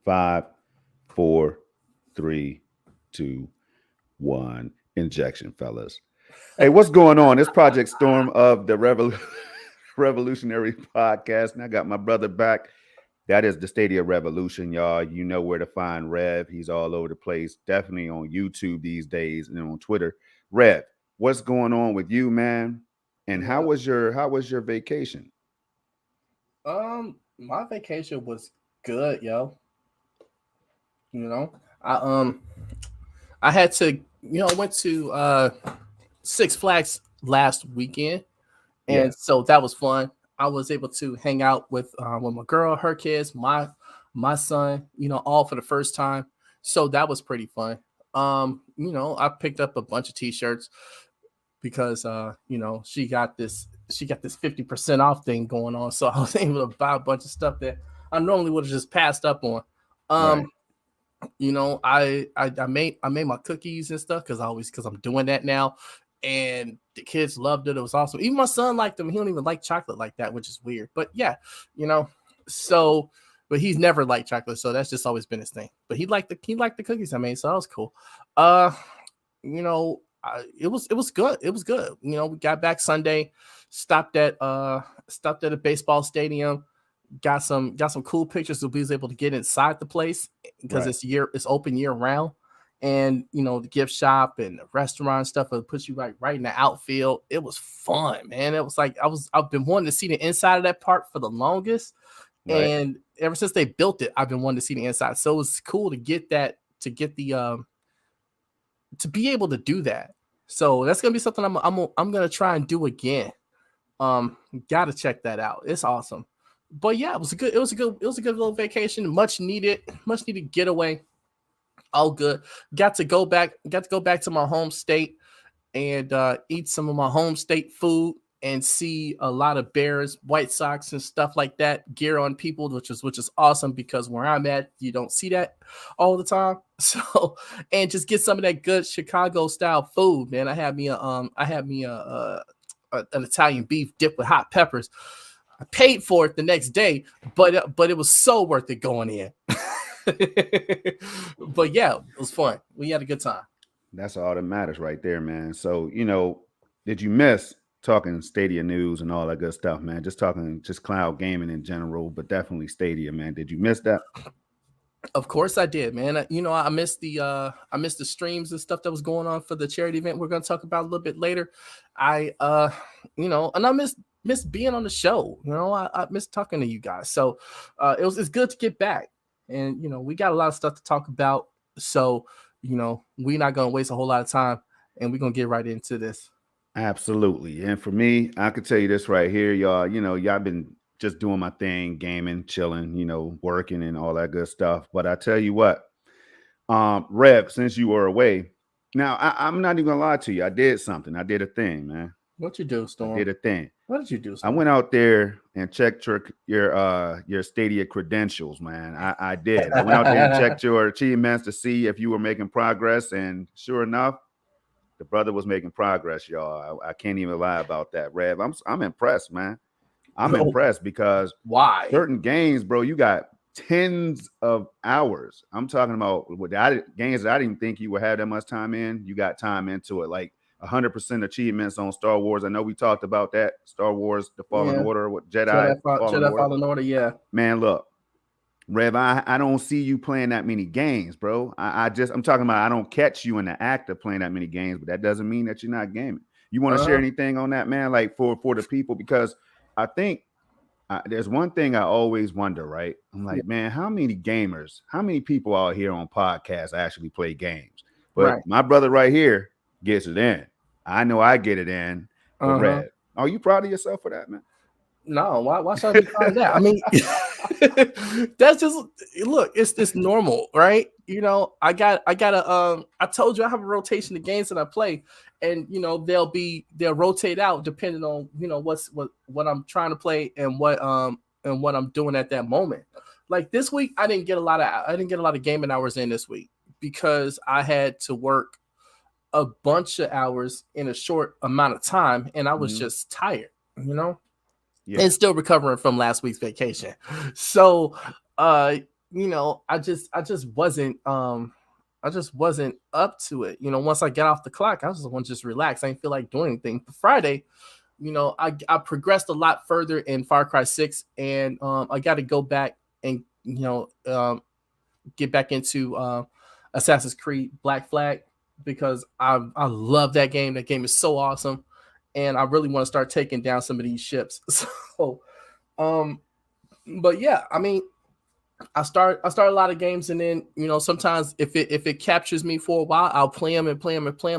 5, 4, 3, 2, 1. Injection, fellas. Hey, what's going on? It's Project Storm of the Revolutionary Podcast, and I got my brother back. That is the Stadia Revolution, y'all. You know where to find Rev. He's all over the place, definitely on YouTube these days and on Twitter. Rev, what's going on with you, man? And how was your vacation? My vacation was good, yo. I had to, went to Six Flags last weekend, and so that was fun. I was able to hang out with my girl, her kids, my son, all for the first time. So that was pretty fun. I picked up a bunch of t-shirts because she got this 50% off thing going on. So I was able to buy a bunch of stuff that I normally would have just passed up on. Right. I made my cookies and stuff because I'm doing that now. And the kids loved it. It was awesome. Even my son liked them. He don't even like chocolate like that, which is weird. But yeah, but he's never liked chocolate, so that's just always been his thing. But he liked the cookies I made, so that was cool. It was good. It was good. We got back Sunday, stopped at a baseball stadium, got some cool pictures so we was able to get inside the place because it's open year round. And the gift shop and the restaurant and stuff, it puts you right in the outfield. It was fun, man. It was like I've been wanting to see the inside of that park for the longest, and ever since they built it, I've been wanting to see the inside. So it was cool to get to be able to do that. So that's gonna be something I'm gonna try and do again. Gotta check that out. It's awesome. But yeah, it was a good little vacation. Much needed getaway. All good. Got to go back to my home state and eat some of my home state food and see a lot of Bears, White Sox, and stuff like that gear on people, which is awesome because where I'm at, you don't see that all the time. So, and just get some of that good Chicago style food, man. I had me an Italian beef dipped with hot peppers. I paid for it the next day, but it was so worth it going in. But yeah, it was fun. We had a good time. That's all that matters right there, man. So, did you miss talking Stadia news and all that good stuff, man? Just talking cloud gaming in general, but definitely Stadia, man. Did you miss that? Of course I did, man. I missed the streams and stuff that was going on for the charity event we're going to talk about a little bit later. And I missed being on the show. I missed talking to you guys. So it's good to get back. And, we got a lot of stuff to talk about. So, we're not going to waste a whole lot of time, and we're going to get right into this. Absolutely. And for me, I could tell you this right here, y'all, y'all been just doing my thing, gaming, chilling, working and all that good stuff. But I tell you what, Rev, since you were away, now I'm not even going to lie to you. I did something. I did a thing, man. What you do, Storm? I did a thing. What did you do, Storm? I went out there and checked your Stadia credentials, man. I did. I went out there and checked your achievements to see if you were making progress, and sure enough, the brother was making progress, y'all. I can't even lie about that, Rev. I'm impressed, man. I'm impressed because why certain games, bro, you got tens of hours. I'm talking about games that I didn't think you would have that much time in. You got time into it, like 100% achievements on Star Wars. I know we talked about that. Star Wars, The Fallen Order, what Jedi Fallen Order, yeah. Man, look, Rev, I don't see you playing that many games, bro. I'm talking about I don't catch you in the act of playing that many games, but that doesn't mean that you're not gaming. You want to share anything on that, man? Like for the people, because I think there's one thing I always wonder, right? I'm like, man, how many people out here on podcasts actually play games? But my brother right here gets it in. I know I get it in. Red. Are you proud of yourself for that, man? No, why should I be proud of that? I mean, that's just look. It's normal, right? I told you I have a rotation of games that I play, and they'll rotate out depending on what I'm trying to play and what I'm doing at that moment. Like this week, I didn't get a lot of gaming hours in this week because I had to work a bunch of hours in a short amount of time, and I was just tired, and still recovering from last week's vacation. So, I just wasn't up to it. Once I got off the clock, I just want to just relax. I didn't feel like doing anything. But Friday, I progressed a lot further in Far Cry 6, and I got to go back and get back into Assassin's Creed Black Flag, because I love that game. That game is so awesome, and I really want to start taking down some of these ships. So, but yeah, I mean, I start a lot of games, and then sometimes if it captures me for a while, I'll play them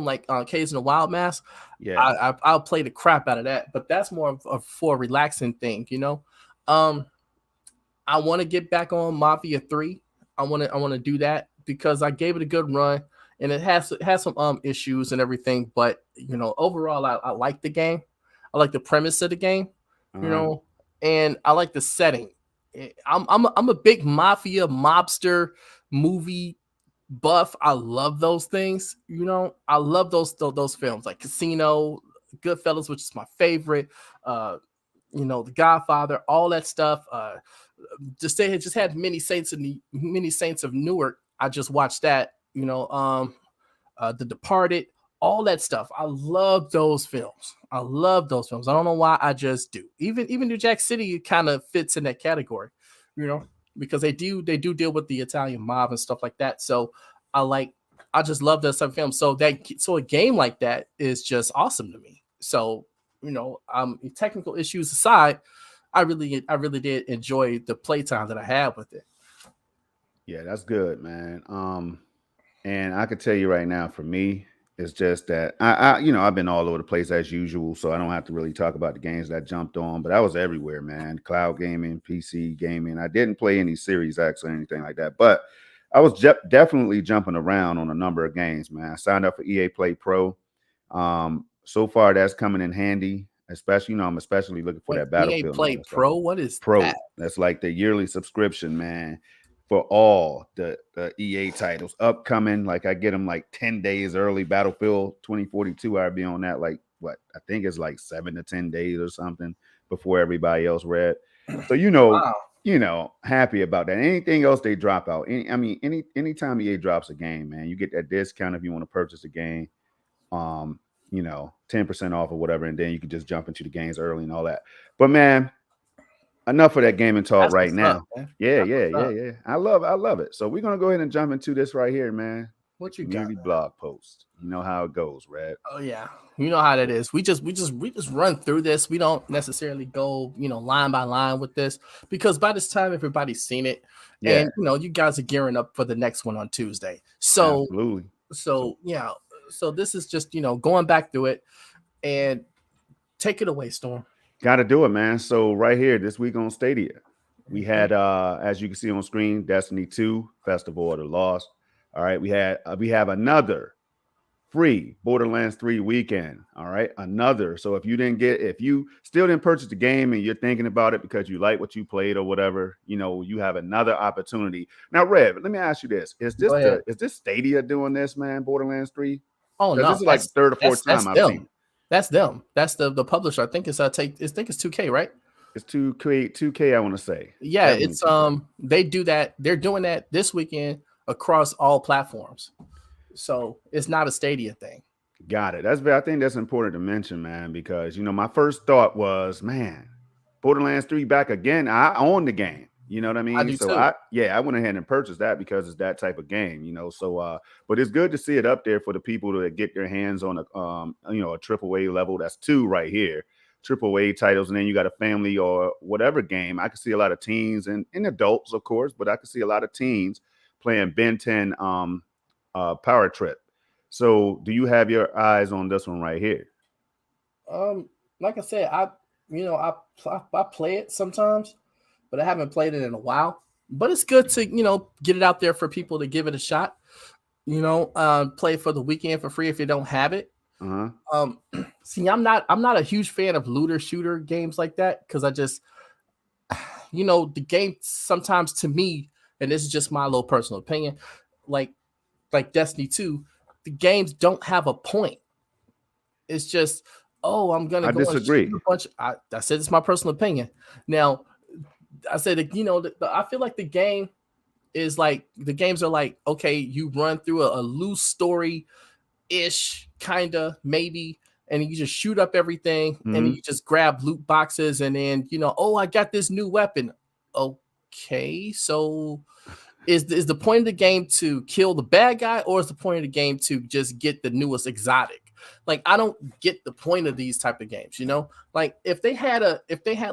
like Caves in the Wild Mass. Yeah. I'll play the crap out of that, but that's more of for a relaxing thing. I want to get back on Mafia 3. I want to do that because I gave it a good run, and it has some issues and everything, but overall I like the game. I like the premise of the game, and I like the setting. I'm a big mafia mobster movie buff. I love those things. I love those films like Casino, Goodfellas, which is my favorite. The Godfather, all that stuff. Just had Many Saints of Newark. I just watched that. The Departed, all that stuff. I love those films. I don't know why, I just do. Even New Jack City kind of fits in that category, because they do deal with the Italian mob and stuff like that. So I just love that type of film. So a game like that is just awesome to me. So technical issues aside, I really did enjoy the playtime that I had with it. Yeah, that's good, man. And I could tell you right now, for me, it's just that I've been all over the place as usual, so I don't have to really talk about the games that I jumped on, but I was everywhere, man. Cloud gaming, PC gaming. I didn't play any Series X or anything like that, but I was definitely jumping around on a number of games, man. I signed up for EA Play Pro. So far, that's coming in handy. Especially, I'm especially looking for that Battlefield. EA Play Pro, what is Pro? That? That's like the yearly subscription, man, for all the EA titles upcoming. Like I get them like 10 days early. Battlefield 2042, I'll be on that like what I think is like 7 to 10 days or something before everybody else read. So wow. Happy about that. Anything else they drop out? Anytime EA drops a game, man, you get that discount if you want to purchase a game. 10% off or whatever, and then you can just jump into the games early and all that. But man, enough of that gaming talk right now. Yeah. I love it. So we're gonna go ahead and jump into this right here, man. What you community got? Blog post. You know how it goes, Red. Oh yeah, you know how that is. We just run through this. We don't necessarily go line by line with this, because by this time everybody's seen it, and you guys are gearing up for the next one on Tuesday. So absolutely. So this is just going back through it, and take it away, Storm. Got to do it, man. So right here this week on Stadia, we had as you can see on screen, Destiny 2 Festival of the Lost. All right, we have another free Borderlands 3 weekend. All right, another. So if you still didn't purchase the game and you're thinking about it because you like what you played or whatever, you have another opportunity. Now, Rev, let me ask you this: is this Stadia doing this, man? Borderlands 3? Oh no, this is like the third or fourth time I've seen it. That's them. That's the publisher. I think it's 2K, right? It's 2K. I want to say. Yeah, it's they do that. They're doing that this weekend across all platforms. So it's not a Stadia thing. Got it. I think that's important to mention, man, because my first thought was, man, Borderlands 3 back again. I own the game. You know what I mean? I do too. I went ahead and purchased that because it's that type of game, So, but it's good to see it up there for the people to get their hands on a AAA level. That's 2 right here, AAA titles, and then you got a family or whatever game. I can see a lot of teens and adults, of course, but I can see a lot of teens playing Ben 10 Power Trip. So, do you have your eyes on this one right here? Like I said, I play it sometimes, but I haven't played it in a while. But it's good to, get it out there for people to give it a shot. Play for the weekend for free if you don't have it. See, I'm not a huge fan of looter shooter games like that, because I just, the game sometimes, to me, and this is just my little personal opinion, like Destiny 2, the games don't have a point. It's just, I'm gonna go disagree. And shoot a bunch. I said it's my personal opinion. Now, I said that, I feel like the game is like the games are like, okay, you run through a loose story ish, kinda, maybe, and you just shoot up everything, and then you just grab loot boxes, and then oh, I got this new weapon. Okay, so is the point of the game to kill the bad guy, or is the point of the game to just get the newest exotic? Like, I don't get the point of these type of games, like if they had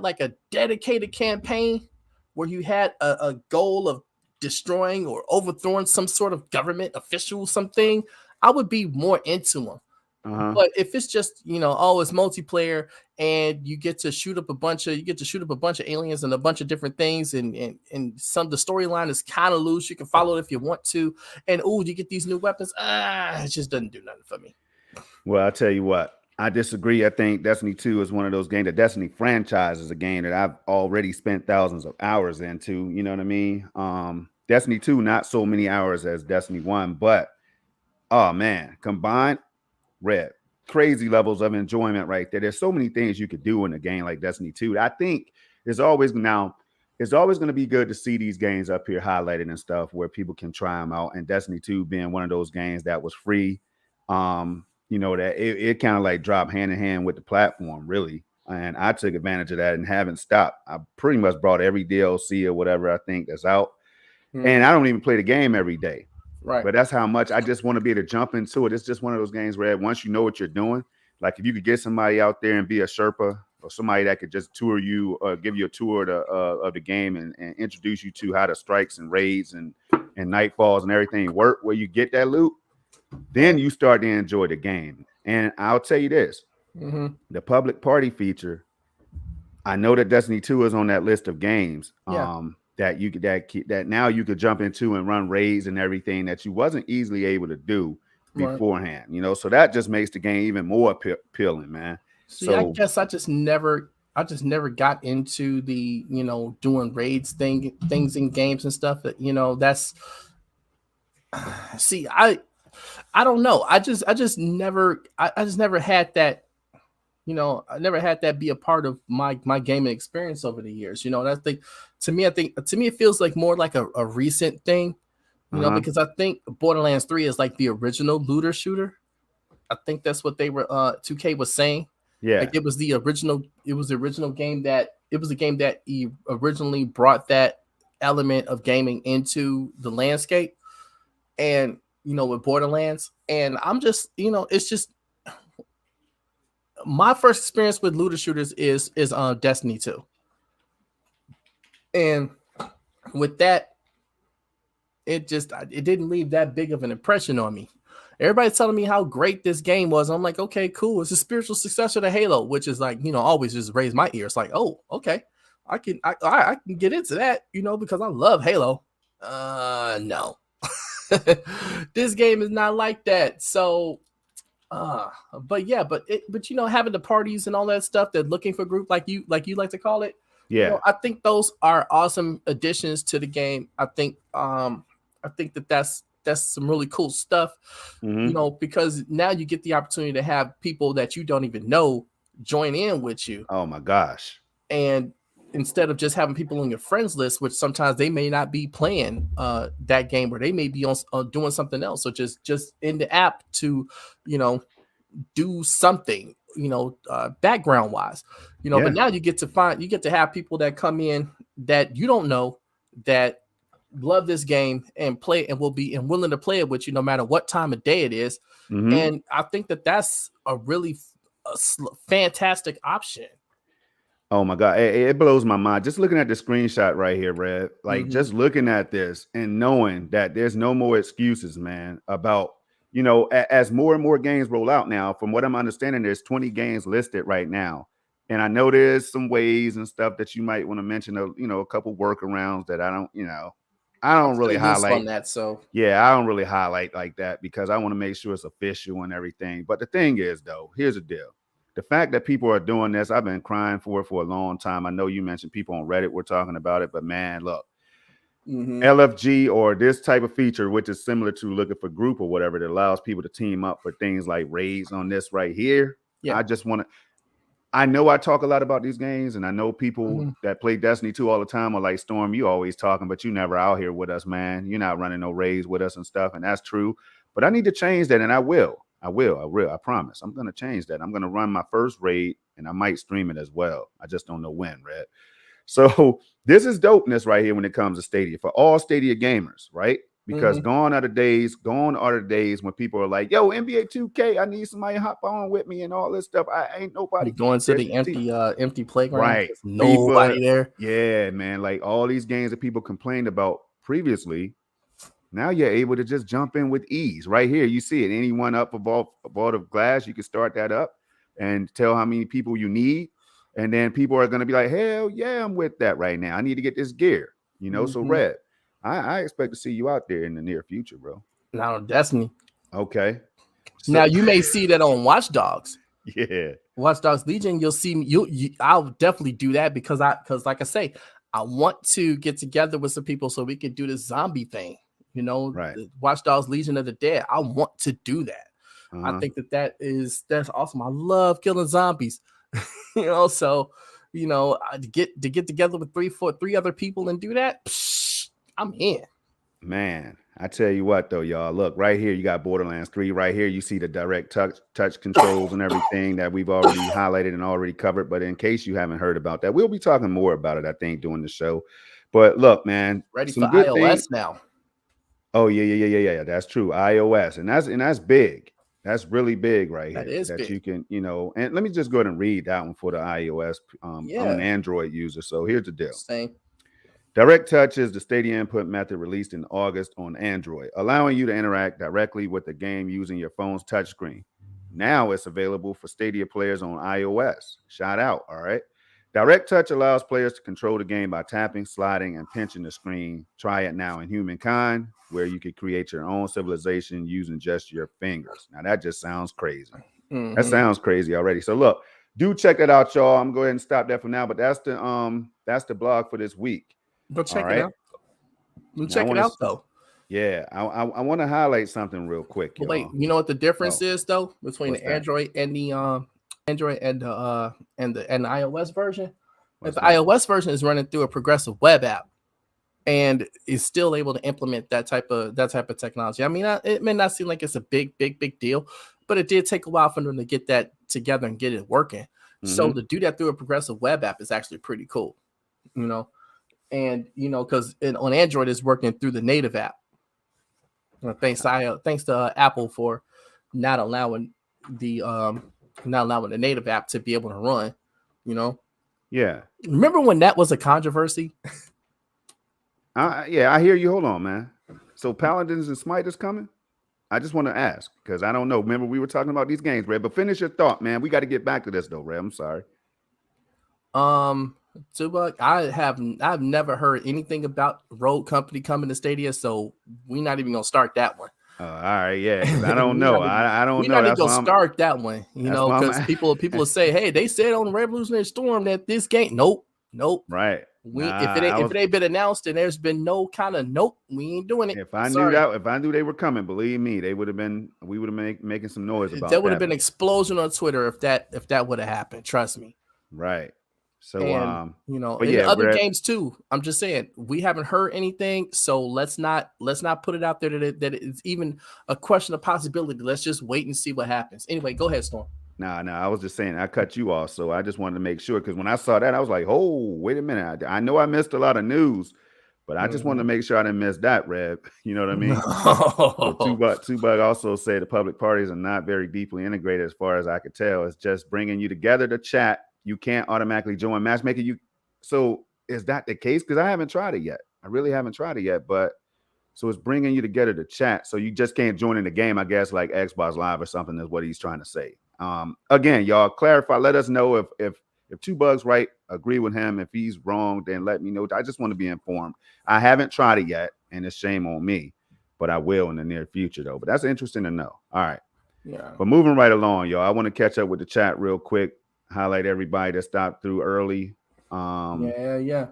like a dedicated campaign where you had a goal of destroying or overthrowing some sort of government official, something, I would be more into them. But if it's just oh, it's multiplayer and you get to shoot up a bunch of aliens and a bunch of different things, and some the storyline is kind of loose, you can follow it if you want to, and you get these new weapons, it just doesn't do nothing for me. Well, I'll tell you what, I disagree. I think Destiny 2 is one of those games. The Destiny franchise is a game that I've already spent thousands of hours into. You know what I mean? Destiny 2, not so many hours as Destiny 1, but oh man, combined, Red, crazy levels of enjoyment right there. There's so many things you could do in a game like Destiny 2. I think it's always going to be good to see these games up here highlighted and stuff where people can try them out. And Destiny 2 being one of those games that was free, that it kind of like dropped hand in hand with the platform, really. And I took advantage of that and haven't stopped. I pretty much brought every DLC or whatever I think that's out. And I don't even play the game every day. Right. But that's how much I just want to be able to jump into it. It's just one of those games where once you know what you're doing, like if you could get somebody out there and be a Sherpa or somebody that could just tour you or give you a tour of the game and introduce you to how the strikes and raids and nightfalls and everything work, where you get that loot, then you start to enjoy the game. And I'll tell you this, the public party feature, I know that Destiny 2 is on that list of games. That now you could jump into and run raids and everything that you wasn't easily able to do beforehand, so that just makes the game even more appealing, man. So I guess I just never got into the doing raids things in games and stuff that that's I don't know, I just never had that. I never had that be a part of my gaming experience over the years. I think to me it feels like more like a recent thing, because I think Borderlands 3 is like the original looter shooter. I think that's what they were 2K was saying. Yeah, like it was the original game that originally brought that element of gaming into the landscape, and with Borderlands, and I'm just it's just. My first experience with looter shooters is Destiny 2. And with that, it didn't leave that big of an impression on me. Everybody's telling me how great this game was. I'm like, okay, cool. It's a spiritual successor to Halo, which is like, always just raise my ears. Like, oh, okay. I can get into that, because I love Halo. No. This game is not like that. So but having the parties and all that stuff, that looking for group like you like to call it, I think those are awesome additions to the game. I think that's some really cool stuff, because now you get the opportunity to have people that you don't even know join in with you. Oh my gosh. And instead of just having people on your friends list, which sometimes they may not be playing that game, or they may be on doing something else, so just in the app to do something background wise, but now you get to have people that come in that you don't know, that love this game and play and will be willing to play it with you no matter what time of day it is. And I think that's a really fantastic option. Oh my God, it blows my mind just looking at the screenshot right here, Red. Like just looking at this and knowing that there's no more excuses, man, about as more and more games roll out now. From what I'm understanding, there's 20 games listed right now, and I know there's some ways and stuff that you might want to mention. A couple workarounds that I don't really highlight on that. So yeah, I don't really highlight like that because I want to make sure it's official and everything. But the thing is, though, here's the deal. The fact that people are doing this, I've been crying for it for a long time. I know you mentioned people on Reddit were talking about it, but man, look, LFG or this type of feature, which is similar to looking for group or whatever, that allows people to team up for things like raids on this right here. Yeah. I just want to, I know I talk a lot about these games, and I know people that play Destiny 2 all the time are like, Storm, you always talking, but you never out here with us, man. You're not running no raids with us and stuff, and that's true. But I need to change that, and I will. I promise. I'm going to change that. I'm going to run my first raid, and I might stream it as well. I just don't know when, Red. So this is dopeness right here when it comes to Stadia for all Stadia gamers, right? Because gone are the days when people are like, yo, NBA 2K, I need somebody to hop on with me and all this stuff. I ain't nobody going to the empty playground. Right. Nobody there. Yeah, man. Like all these games that people complained about previously, now you're able to just jump in with ease. Right here, you see it. Anyone up above a vault of glass, you can start that up and tell how many people you need. And then people are going to be like, hell yeah, I'm with that right now. I need to get this gear, you know? So Red, I expect to see you out there in the near future, bro. Now, Destiny. Okay. So, now, you may see that on Watch Dogs. Yeah. Watch Dogs Legion, you'll see me. I'll definitely do that because like I say, I want to get together with some people so we can do this zombie thing. You know, right. Watch Dogs Legion of the Dead. I want to do that. I think that's awesome. I love killing zombies. You know, so to get together with three other people and do that, I'm in. Man, I tell you what though, y'all. Look, right here, you got Borderlands 3. Right here, you see the direct touch controls and everything that we've already highlighted and already covered. But in case you haven't heard about that, we'll be talking more about it, I think, during the show. But look, man, ready for iOS now. Oh yeah. That's true. iOS, and that's big. That's really big right here. That is big. You can, and let me just go ahead and read that one for the iOS. I'm an Android user, so here's the deal. Same. Direct Touch is the Stadia input method released in August on Android, allowing you to interact directly with the game using your phone's touchscreen. Now it's available for Stadia players on iOS. Shout out, all right? Direct Touch allows players to control the game by tapping, sliding, and pinching the screen. Try it now in Humankind, where you could create your own civilization using just your fingers. Now, that just sounds crazy. That sounds crazy already. So, look, do check that out, y'all. I'm going to go ahead and stop that for now, but that's the blog for this week. Go check it out. Check it out, though. Yeah, I want to highlight something real quick. Y'all. Wait, you know what the difference is, though, between the Android and the Android and the iOS version? The iOS version is running through a progressive web app and is still able to implement that type of technology. I mean, it may not seem like it's a big deal, but it did take a while for them to get that together and get it working. So to do that through a progressive web app is actually pretty cool, and because on Android it's working through the native app. Thanks to Apple for not allowing the native app to be able to run. Yeah. Remember when that was a controversy? Yeah, I hear you. Hold on, man. So Paladins and Smite is coming? I just want to ask because I don't know. Remember, we were talking about these games, Red. But finish your thought, man. We got to get back to this though, Red. I'm sorry. Tuba, I've never heard anything about Rogue Company coming to Stadia, so we're not even gonna start that one. All right, yeah. I don't know. I don't know. We're not even gonna start that one, because people will say, hey, they said on the Revolutionary Storm that this game. Nope. Right. If it ain't been announced and there's been no kind of we ain't doing it. If I knew they were coming, believe me, we would have been making some noise about that. There would have been an explosion on Twitter if that would have happened. Trust me. Right. So other games too. I'm just saying we haven't heard anything, so let's not put it out there that it's even a question of possibility. Let's just wait and see what happens. Anyway, go ahead, Storm. No, I was just saying I cut you off, so I just wanted to make sure because when I saw that, I was like, "Oh, wait a minute! I know I missed a lot of news, but I just wanted to make sure I didn't miss that, Red. You know what I mean?" No. Two Bug also said the public parties are not very deeply integrated, as far as I could tell. It's just bringing you together to chat. You can't automatically join matchmaking. So is that the case? Because I haven't tried it yet. I really haven't tried it yet, but so it's bringing you together to chat. So you just can't join in the game, I guess, like Xbox Live or something is what he's trying to say. Again, y'all clarify. Let us know if Two Bugs right, agree with him. If he's wrong, then let me know. I just want to be informed. I haven't tried it yet, and it's shame on me, but I will in the near future though. But that's interesting to know. All right. Yeah. But moving right along, y'all. I want to catch up with the chat real quick. Highlight everybody that stopped through early. Yeah.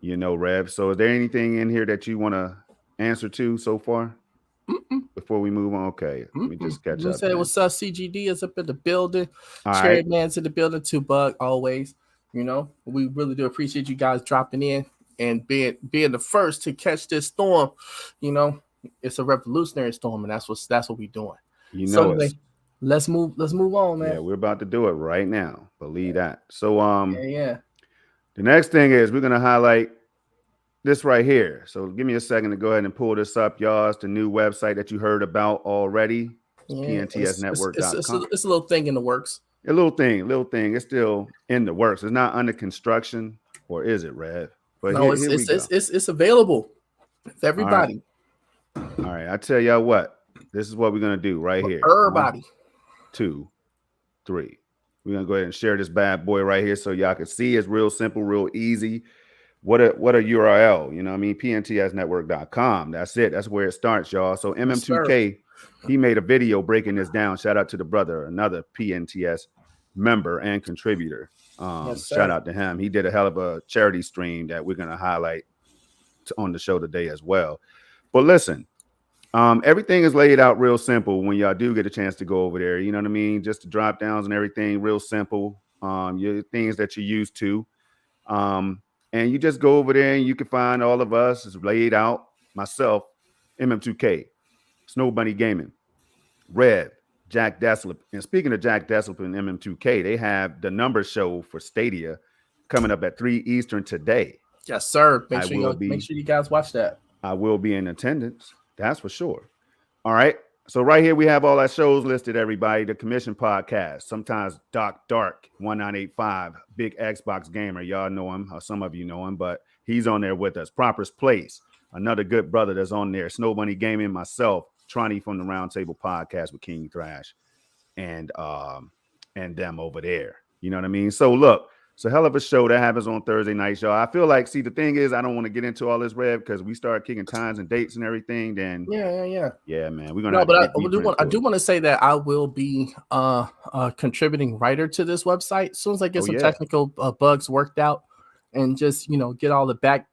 Rev. So is there anything in here that you want to answer to so far before we move on? Okay, let me just catch You up. say what's up? CGD is up in the building. All Cherry right. Man's in the building. 2Bug always. You know, we really do appreciate you guys dropping in and being the first to catch this storm. You know, it's a revolutionary storm, and that's what we're doing. You So know anyway, let's move on, man. Yeah, we're about to do it right now. Believe that. So Yeah. the next thing is we're gonna highlight this right here. So give me a second to go ahead and pull this up, y'all. It's the new website that you heard about already. It's pntsnetwork.com. It's a little thing in the works. A little thing. It's still in the works. It's not under construction, or is it, Rev? But No, here we go. it's available for everybody. All right. I tell y'all what. This is what we're gonna do right here. Everybody. 1, 2, 3. We're gonna go ahead and share this bad boy right here so y'all can see. It's real simple, real easy. What a URL, you know what I mean? pntsnetwork.com. That's it. That's where it starts, y'all. So MM2K, he made a video breaking this down. Shout out to the brother, another PNTS member and contributor. Shout out to him. He did a hell of a charity stream that we're gonna highlight on the show today as well. But listen, everything is laid out real simple when y'all do get a chance to go over there. You know what I mean? Just the drop downs and everything, real simple. Your things that you're used to. And you just go over there and you can find all of us. It's laid out. Myself, MM2K, Snow Bunny Gaming, Rev, Jack Deslip. And speaking of Jack Deslip and MM2K, they have the number show for Stadia coming up at 3 Eastern today. Yes, sir. Make sure you guys watch that. I will be in attendance. That's for sure. All right. So right here we have all our shows listed, everybody. The Commission Podcast, sometimes Doc Dark 1985, big Xbox gamer. Y'all know him, or some of you know him, but he's on there with us. Proper's Place, another good brother that's on there. Snow Bunny Gaming, myself, Tronny from the Roundtable Podcast with King Thrash, and them over there. You know what I mean? So look, it's a hell of a show that happens on Thursday nights, y'all. I feel like, see, the thing is, I don't want to get into all this, Rev, because we start kicking times and dates and everything. Then yeah, man, we're gonna. No, but I do want to say that I will be a contributing writer to this website as soon as I get some technical bugs worked out, and just get all the back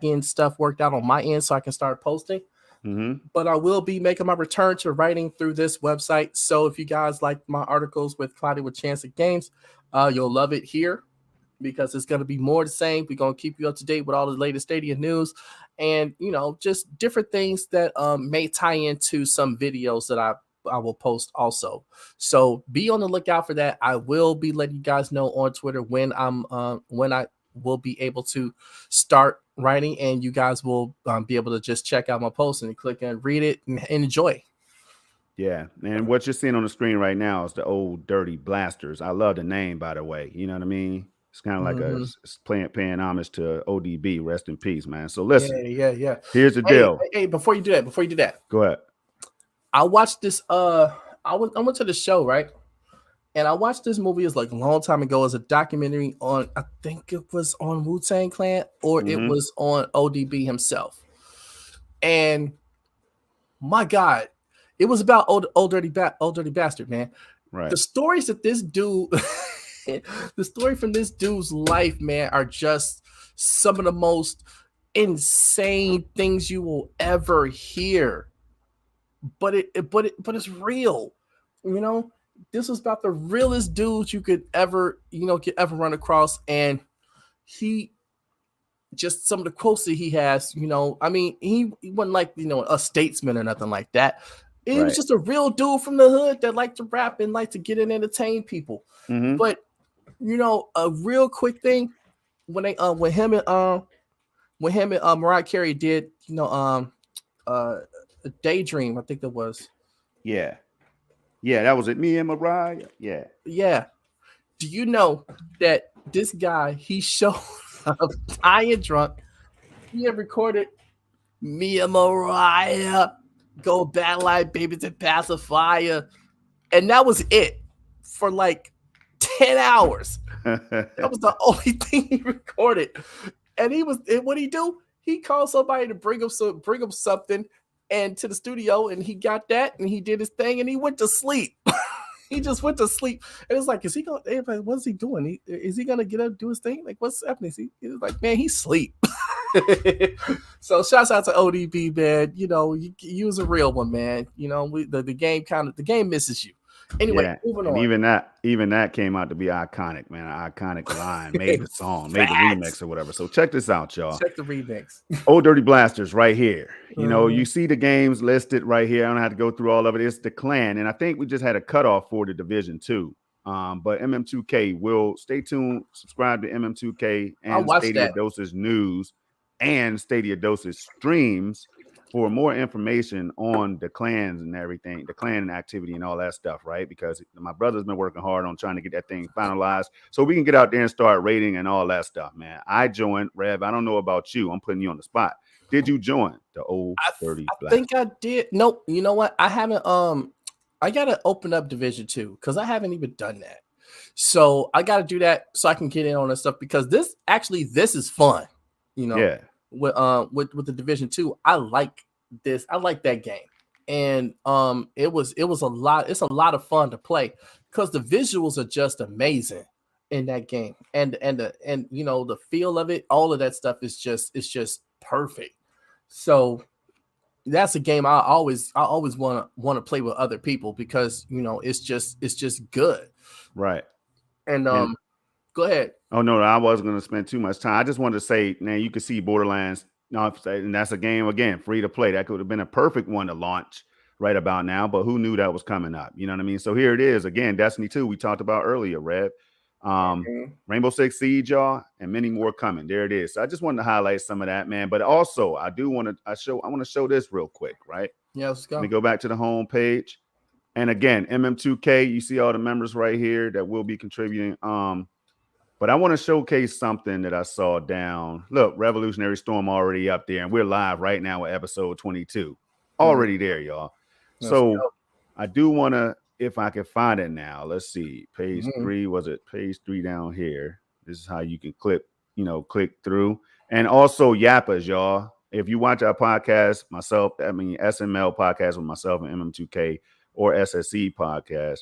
end stuff worked out on my end, so I can start posting. Mm-hmm. But I will be making my return to writing through this website. So if you guys like my articles with Cloudy with Chance of Games, you'll love it here, because it's going to be more the same. We're going to keep you up to date with all the latest Stadia news and, just different things that may tie into some videos that I will post also. So be on the lookout for that. I will be letting you guys know on Twitter when I will be able to start writing, and you guys will be able to just check out my post and click and read it and enjoy. Yeah, and what you're seeing on the screen right now is the Old Dirty Blasters. I love the name, by the way. You know what I mean? It's kind of like paying homage to ODB. Rest in peace, man. So listen. Yeah. Here's the deal. Hey, before you do that, go ahead. I watched this. I went to the show, right? And I watched this movie. It's like a long time ago. As a documentary on, I think it was on Wu-Tang Clan, or it was on ODB himself. And my God, it was about old dirty bastard, man. Right. The stories that this dude, the story from this dude's life, man, are just some of the most insane things you will ever hear. But it's real, This was about the realest dudes you could ever run across, and he just some of the quotes that he has. I mean, he wasn't like a statesman or nothing like that. He was just a real dude from the hood that liked to rap and liked to get and entertain people. Mm-hmm. But a real quick thing when him and Mariah Carey did a Daydream, I think that was. Yeah, that was it. Me and Mariah. Yeah. Do you know that this guy, he showed up high and drunk. He had recorded Me and Mariah go bad like babies and pacifier. And that was it for like 10 hours. That was the only thing he recorded. And what'd he do? He called somebody to bring him something and to the studio, and he got that, and he did his thing, and he went to sleep. He just went to sleep. And it's like, what is he doing? Is he gonna get up, do his thing? Like, what's happening? He was like, man, he's asleep. So shouts out to ODB, man. You know, you was a real one, man. You know, the game misses you. Anyway, moving on. Even that came out to be iconic, man. An iconic line, made the song, made the remix or whatever. So check this out, y'all. Check the remix. Old Dirty Blasters right here. You know, you see the games listed right here. I don't have to go through all of it. It's the clan. And I think we just had a cutoff for the Division 2. But MM2K will stay tuned, subscribe to MM2K and Stadia Dosage News and Stadia Dosage Streams for more information on the clans and everything, the clan activity and all that stuff, right? Because my brother's been working hard on trying to get that thing finalized so we can get out there and start rating and all that stuff, man. I joined, Rev. I don't know about you. I'm putting you on the spot. Did you join the Old Dirty Blasters? I think I did. Nope. You know what? I haven't. I gotta open up Division 2 because I haven't even done that. So I gotta do that so I can get in on this stuff because this is fun. You know. Yeah. With the Division 2, I like this. I like that game, and it was a lot. It's a lot of fun to play because the visuals are just amazing in that game, and you know the feel of it, all of that stuff is just perfect. So that's a game I always want to play with other people because you know it's just good, right? And go ahead. Oh no, I wasn't going to spend too much time. I just wanted to say, man, you can see Borderlands. No, and that's a game again, free to play. That could have been a perfect one to launch right about now, but who knew that was coming up? You know what I mean? So here it is again, Destiny 2. We talked about earlier, Rev. Rainbow Six Siege, y'all, and many more coming. There it is. So I just wanted to highlight some of that, man. But also, I want to show this real quick, right? Yeah, let's go. Let me go back to the home page, and again, MM2K. You see all the members right here that will be contributing. But I want to showcase something that I saw down. Look, Revolutionary Storm already up there, and we're live right now with episode 22. Already there, y'all. So I do want to, if I can find it now, let's see. Page 3, was it page 3 down here? This is how you can click through. And also Yappas, y'all. If you watch our podcast, SML podcast with myself and MM2K or SSE podcast,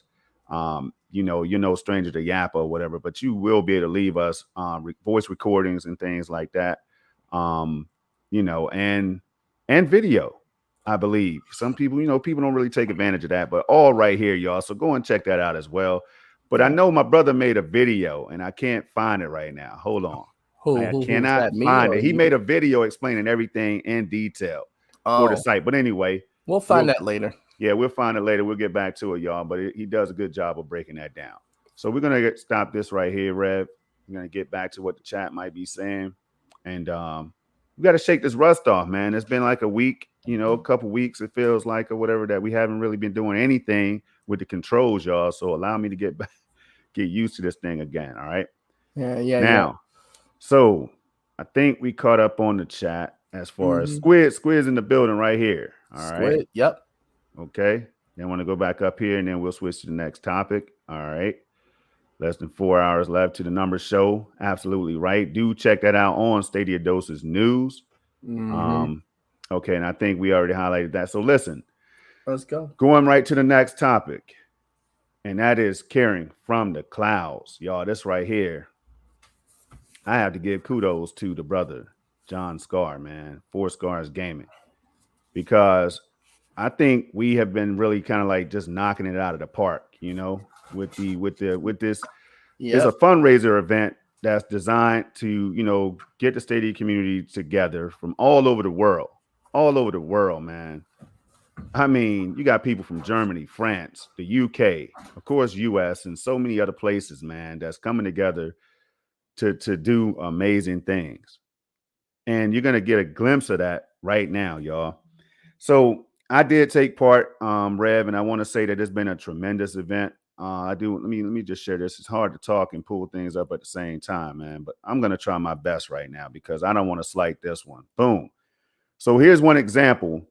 you're no stranger to Yappa or whatever, but you will be able to leave us voice recordings and things like that, and video, I believe. Some people, people don't really take advantage of that, but all right here, y'all. So go and check that out as well. But I know my brother made a video and I can't find it right now. Hold on. I cannot find it. He made a video explaining everything in detail for the site. But anyway, we'll find that later. Yeah, we'll find it later. We'll get back to it, y'all. But he does a good job of breaking that down. So we're going to stop this right here, Rev. We're going to get back to what the chat might be saying. And we got to shake this rust off, man. It's been like a week, a couple weeks, it feels like, or whatever, that we haven't really been doing anything with the controls, y'all. So allow me to get used to this thing again, all right? Yeah. Now, so I think we caught up on the chat as far as Squid's in the building right here. All right. Yep. Okay, then I want to go back up here and then we'll switch to the next topic. All right, less than 4 hours left to the numbers show. Absolutely right. Do check that out on Stadia Dosage News. Okay, and I think we already highlighted that. So listen, let's go. Going right to the next topic, and that is caring from the clouds, y'all. This right here, I have to give kudos to the brother John Scar, man, 4 Scars Gaming, because I think we have been really kind of like just knocking it out of the park, with this. It's a fundraiser event that's designed to, get the Stadia community together from all over the world, man. I mean, you got people from Germany, France, the UK, of course, US, and so many other places, man, that's coming together to do amazing things. And you're going to get a glimpse of that right now, y'all. So I did take part, Rev, and I want to say that it's been a tremendous event. Let me just share this. It's hard to talk and pull things up at the same time, man, but I'm going to try my best right now because I don't want to slight this one. Boom. So here's one example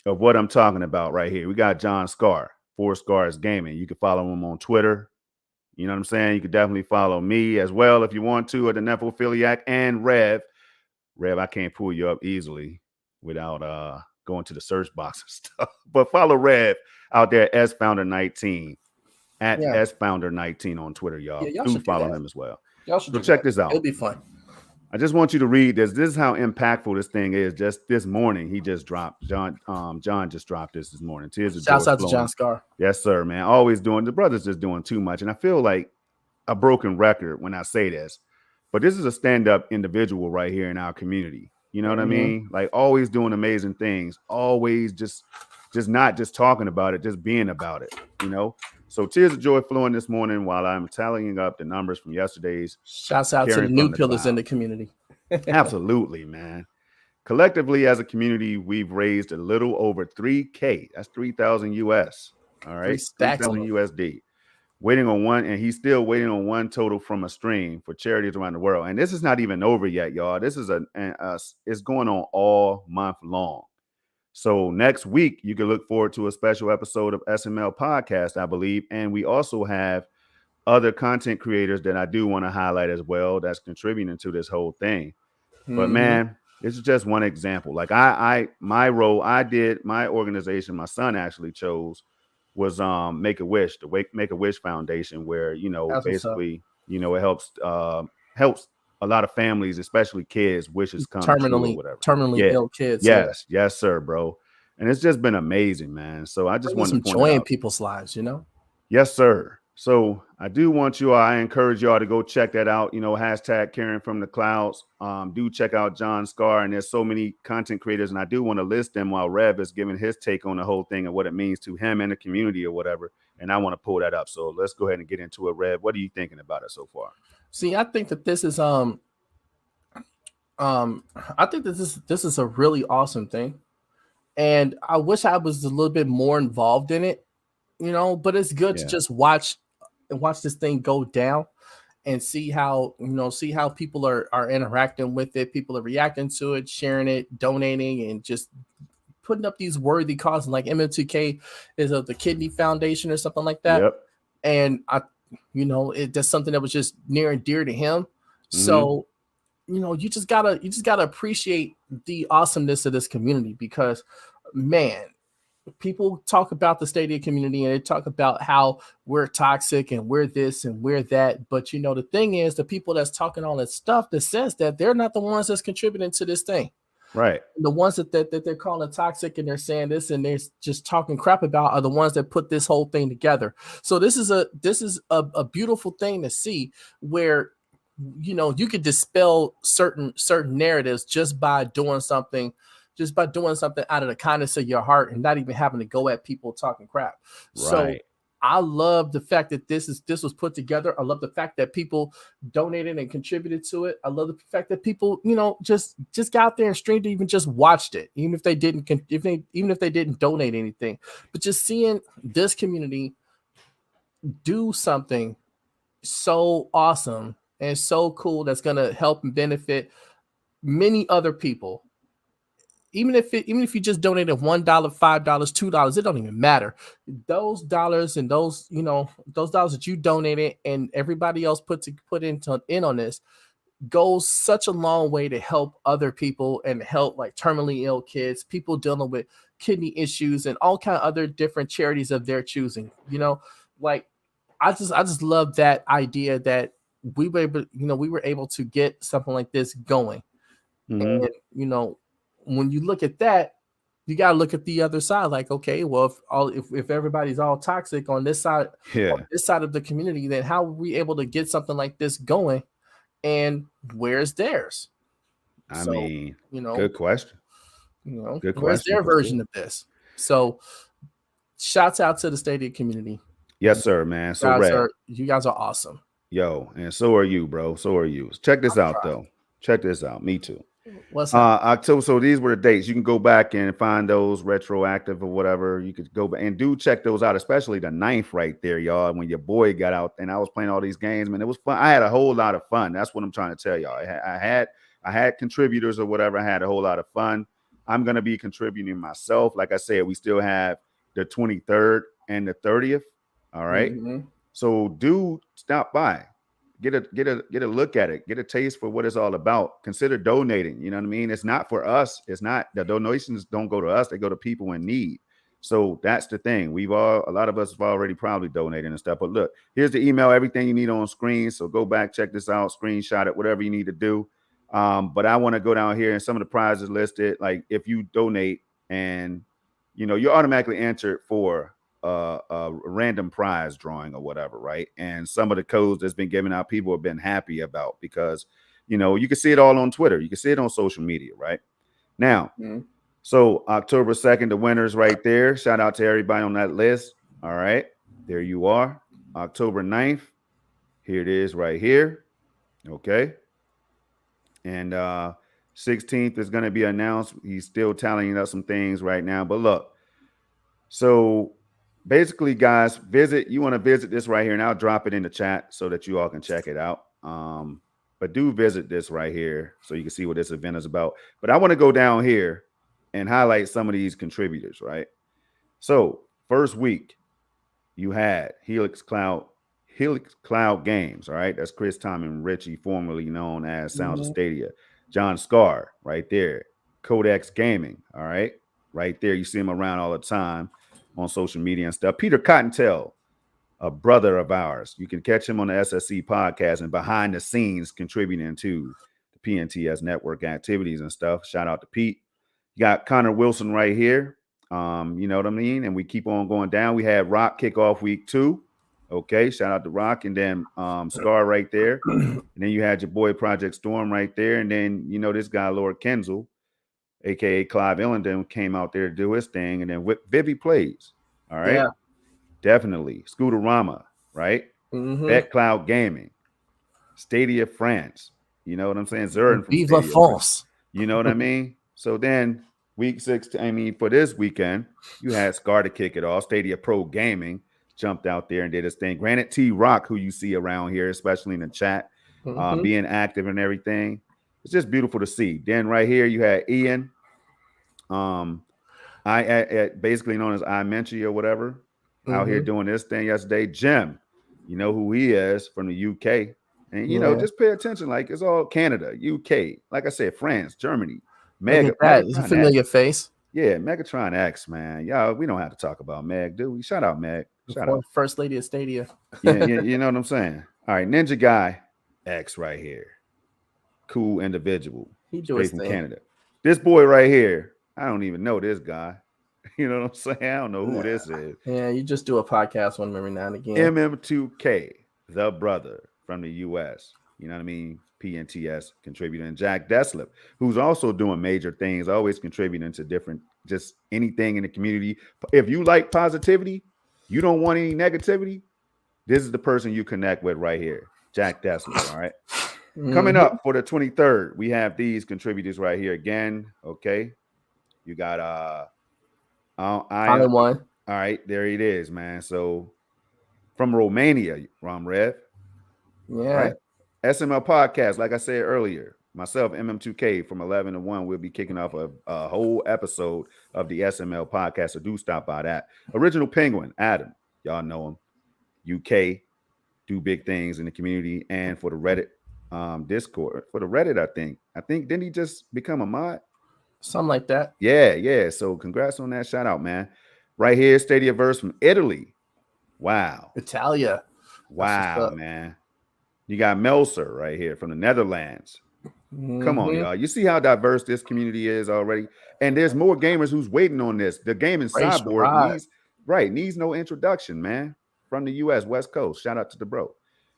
of what I'm talking about right here. We got John Scar, 4 Scars Gaming. You can follow him on Twitter. You know what I'm saying? You can definitely follow me as well if you want to at the Nephiliac and Rev. Rev, I can't pull you up easily without going to the search box and stuff. But follow Rev out there, SFounder19, at SFounder19 on Twitter, y'all. Yeah, do follow him as well. Y'all should check this out. It'll be fun. I just want you to read this. This is how impactful this thing is. Just this morning, he just dropped. John just dropped this morning. Tears of Shouts joy out to flowing. John Scar. Yes, sir, man. Always doing. The brother's just doing too much, and I feel like a broken record when I say this, but this is a stand-up individual right here in our community. You know what I mean? Like always doing amazing things. Always just not just talking about it, just being about it. You know. So tears of joy flowing this morning while I'm tallying up the numbers from yesterday's. Shouts out to the new pillars in the community. Absolutely, man. Collectively, as a community, we've raised a little over 3K. That's 3,000 US. All right, 3,000 USD. Waiting on one, and he's still waiting on one total from a stream for charities around the world. And this is not even over yet, y'all. This is it's going on all month long. So next week, you can look forward to a special episode of Sml Podcast, I believe. And we also have other content creators that I do want to highlight as well that's contributing to this whole thing. But man, this is just one example. Like my role, my organization, my son actually chose was Make-A-Wish, the Make-A-Wish Foundation, where, you know, that's basically, you know, it helps a lot of families, especially kids, wishes come true or whatever. Terminally ill kids. Yes, sir, bro. And it's just been amazing, man. So I just want to point joy in out people's lives, you know? Yes, sir. So I do want you, I encourage y'all to go check that out. You know, hashtag Caring from the Clouds. Do check out John Scar, and there's so many content creators, and I do want to list them while Rev is giving his take on the whole thing and what it means to him and the community or whatever. And I want to pull that up. So let's go ahead and get into it. Rev, what are you thinking about it so far? See, I think that this is I think that this is a really awesome thing, and I wish I was a little bit more involved in it, you know. But it's good to just watch this thing go down and see how people are interacting with it. People are reacting to it, sharing it, donating, and just putting up these worthy causes. Like MMTK is of the Kidney Foundation or something like that. Yep. And that's something that was just near and dear to him. So, you just gotta appreciate the awesomeness of this community, because, man, people talk about the Stadia community and they talk about how we're toxic and we're this and we're that. But, the thing is, the people that's talking all that stuff that says that, they're not the ones that's contributing to this thing. Right. The ones that they're calling toxic and they're saying this and they're just talking crap about are the ones that put this whole thing together. So this is a beautiful thing to see, where you could dispel certain narratives just by doing something out of the kindness of your heart and not even having to go at people talking crap. Right. So I love the fact that this was put together. I love the fact that people donated and contributed to it. I love the fact that people, just got out there and streamed it, even just watched it, even if they didn't donate anything. But just seeing this community do something so awesome and so cool that's gonna help and benefit many other people. Even if you just donated $1, $5, $2, it don't even matter. Those dollars and those dollars that you donated and everybody else put in on this goes such a long way to help other people and help like terminally ill kids, people dealing with kidney issues, and all kind of other different charities of their choosing. Like I just love that idea that we were able to get something like this going. And when you look at that, you got to look at the other side. Like, okay, well, if everybody's all toxic on this side, on this side of the community, then how are we able to get something like this going? And where's theirs? I mean, good question. Good question. Where's their version of this? So, shouts out to the Stadia community. Yes, sir, man. So you guys are awesome. Yo, and so are you, bro. So are you. Check this out, though. Check this out. Me too. What's up? October. So these were the dates. You can go back and find those retroactive or whatever. You could go back and do check those out, especially the 9th right there, y'all. When your boy got out and I was playing all these games, man, it was fun. I had a whole lot of fun. That's what I'm trying to tell y'all. I had contributors or whatever. I had a whole lot of fun. I'm gonna be contributing myself. Like I said, we still have the 23rd and the 30th. All right. So do stop by. Get a look at it, get a taste for what it's all about. Consider donating. You know what I mean? It's not for us. It's not, the donations don't go to us, they go to people in need. So that's the thing. A lot of us have already probably donated and stuff. But look, here's the email, everything you need on screen. So go back, check this out, screenshot it, whatever you need to do. But I want to go down here and some of the prizes listed. Like if you donate and you're automatically entered for a random prize drawing or whatever, right? And some of the codes that's been given out, people have been happy about because you can see it all on Twitter, you can see it on social media, right? Now, so October 2nd, the winners right there. Shout out to everybody on that list. All right, there you are. October 9th, here it is right here. Okay. And 16th is going to be announced. He's still tallying up some things right now. But look, so basically, guys, you want to visit this right here, and I'll drop it in the chat so that you all can check it out. But do visit this right here so you can see what this event is about. But I want to go down here and highlight some of these contributors, right? So first week, you had Helix Cloud Games, all right? That's Chris, Tom, and Richie, formerly known as Sounds of Stadia. John Scar, right there. Codex Gaming, all right? Right there. You see him around all the time on social media and stuff. Peter Cottontail, a brother of ours. You can catch him on the SSC podcast and behind the scenes contributing to the PNTS network activities and stuff. Shout out to Pete. You got Connor Wilson right here. You know what I mean? And we keep on going down. We had Rock kick off week 2. Okay, shout out to Rock. And then Scar right there. And then you had your boy Project Storm right there. And then, this guy, Lord Kenzel, a.k.a. Clive Ellenden, came out there to do his thing. And then Vivi Plays. All right? Yeah. Definitely. Scooterama, right? Bet Cloud Gaming. Stadia France. You know what I'm saying? Zurin from Viva France. You know what I mean? So then week 6, for this weekend, you had Scar to kick it off. Stadia Pro Gaming jumped out there and did his thing. Granted T Rock, who you see around here, especially in the chat, being active and everything. It's just beautiful to see. Then right here you had Ian, basically known as iMenchie or whatever, out here doing this thing yesterday. Jim, you know who he is, from the UK. And just pay attention. Like, it's all Canada, UK, like I said, France, Germany. Meg, it's a familiar face. Yeah, Megatron X, man. Y'all, we don't have to talk about Meg, do we? Shout out Meg. Shout out. First lady of Stadia. Yeah, you know what I'm saying? All right, Ninja Guy X right here. Cool individual. He does from Canada. This boy right here, I don't even know this guy. You know what I'm saying? I don't know who this is. Yeah, you just do a podcast one every now and again. MM2K, the brother from the US. You know what I mean? PNTS contributor, and Jack Deslip, who's also doing major things, always contributing to different, just anything in the community. If you like positivity, you don't want any negativity, this is the person you connect with right here, Jack Deslip. All right. Coming up for the 23rd, we have these contributors right here again. Okay. You got one. All right, there it is, man. So from Romania, Rev. Yeah. Right? Sml Podcast, like I said earlier, myself, MM2K, from 11 to 1, we'll be kicking off a whole episode of the Sml Podcast, so do stop by that. Original Penguin, Adam, y'all know him. UK, do big things in the community, and for the Reddit Discord. For the Reddit, I think, didn't he just become a mod? Something like that. Yeah. So congrats on that. Shout out, man. Right here, Stadiaverse from Italy. Wow. Italia. Wow, man. You got Melser right here from the Netherlands. Come on, y'all. You see how diverse this community is already? And there's more gamers who's waiting on this. The gaming sideboard needs no introduction, man. From the US, West Coast. Shout out to the bro.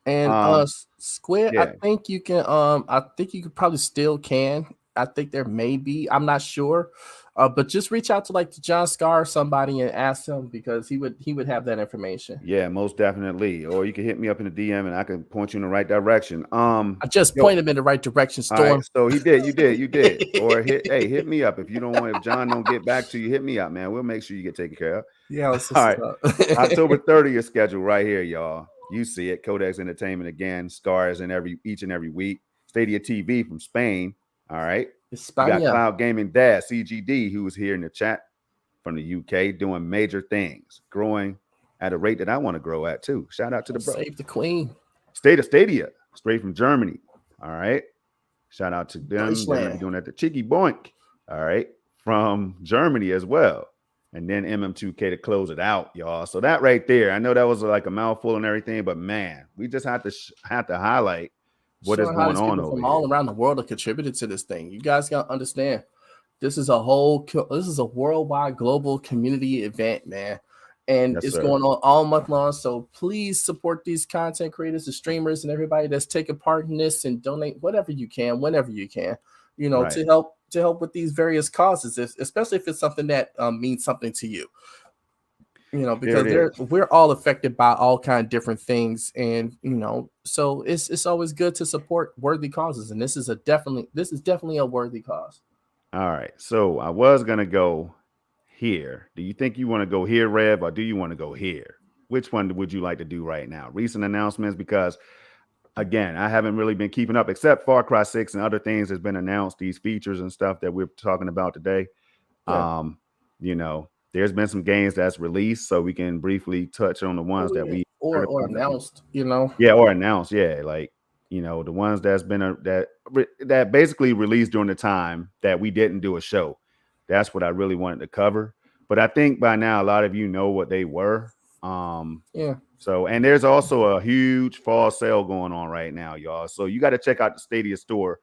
And Squid, yeah. I think you probably still can. I think there may be. I'm not sure. But just reach out to like John Scar or somebody and ask him, because he would have that information. Yeah, most definitely. Or you can hit me up in the DM and I can point you in the right direction. I just pointed him in the right direction, Storm. Right, so you did. Or hit me up if John don't get back to you. Hit me up, man. We'll make sure you get taken care of. Yeah. All right. October 30th schedule right here, y'all. You see it. Codex Entertainment again. Stars in each and every week. Stadia TV from Spain. All right. You got Cloud Gaming Dad, CGD, who was here in the chat from the UK, doing major things, growing at a rate that I want to grow at too. Shout out to the bro. Save the queen. Stadia, straight from Germany. All right. Shout out to them. They're doing that. The Cheeky Boink. All right. From Germany as well. And then MM2K to close it out, y'all. So that right there, I know that was like a mouthful and everything, but man, we just have to highlight what is showing how going these on people over from here. all around the world have contributed to this thing. You guys got to understand, this is a worldwide global community event, man. And Yes, it's sir. going on all month long. So please support these content creators, the streamers, and everybody that's taking part in this, and donate whatever you can, whenever you can, Right. to help with these various causes, especially if it's something that means something to you. There Because it is. we're all affected by all kind of different things, and so it's always good to support worthy causes, and this is definitely a worthy cause. All right. So I was gonna go here. Do you think you want to go here, Rev, or do you want to go here? Which one would you like to do right now? Recent announcements, because again, I haven't really been keeping up, except Far Cry 6 and other things has been announced, these features and stuff that we're talking about today. Yeah. There's been some games that's released, so we can briefly touch on the ones that we heard or about. announced, Yeah, or announced, yeah, like the ones that's been that basically released during the time that we didn't do a show. That's what I really wanted to cover. But I think by now a lot of you know what they were. Yeah. So, and there's also a huge fall sale going on right now, y'all. So you got to check out the Stadia store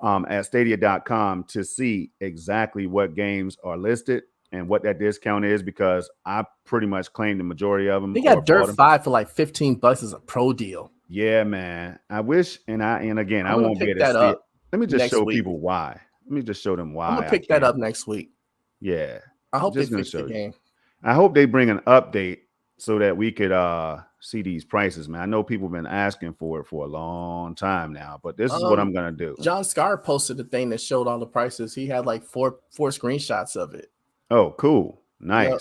at stadia.com to see exactly what games are listed and what that discount is, because I pretty much claimed the majority of them. They got Dirt 5 for like $15 as a pro deal. Yeah, man. I wish, and again, I won't be able to see it. Let me just show people why. Let me just show them why. I'm gonna pick that up next week. Yeah. I hope they fix the game. I hope they bring an update so that we could see these prices, man. I know people have been asking for it for a long time now, but this is what I'm gonna do. John Scar posted a thing that showed all the prices. He had like four screenshots of it. Oh, cool. Nice. Yep.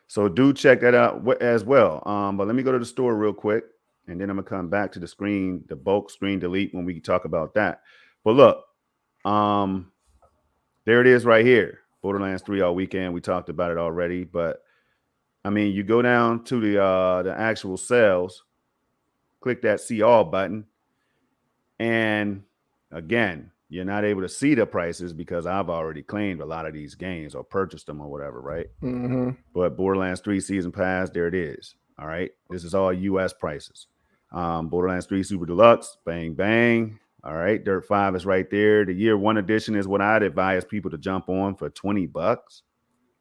So do check that out as well. But let me go to the store real quick, and then I'm gonna come back to the bulk screen delete when we talk about that. But look, there it is right here. Borderlands 3 all weekend. We talked about it already, but I mean, you go down to the actual sales, click that see all button, and again, you're not able to see the prices because I've already claimed a lot of these games or purchased them or whatever, right? Mm-hmm. But Borderlands 3 Season Pass, there it is. All right. This is all U.S. prices. Borderlands 3 Super Deluxe, bang, bang. All right. Dirt 5 is right there. The year 1 edition is what I'd advise people to jump on for $20.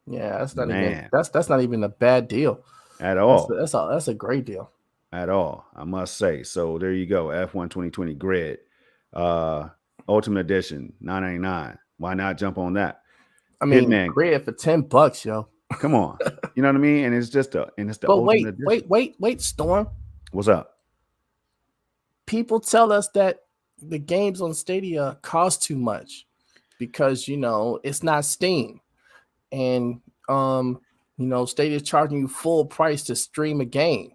Yeah, that's not even that's not even a bad deal at all. That's a great deal at all, I must say. So there you go. F1 2020 Grid, Ultimate Edition, $9.99. Why not jump on that? I mean, Hitman Grid for $10, yo. Come on, you know what I mean? And it's just the but Ultimate wait, Storm. What's up? People tell us that the games on Stadia cost too much because it's not Steam. And Stadia's charging you full price to stream a game.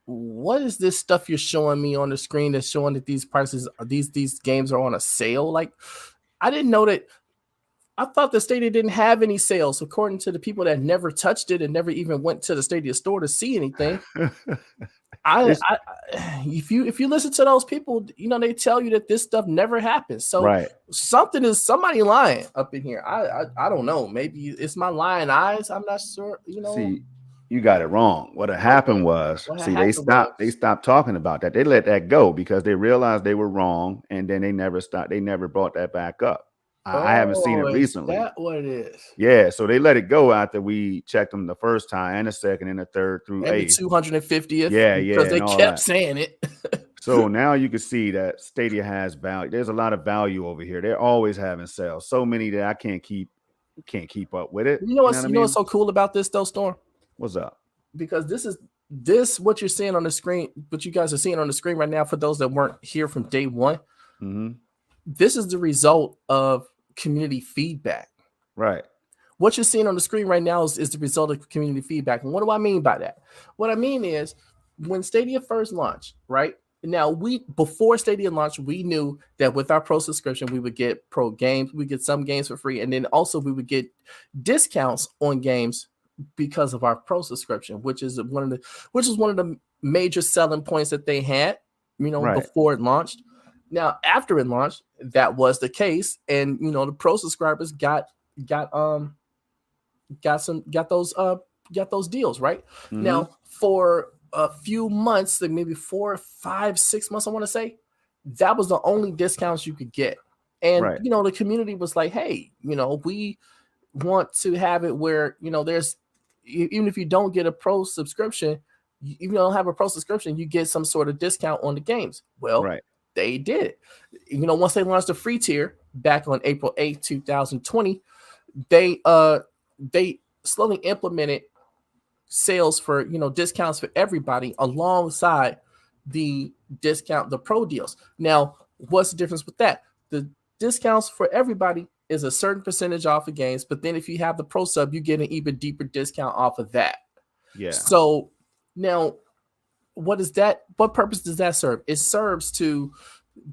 What is this stuff you're showing me on the screen that's showing that these prices, these games are on a sale? Like, I didn't know that. I thought the Stadia didn't have any sales, according to the people that never touched it and never even went to the Stadia store to see anything. If you listen to those people, they tell you that this stuff never happens. So somebody lying up in here. I don't know. Maybe it's my lying eyes. I'm not sure. See, you got it wrong. What happened was, they stopped talking about that. They let that go because they realized they were wrong, and then they never brought that back up. I haven't seen it recently. Is that what it is? Yeah, so they let it go after we checked them the first time and the second and the third through maybe 250th. Yeah, because they kept saying it. So now you can see that Stadia has value. There's a lot of value over here. They're always having sales. So many that I can't keep up with it. You know what's so cool about this though, Storm? What's up? Because this what you're seeing on the screen, what you guys are seeing on the screen right now, for those that weren't here from day one. Mm-hmm. This is the result of community feedback. Right. What you're seeing on the screen right now is the result of community feedback. And what do I mean by that? What I mean is when Stadia first launched, right? Now, before Stadia launched, we knew that with our pro subscription, we would get pro games, we get some games for free, and then also we would get discounts on games because of our pro subscription, which is one of the major selling points that they had, before it launched. Now, after it launched, that was the case, and the pro subscribers got those deals, right? Mm-hmm. Now, for a few months, like maybe 4, 5, 6 months, I want to say, that was the only discounts you could get. And Right. the community was like, hey, we want to have it where there's, even if you don't get a pro subscription, if you don't have a pro subscription, you get some sort of discount on the games. Well, Right. they did it. Once they launched the free tier back on April 8th, 2020, they slowly implemented sales for discounts for everybody alongside the pro deals. Now, what's the difference with that? The discounts for everybody is a certain percentage off of games, but then if you have the pro sub, you get an even deeper discount off of that. Yeah. So now, what purpose does that serve? It serves to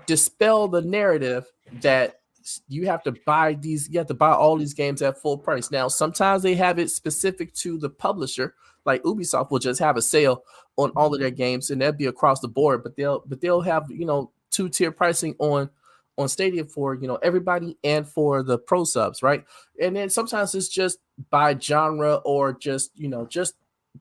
dispel the narrative that you have to buy all these games at full price. Now, sometimes they have it specific to the publisher, like Ubisoft will just have a sale on all of their games, and that'd be across the board. But they'll have 2-tier pricing on Stadia for everybody and for the pro subs, right? And then sometimes it's just by genre or just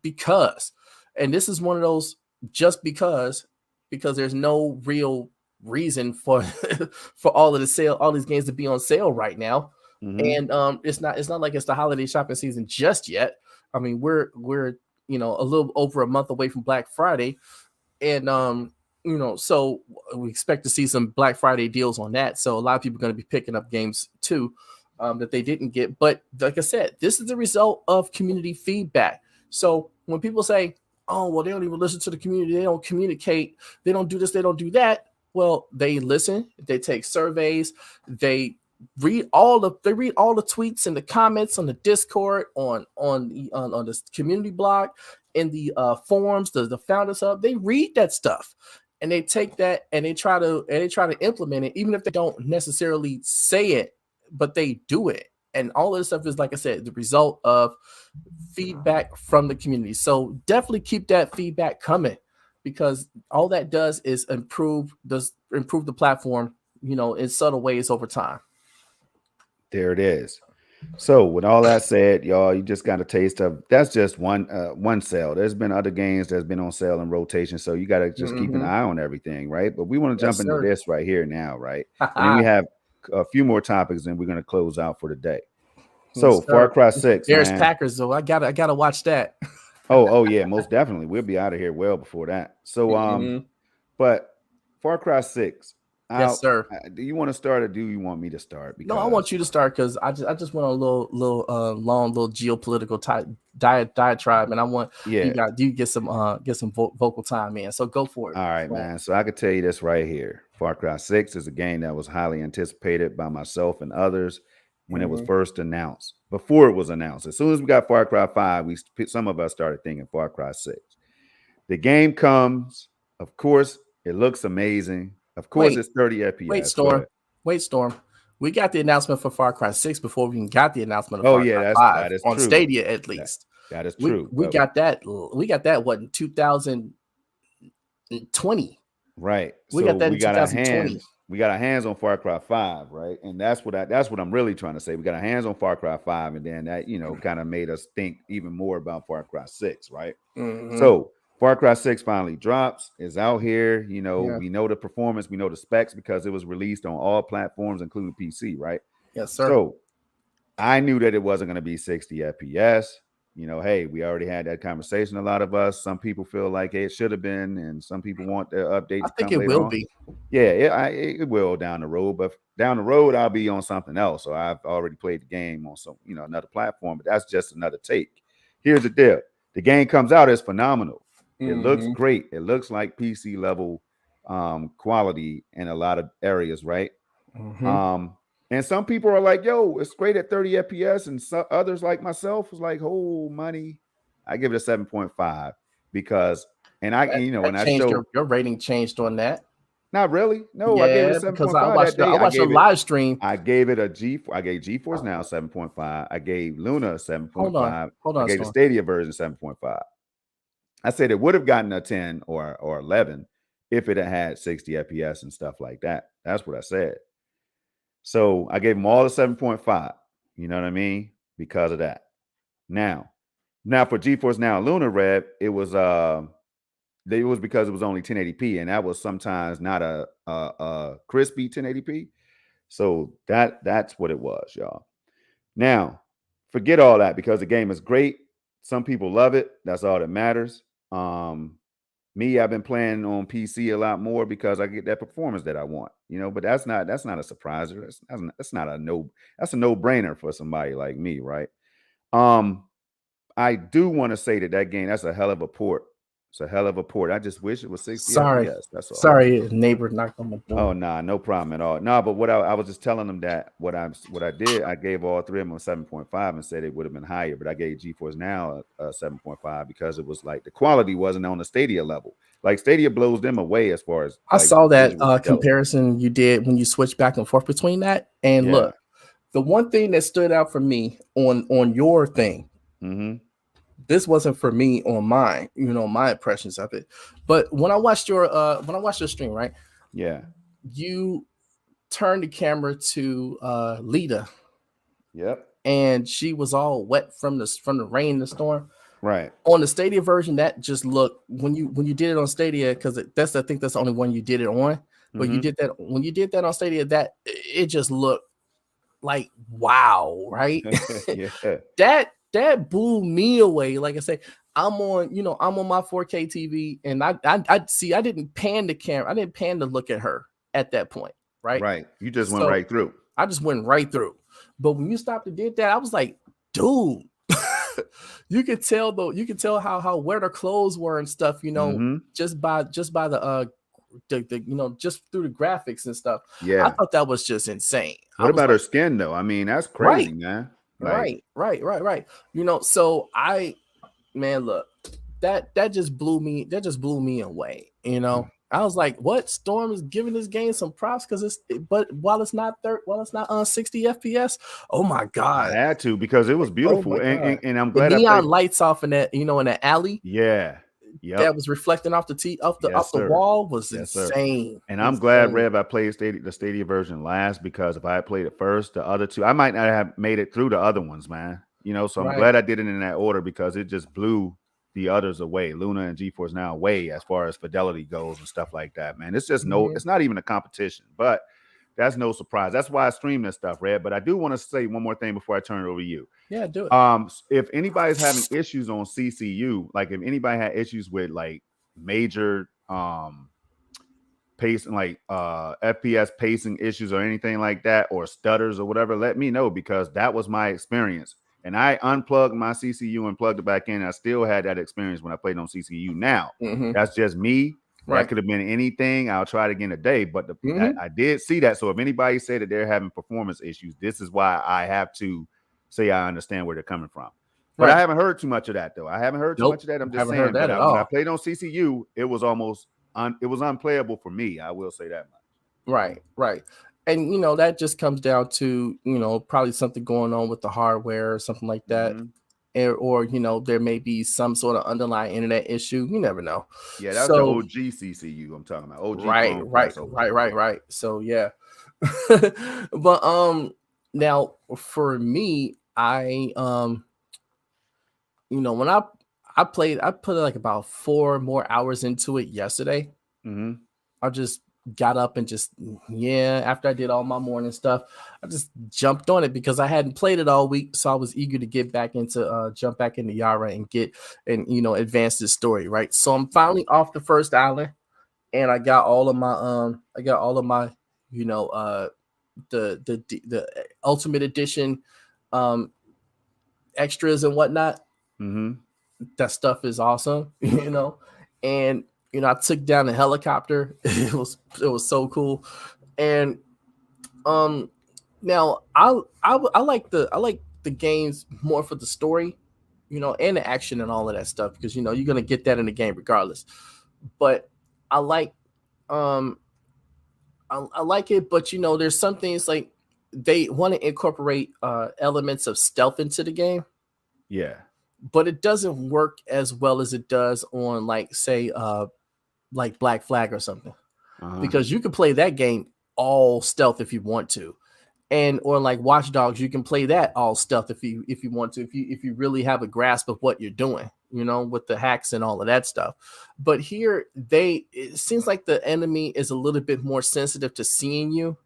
because. And this is one of those just because there's no real reason for all of these games to be on sale right now. Mm-hmm. And it's not like it's the holiday shopping season just yet. I mean, we're a little over a month away from Black Friday, and so we expect to see some Black Friday deals on that. So a lot of people are going to be picking up games too that they didn't get. But like I said, this is the result of community feedback. So when people say, oh, well, they don't even listen to the community, they don't communicate, they don't do this, they don't do that. Well, they listen, they take surveys, they read all the tweets and the comments on the Discord, on the community blog, in the forums, the Founders Hub. They read that stuff and they take that and they try to implement it, even if they don't necessarily say it, but they do it. And all of this stuff is, like I said, the result of feedback from the community. So definitely keep that feedback coming, because all that does is improve the platform, in subtle ways over time. There it is. So with all that said, y'all, you just got a taste of that's just one sale. There's been other games that's been on sale in rotation, so you got to just keep an eye on everything, right? But we want to jump into this right here now, right? And then we have a few more topics, and we're going to close out for the day. So Far Cry 6, there's man. Packers, though. I gotta watch that. oh yeah, most definitely. We'll be out of here well before that. So but Far Cry 6. Yes, sir. Do you want to start, or do you want me to start? Because I want you to start, because I just went on a long geopolitical diatribe, and I want you get some vocal time, man. So go for it. All right, man. So I could tell you this right here. Far Cry 6 is a game that was highly anticipated by myself and others when it was first announced. Before it was announced, as soon as we got Far Cry 5, some of us started thinking Far Cry 6. The game comes, of course, it looks amazing. Of course, it's 30 FPS. Wait, Storm. We got the announcement for Far Cry 6 before we even got the announcement of Far Cry 5 that is on true. Stadia, at least. That is true. We got that. We got that. What, in 2020? Right. We got that in 2020. We got our hands on Far Cry 5, right? And that's what I'm really trying to say. We got our hands on Far Cry 5, and then that kind of made us think even more about Far Cry 6, right? So Far Cry 6 finally drops, is out here. We know the performance, we know the specs, because it was released on all platforms, including PC, right? Yes, sir. So I knew that it wasn't going to be 60 FPS. Hey, we already had that conversation. A lot of us, some people feel like it should have been, and some people want the update to come later on. I think it will be. Yeah, it will down the road, but down the road, I'll be on something else. So I've already played the game on another platform, but that's just another take. Here's the deal. The game comes out, it's phenomenal. It looks great. It looks like PC level quality in a lot of areas, right? And some people are like, yo, it's great at 30 FPS. And others like myself was like, oh, money. I give it a 7.5 because, and I, when I showed your rating changed on that. Not really. No, I gave it a 7.5. Because I watched a live stream. I gave it I gave GeForce Now 7.5. I gave Luna 7.5. Hold on. I gave the Stadia version 7.5. I said it would have gotten a 10 or 11 if it had 60 FPS and stuff like that. That's what I said. So I gave them all a 7.5. You know what I mean? Because of that. Now for GeForce Now Luna Rev, it was it was because it was only 1080p, and that was sometimes not a crispy 1080p. So that's what it was, y'all. Now, forget all that because the game is great. Some people love it. That's all that matters. Me, I've been playing on PC a lot more because I get that performance that I want, but that's not a surpriser. That's not a no-brainer for somebody like me, right? I do want to say that game, that's a hell of a port. It's a hell of a port. I just wish it was 60 FPS. That's all. Sorry, neighbor knocked on my door. Oh, nah, no problem at all. Nah, but what I was just telling them that what I did, I gave all three of them a 7.5 and said it would have been higher, but I gave GeForce Now a 7.5 because it was like the quality wasn't on the Stadia level. Like Stadia blows them away as far as I saw that comparison you did when you switched back and forth between that. And look, the one thing that stood out for me on your thing. This wasn't for me on mine, my impressions of it. But when I watched your stream, right? Yeah. You turned the camera to Lita. Yep. And she was all wet from the rain and the storm. Right. On the Stadia version, that just looked when you did it on Stadia, because I think that's the only one you did it on. But you did that when you did that on Stadia, that it just looked like wow, right? Yeah. That blew me away. Like I say, I'm on my 4K TV, and I see I didn't pan the camera. I didn't pan to look at her at that point, right? Right. You just went right through. I just went right through. But when you stopped and did that, I was like, dude, you could tell how wet her clothes were and stuff, just by the just through the graphics and stuff. Yeah. I thought that was just insane. What about her skin though? I mean, that's crazy, man. Right. So look, that just blew me away. I was like, what? Storm is giving this game some props but while it's not on 60 FPS, oh my god. I had to because it was beautiful. And I'm glad the neon lights off in that, in the alley. Yeah. Yep. That was reflecting off the wall was insane. And I'm glad, Rev, I played the Stadia version last, because if I had played it first, the other two, I might not have made it through the other ones, man. So I'm glad I did it in that order, because it just blew the others away, Luna and GeForce Now away, as far as fidelity goes and stuff like that, man. It's just it's not even a competition, but that's no surprise. That's why I stream this stuff, Red. But I do want to say one more thing before I turn it over to you. Yeah, do it. If anybody's having issues on CCU, like if anybody had issues with like major pacing, like FPS pacing issues or anything like that, or stutters or whatever, let me know, because that was my experience. And I unplugged my CCU and plugged it back in. And I still had that experience when I played on CCU. Now, that's just me. Right. That could have been anything. I'll try it again today, but I did see that. So if anybody said that they're having performance issues, this is why I have to say I understand where they're coming from. But I haven't heard too much of that, though. I haven't heard too much of that. I'm just saying that when I played on CCU, it was almost it was unplayable for me. I will say that much. Right. And that just comes down to probably something going on with the hardware or something like that. Or there may be some sort of underlying internet issue. You never know. Yeah, that's the OG CCU I'm talking about. OG. Right. So yeah. But now for me, I when I played, I put like about 4 more hours into it yesterday. I just got up and after I did all my morning stuff, I just jumped on it because I hadn't played it all week, so I was eager to get back into jump back into Yara and advance this story, right? So I'm finally off the first island, and I got all of my the Ultimate Edition extras and whatnot. That stuff is awesome, and I took down the helicopter. It was so cool. And now I like the games more for the story, and the action and all of that stuff, because you're gonna get that in the game regardless. But I like it, but there's some things like they want to incorporate elements of stealth into the game. Yeah. But it doesn't work as well as it does on, like, say, like Black Flag or something, because you can play that game all stealth if you want to, or like Watch Dogs, you can play that all stealth if you want to, if you really have a grasp of what you're doing. you know, with the hacks and all of that stuff. But here it seems like the enemy is a little bit more sensitive to seeing you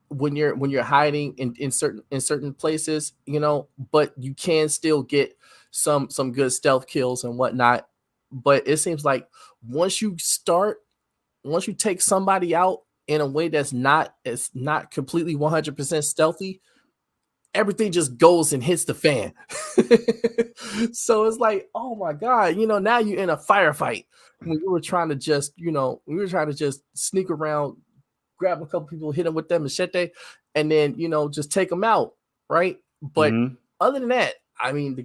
when you're hiding in certain places, you know, but you can still get some good stealth kills and whatnot. But it seems like once you take somebody out in a way that's not completely 100% stealthy, everything just goes and hits the fan. So it's like, oh my God, you know, now you're in a firefight when you were trying to just, you know, sneak around, grab a couple people, hit them with them machete, and then, you know, just take them out, right? But other than that, I mean, the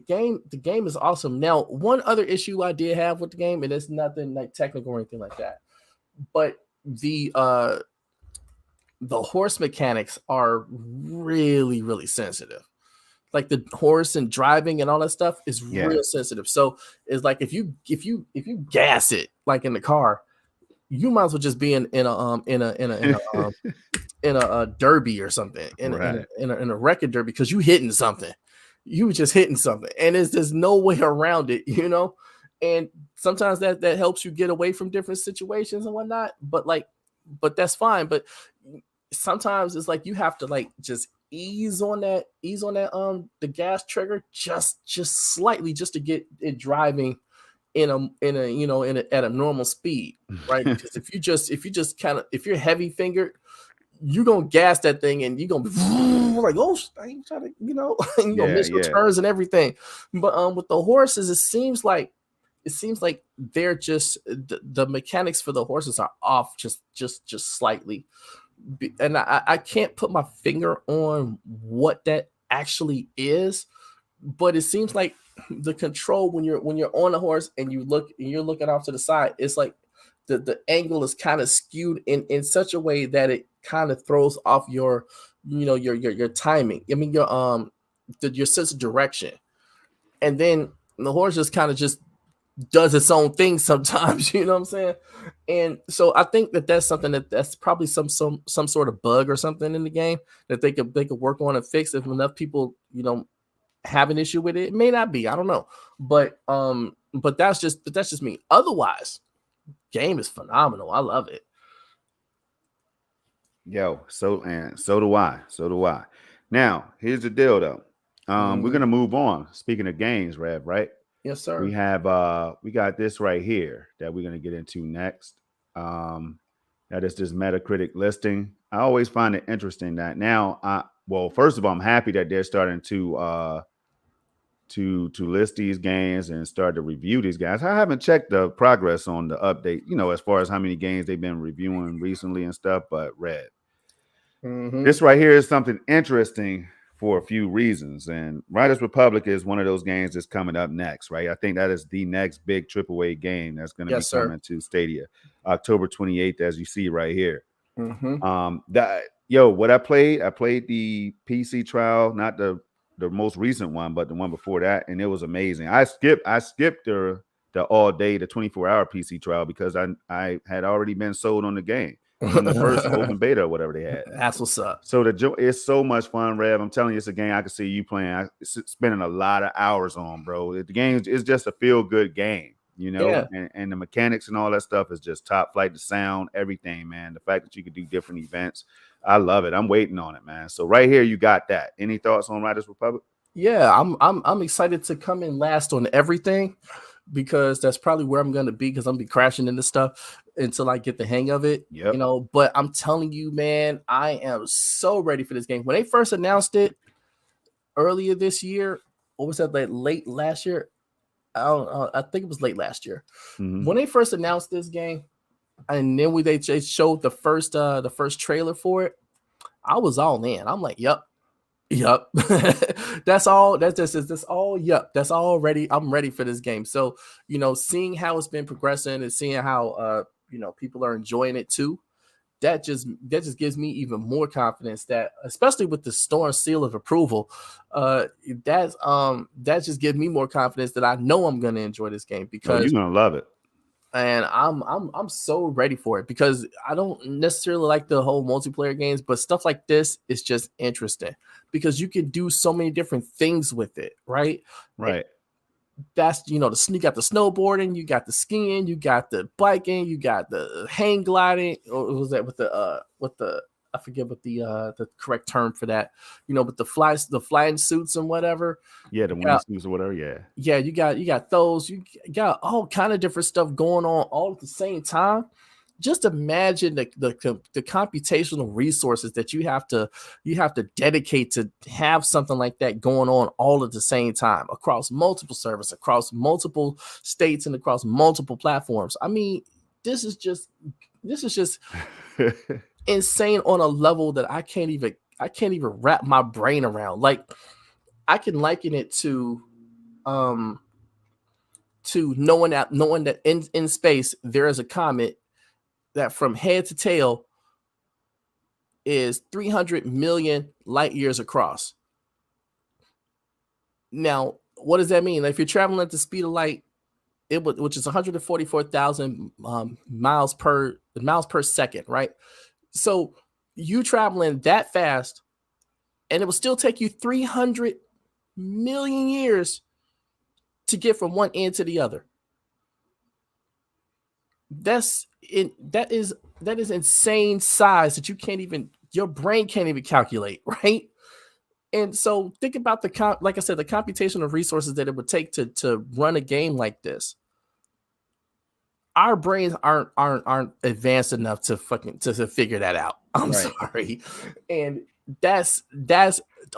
game is awesome. Now, one other issue I did have with the game, and it's nothing like technical or anything like that, but the horse mechanics are really, really sensitive. Like the horse and driving and all that stuff is real sensitive. So it's like if you gas it like in the car, you might as well just be in a derby or something, in a record derby, because you hitting something. You were just hitting something, and there's no way around it, you know. And sometimes that helps you get away from different situations and whatnot. But that's fine. But sometimes it's like you have to like just ease on that the gas trigger just slightly, just to get it driving at a normal speed, right? Because if you're heavy fingered, you're gonna gas that thing and you're gonna be like, oh, I ain't trying to, you know, miss your turns and everything. But with the horses, it seems like they're just the mechanics for the horses are off just slightly. And I can't put my finger on what that actually is, but it seems like the control when you're on a horse and you're looking off to the side, it's like the angle is kind of skewed in such a way that it kind of throws off your timing. I mean your sense of direction, and then the horse just kind of just does its own thing sometimes, you know what I'm saying? And so I think that's something that's probably some sort of bug or something in the game that they could work on and fix if enough people, you know, have an issue with it. It may not be, I don't know. But that's just me. Otherwise, game is phenomenal. I love it. Yo, so do I. Now, here's the deal though. We're gonna move on. Speaking of games, Rev, right? Yes, sir. We have we got this right here that we're gonna get into next. That is this Metacritic listing. I always find it interesting that now first of all, I'm happy that they're starting to list these games and start to review these games. I haven't checked the progress on the update, you know, as far as how many games they've been reviewing recently and stuff, but Red. This right here is something interesting for a few reasons. And Riders Republic is one of those games that's coming up next, right? I think that is the next big AAA game that's going to be coming to Stadia, October 28th, as you see right here. What I played the PC trial, not the most recent one, but the one before that, and it was amazing. I skipped the all day, the 24-hour PC trial because I had already been sold on the game from the first open beta or whatever they had. That's what's up. So it's so much fun, Rev. I'm telling you, it's a game I can see you playing. Spending a lot of hours on, bro. The game is just a feel-good game, you know, and the mechanics and all that stuff is just top flight. The sound, everything, man. The fact that you can do different events, I love it. I'm waiting on it, man. So right here, you got that. Any thoughts on Riders Republic? Yeah, I'm excited to come in last on everything, because that's probably where I'm going to be, because I'm going to be crashing into stuff until I get the hang of it, you know. But I'm telling you, man, I am so ready for this game. When they first announced it earlier this year, or was that late last year? I don't know. I think it was late last year. When they first announced this game, and then they showed the first trailer for it, I was all in. I'm like, yep. That's all. That's all. Yep. That's all ready. I'm ready for this game. So, you know, seeing how it's been progressing and seeing how you know, people are enjoying it too, that just gives me even more confidence that, especially with the Storm seal of approval, that just gives me more confidence that I know I'm going to enjoy this game, because you're gonna love it. And I'm so ready for it, because I don't necessarily like the whole multiplayer games, but stuff like this is just interesting because you can do so many different things with it, right? Right. that's you got the snowboarding, you got the skiing, you got the biking, you got the hang gliding, or was that with the I forget what the correct term for that, with the flying suits and whatever. Yeah, the wingsuits or whatever. Yeah, you got those, you got all kind of different stuff going on all at the same time. Just imagine the computational resources that you have to dedicate to have something like that going on all at the same time across multiple servers, across multiple states, and across multiple platforms. I mean, this is just insane on a level that I can't even wrap my brain around. Like, I can liken it to knowing that in space there is a comet that from head to tail is 300 million light years across. Now, what does that mean? If you're traveling at the speed of light, which is 144,000 miles per second, right? So you traveling that fast, and it will still take you 300 million years to get from one end to the other. That is insane size that your brain can't even calculate, right? And so think about like I said, the computational resources that it would take to run a game like this. Our brains aren't advanced enough to figure that out. I'm sorry. And that's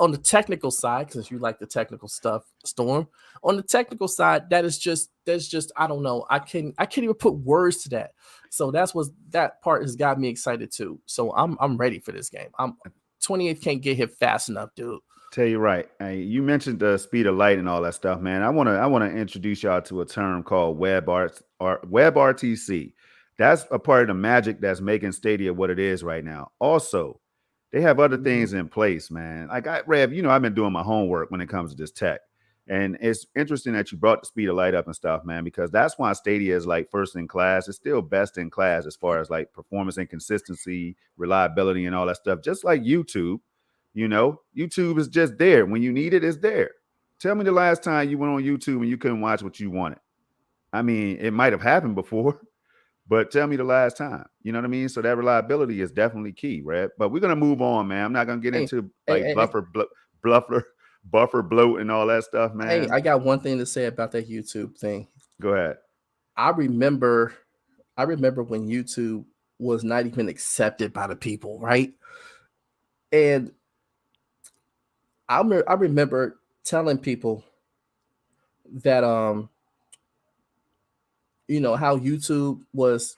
on the technical side, because you like the technical stuff, Storm. On the technical side, that's just I don't know. I can't even put words to that. So that part has got me excited too. So I'm ready for this game. 28th can't get hit fast enough, dude. Tell you right. You mentioned the speed of light and all that stuff, man. I want to introduce y'all to a term called WebRTC. That's a part of the magic that's making Stadia what it is right now. Also, they have other things in place, man. Like Rev, I've been doing my homework when it comes to this tech. And it's interesting that you brought the speed of light up and stuff, man, because that's why Stadia is like first in class. It's still best in class as far as like performance and consistency, reliability, and all that stuff. Just like YouTube, YouTube is just there. When you need it, it's there. Tell me the last time you went on YouTube and you couldn't watch what you wanted. I mean, it might have happened before, but tell me the last time. You know what I mean? So that reliability is definitely key, right? But we're going to move on, man. I'm not going to get into buffer bloat and all that stuff, man. Hey, I got one thing to say about that YouTube thing. Go ahead. I remember when YouTube was not even accepted by the people, right? And I remember telling people that how YouTube was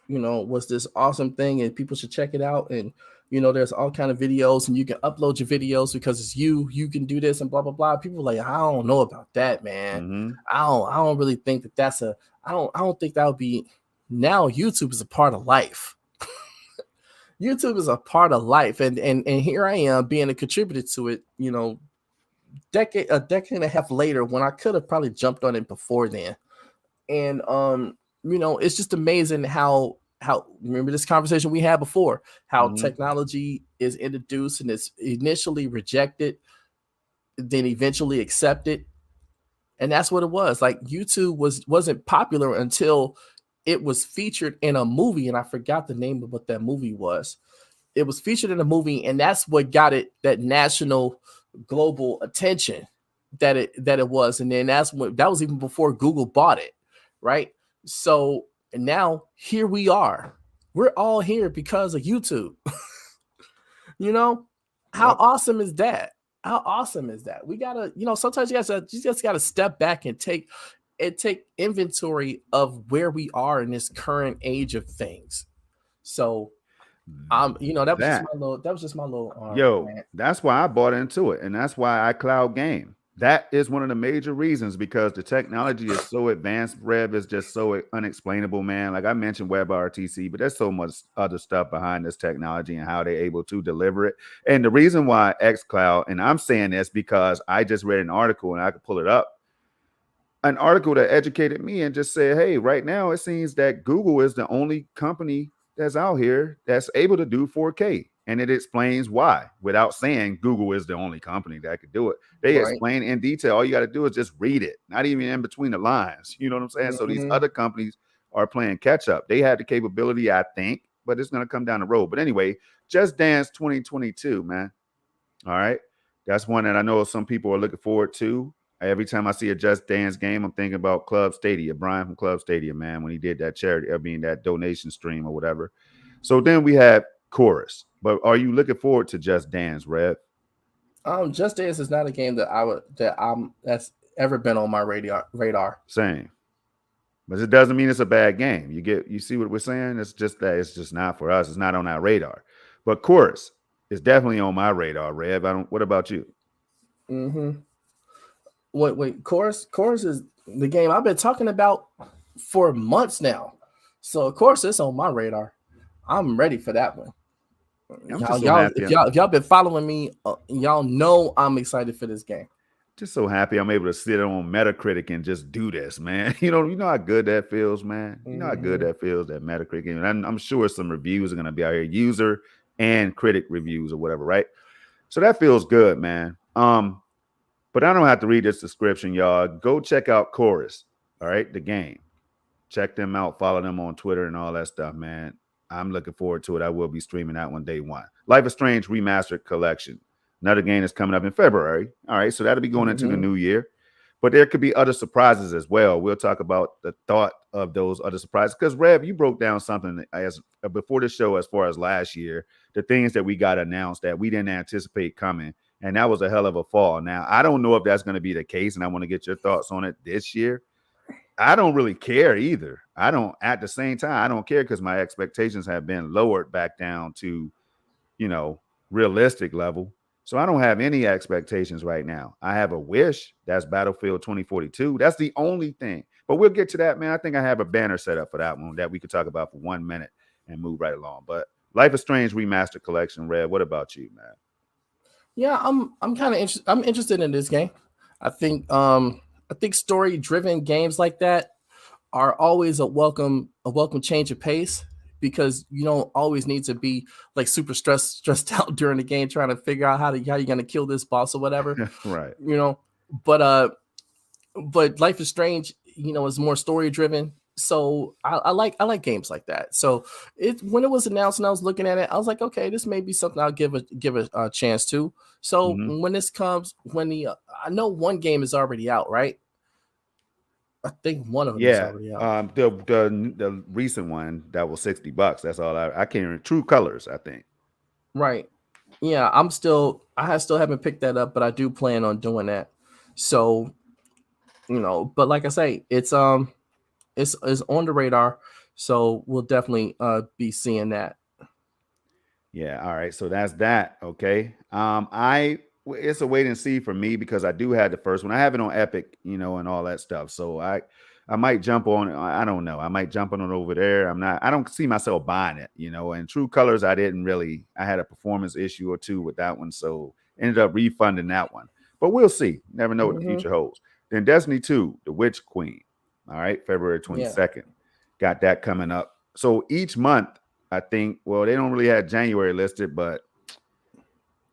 this awesome thing and people should check it out, and there's all kind of videos and you can upload your videos because it's you can do this and blah blah blah. People were like, I don't know about that, man. Mm-hmm. I don't really think that's I don't think that would be. Now YouTube is a part of life. YouTube is a part of life, and here I am being a contributor to it, a decade and a half later, when I could have probably jumped on it before then. And it's just amazing how remember this conversation we had before, how technology is introduced and it's initially rejected, then eventually accepted. And that's what it was. Like, YouTube wasn't popular until it was featured in a movie, and I forgot the name of what that movie was. It was featured in a movie, and that's what got it that national, global attention that it was. And then that was even before Google bought it, right? So, and now here we are. We're all here because of YouTube. How awesome is that? How awesome is that? We gotta, sometimes you just gotta step back and take inventory of where we are in this current age of things. So, that was just my little. That's why I bought into it, and that's why I cloud game. That is one of the major reasons, because the technology is so advanced. Rev is just so unexplainable, man. Like I mentioned WebRTC, but there's so much other stuff behind this technology and how they're able to deliver it. And the reason why xCloud, and I'm saying this because I just read an article and I could pull it up, an article that educated me and just said, hey, right now it seems that Google is the only company that's out here that's able to do 4K. and it explains why without saying Google is the only company that could do it. They explain in detail. All you got to do is just read it, not even in between the lines. You know what I'm saying? So these other companies are playing catch up. They had the capability, I think, but it's going to come down the road. But anyway, Just Dance 2022, man. All right. That's one that I know some people are looking forward to. Every time I see a Just Dance game, I'm thinking about Club Stadia, Brian from Club Stadia, man, when he did that charity, that donation stream or whatever. So then we have Chorus. But are you looking forward to Just Dance, Rev? Just Dance is not a game that's ever been on my radar. Same. But it doesn't mean it's a bad game. You see what we're saying? It's just that it's just not for us. It's not on our radar. But Chorus is definitely on my radar, Rev. What about you? Wait, Chorus is the game I've been talking about for months now. So of course it's on my radar. I'm ready for that one. If y'all been following me, y'all know I'm excited for this game. Just so happy I'm able to sit on Metacritic and just do this, man. You know how good that feels, man. You know how good that feels, that Metacritic. And I'm sure some reviews are going to be out here, user and critic reviews or whatever, right? So that feels good, man. But I don't have to read this description, y'all. Go check out Chorus, all right? The game. Check them out. Follow them on Twitter and all that stuff, man. I'm looking forward to it. I will be streaming that one day one. Life is Strange Remastered Collection. Another game is coming up in February. All right, so that'll be going into the new year. But there could be other surprises as well. We'll talk about the thought of those other surprises. Because, Rev, you broke down something before the show as far as last year, the things that we got announced that we didn't anticipate coming. And that was a hell of a fall. Now, I don't know if that's going to be the case, and I want to get your thoughts on it this year. I don't really care either. At the same time, I don't care because my expectations have been lowered back down to, realistic level. So I don't have any expectations right now. I have a wish. That's Battlefield 2042. That's the only thing. But we'll get to that, man. I think I have a banner set up for that one that we could talk about for 1 minute and move right along. But Life is Strange Remastered Collection, Red. What about you, man? Yeah, I'm kind of interested. I'm interested in this game. I think story-driven games like that are always a welcome change of pace, because you don't always need to be like super stressed out during the game trying to figure out how you're gonna kill this boss or whatever. Right. But Life is Strange, is more story-driven. So I like games like that. So when it was announced and I was looking at it, I was like, okay, this may be something I'll give a chance to. So when this comes, I know one game is already out, right? I think one of them is already out. The recent one that was $60. That's all I can't remember. True Colors, I think. Right. Yeah, I still haven't picked that up, but I do plan on doing that. So, but like I say, it's on the radar, so we'll definitely be seeing that. Yeah, all right. So that's that. Okay. It's a wait and see for me because I do have the first one. I have it on Epic, and all that stuff. So I might jump on it. I don't know. I might jump on it over there. I don't see myself buying it, And True Colors, I had a performance issue or two with that one. So ended up refunding that one. But we'll see. Never know what the future holds. Then Destiny 2, The Witch Queen. All right, February 22nd. Got that coming up. So each month, I think, they don't really have January listed, but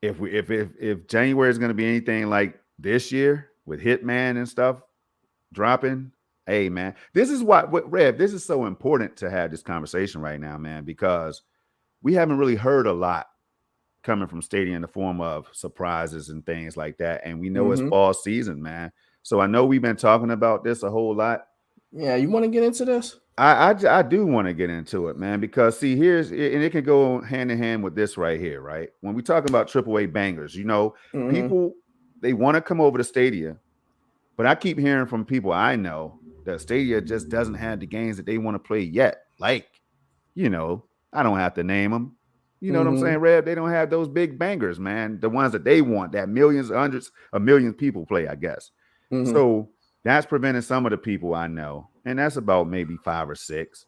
if January is going to be anything like this year with Hitman and stuff dropping, hey, man, this is Rev, this is so important to have this conversation right now, man, because we haven't really heard a lot coming from Stadia in the form of surprises and things like that. And we know it's fall season, man. So I know we've been talking about this a whole lot. Yeah, you want to get into this? I do want to get into it, man, because see, and it can go hand in hand with this right here, right? When we talk about AAA bangers, people, they want to come over to Stadia, but I keep hearing from people I know that Stadia just doesn't have the games that they want to play yet. Like, I don't have to name them. You know what I'm saying, Rev? They don't have those big bangers, man. The ones that they want, that millions, hundreds of millions people play, I guess. So that's preventing some of the people I know, and that's about maybe 5 or 6,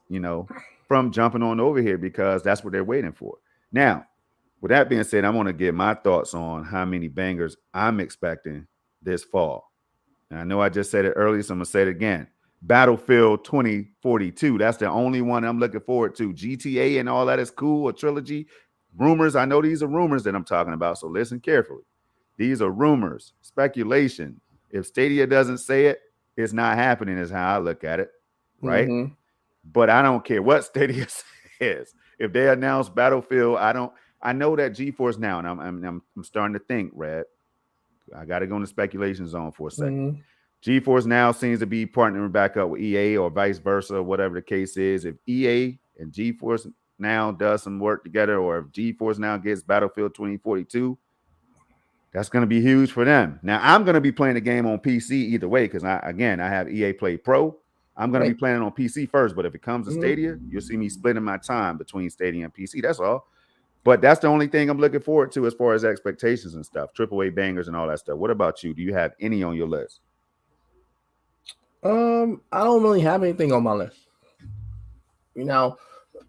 from jumping on over here because that's what they're waiting for. Now, with that being said, I want to get my thoughts on how many bangers I'm expecting this fall. And I know I just said it earlier, so I'm going to say it again. Battlefield 2042. That's the only one I'm looking forward to. GTA and all that is cool, a trilogy. rumors. I know these are rumors that I'm talking about, so listen carefully. These are rumors, speculation. If Stadia doesn't say it, it's not happening, is how I look at it, right? Mm-hmm. But I don't care what Stadia says. If they announce Battlefield, I know that GeForce Now, and I'm starting to think, Red. I got to go in the speculation zone for a second. GeForce Now seems to be partnering back up with EA or vice versa, whatever the case is. If EA and GeForce Now does some work together, or if GeForce Now gets Battlefield 2042, that's going to be huge for them. Now, I'm going to be playing the game on PC either way because, I have EA Play Pro. I'm going to be playing it on PC first, but if it comes to Stadia, you'll see me splitting my time between Stadia and PC. That's all. But that's the only thing I'm looking forward to as far as expectations and stuff, AAA bangers and all that stuff. What about you? Do you have any on your list? I don't really have anything on my list.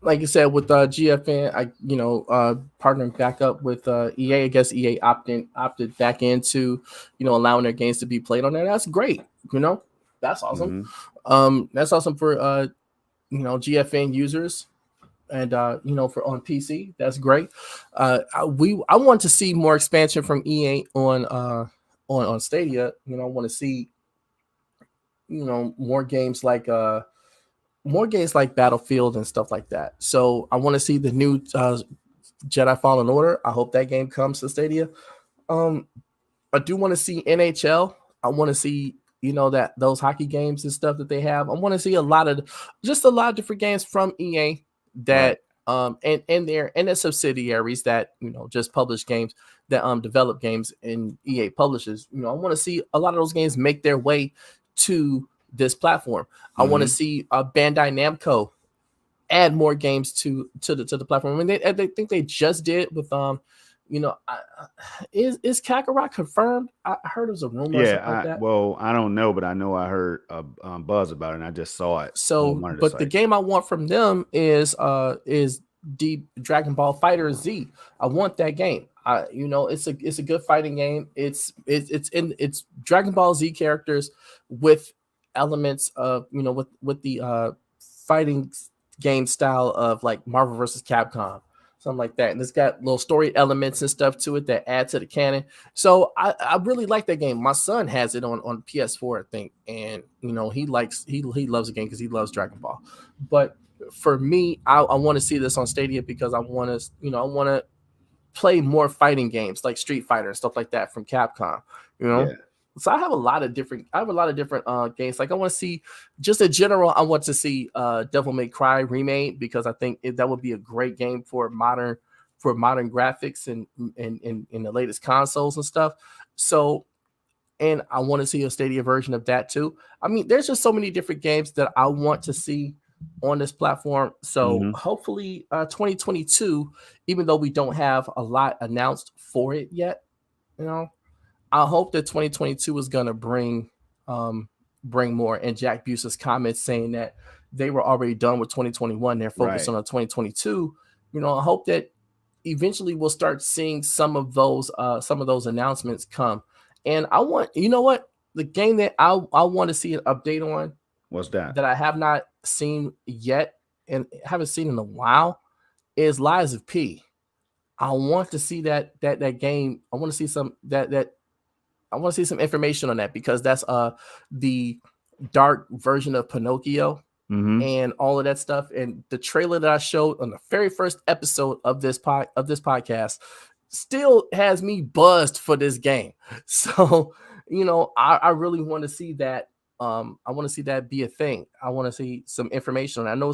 Like you said, with GFN, partnering back up with EA. I guess EA opted back into, allowing their games to be played on there. That's great. That's awesome. That's awesome for GFN users. And for on PC, that's great. I want to see more expansion from EA on Stadia. I want to see more games like Battlefield and stuff like that. So I want to see the new Jedi Fallen Order. I hope that game comes to Stadia. I do want to see NHL. I want to see that those hockey games and stuff that they have. I want to see a lot of different games from EA. That and their subsidiaries that just publish games that develop games and EA publishes. I want to see a lot of those games make their way to this platform. I want to see Bandai Namco add more games to the platform. I mean, they think they just did with is Kakarot confirmed? I heard it was a rumor. Yeah, well, I don't know, but I know I heard a buzz about it, and I just saw it. So, but the game I want from them is Deep Dragon Ball Fighter Z. I want that game. It's a good fighting game. It's Dragon Ball Z characters with elements of with the fighting game style of like Marvel versus Capcom. Something like that, and it's got little story elements and stuff to it that add to the canon. So I really like that game. My son has it on PS4, I think, and he loves the game because he loves Dragon Ball. But for me, I want to see this on Stadia because I want to play more fighting games like Street Fighter and stuff like that from Capcom. Yeah. So I have a lot of different games. Like I want to see, just in general, I want to see Devil May Cry Remake because I think that would be a great game for modern graphics and in the latest consoles and stuff. So, and I want to see a Stadia version of that too. I mean, there's just so many different games that I want to see on this platform. So hopefully 2022, even though we don't have a lot announced for it yet, I hope that 2022 is going to bring more. And Jack Buse's comments saying that they were already done with 2021. They're focused on 2022. I hope that eventually we'll start seeing some of those announcements come. And I want, the game that I want to see an update on. What's that? That I have not seen yet and haven't seen in a while is Lies of P. I want to see that game. I want to see some I want to see some information on that because that's the dark version of Pinocchio and all of that stuff. And the trailer that I showed on the very first episode of this podcast still has me buzzed for this game. So, I really want to see that. I want to see that be a thing. I want to see some information on it. I know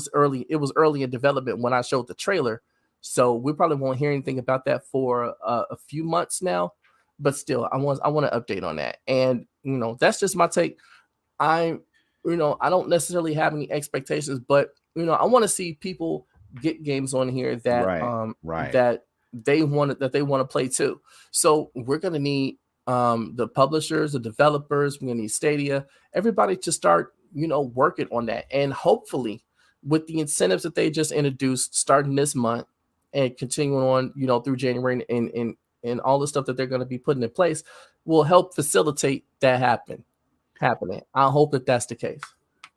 it was early in development when I showed the trailer. So we probably won't hear anything about that for a few months now. But still, I want to update on that. And, that's just my take. I don't necessarily have any expectations, but, I want to see people get games on here that that they want to play too. So we're going to need the publishers, the developers, we're going to need Stadia, everybody to start, working on that. And hopefully with the incentives that they just introduced starting this month and continuing on, through January and all the stuff that they're going to be putting in place will help facilitate that happening. I hope that that's the case.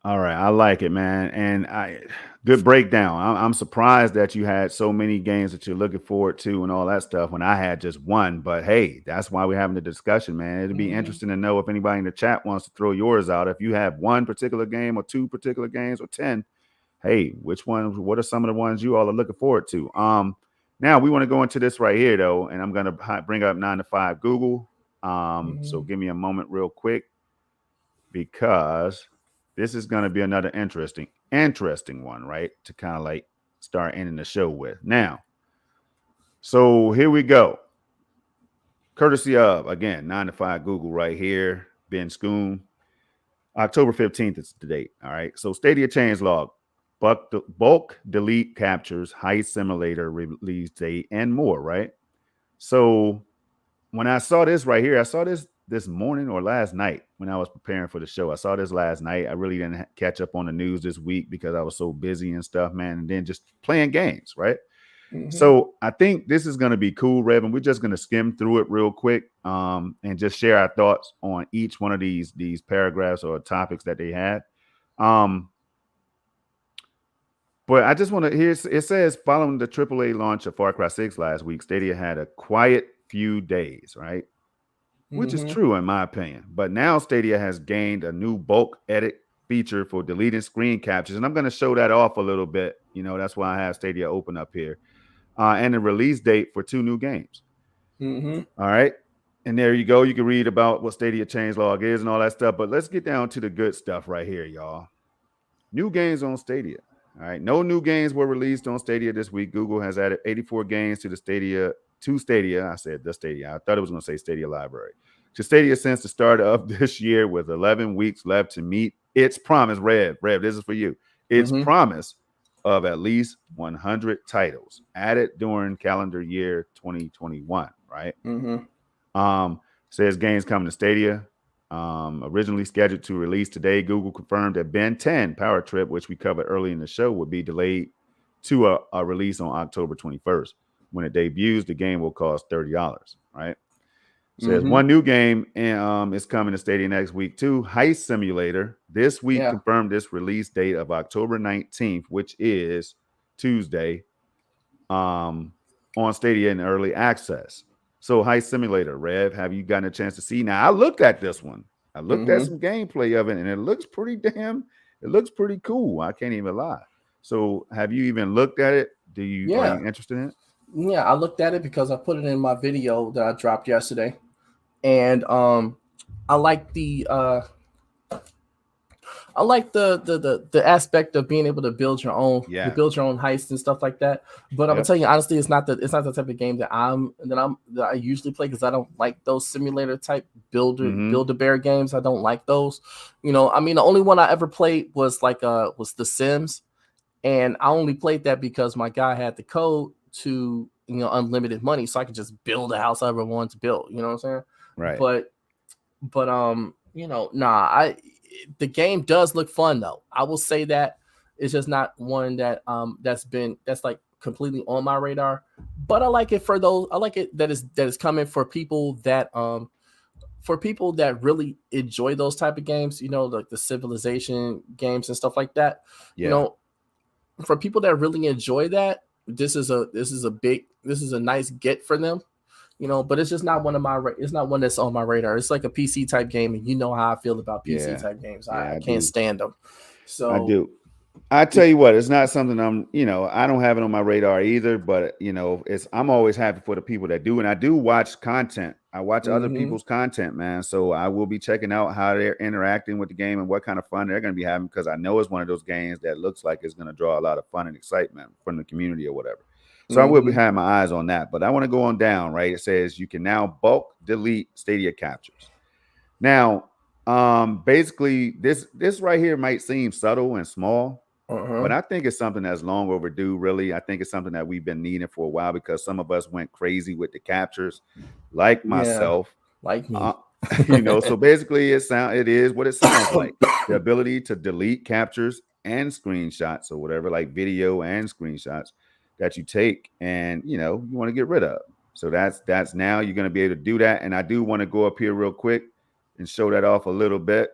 All right, I like it, man, and good breakdown. I'm surprised that you had so many games that you're looking forward to and all that stuff when I had just one. But hey, that's why we're having the discussion, man. It'd be interesting to know if anybody in the chat wants to throw yours out. If you have one particular game or two particular games or 10, hey, which ones? What are some of the ones you all are looking forward to? Now we want to go into this right here though, and I'm gonna bring up 9 to 5 Google. So give me a moment, real quick, because this is going to be another interesting one, right? To kind of like start ending the show with. Now, so here we go. Courtesy of, again, 9 to 5 Google right here, Ben Schoon. October 15th is the date. All right. So Stadia changelog, bulk delete captures, Heist Simulator release date, and more, right? So when I saw this right here, I saw this morning or last night when I was preparing for the show. I saw this last night. I really didn't catch up on the news this week because I was so busy and stuff, man. And then just playing games, right? So I think this is going to be cool, Rev, and we're just going to skim through it real quick and just share our thoughts on each one of these paragraphs or topics that they had. But I just want to hear, it says, following the AAA launch of Far Cry 6 last week, Stadia had a quiet few days, right? Which is true in my opinion. But now Stadia has gained a new bulk edit feature for deleting screen captures. And I'm going to show that off a little bit. You know, that's why I have Stadia open up here. And a release date for 2 new games. All right. And there you go. You can read about what Stadia changelog is and all that stuff. But let's get down to the good stuff right here, y'all. New games on Stadia. All right. No new games were released on Stadia this week. Google has added 84 games to Stadia. I said the Stadia. I thought it was going to say Stadia library. To Stadia since the start of this year, with 11 weeks left to meet its promise. Rev, this is for you. Its promise of at least 100 titles added during calendar year 2021, right? Says games coming to Stadia. Originally scheduled to release today, Google confirmed that Ben 10 Power Trip, which we covered early in the show, would be delayed to a release on October 21st. When it debuts, the game will cost $30, right? Says one new game and is coming to Stadia next week too. Heist Simulator this week confirmed this release date of October 19th, which is Tuesday, on Stadia in early access. So Heist Simulator, Rev, have you gotten a chance to see? Now I looked at this one. I looked at some gameplay of it, and it looks pretty cool. I can't even lie. So have you even looked at it? Are you interested in it? Yeah, I looked at it because I put it in my video that I dropped yesterday. And I like the aspect of being able to build your own heist and stuff like that. But I'm gonna tell you honestly, it's not the type of game that I usually play, because I don't like those simulator type build a bear games. I don't like those. You know, I mean, the only one I ever played was was The Sims, and I only played that because my guy had the code to unlimited money, so I could just build a house I ever wanted to build. You know what I'm saying? Right. But the game does look fun though. I will say that it's just not one that that's like completely on my radar. But I like it for those. I like it that is coming for people that really enjoy those type of games. You know, like the civilization games and stuff like that. Yeah. You know, for people that really enjoy that, this is a nice get for them. You know, but it's just not it's not one that's on my radar. It's like a PC type game, and you know how I feel about PC type games. I can't stand them. So I do. I tell you what, it's not something I don't have it on my radar either, but I'm always happy for the people that do. And I do watch content. I watch other people's content, man. So I will be checking out how they're interacting with the game and what kind of fun they're going to be having, because I know it's one of those games that looks like it's going to draw a lot of fun and excitement from the community or whatever. So I will be having my eyes on that, but I want to go on down, right? It says you can now bulk delete Stadia captures. Now, basically this right here might seem subtle and small, but I think it's something that's long overdue, really. I think it's something that we've been needing for a while, because some of us went crazy with the captures, like myself. Like me. So basically it is what it sounds like. The ability to delete captures and screenshots or whatever, like video and screenshots that you take and you want to get rid of. So that's now you're going to be able to do that. And I do want to go up here real quick and show that off a little bit.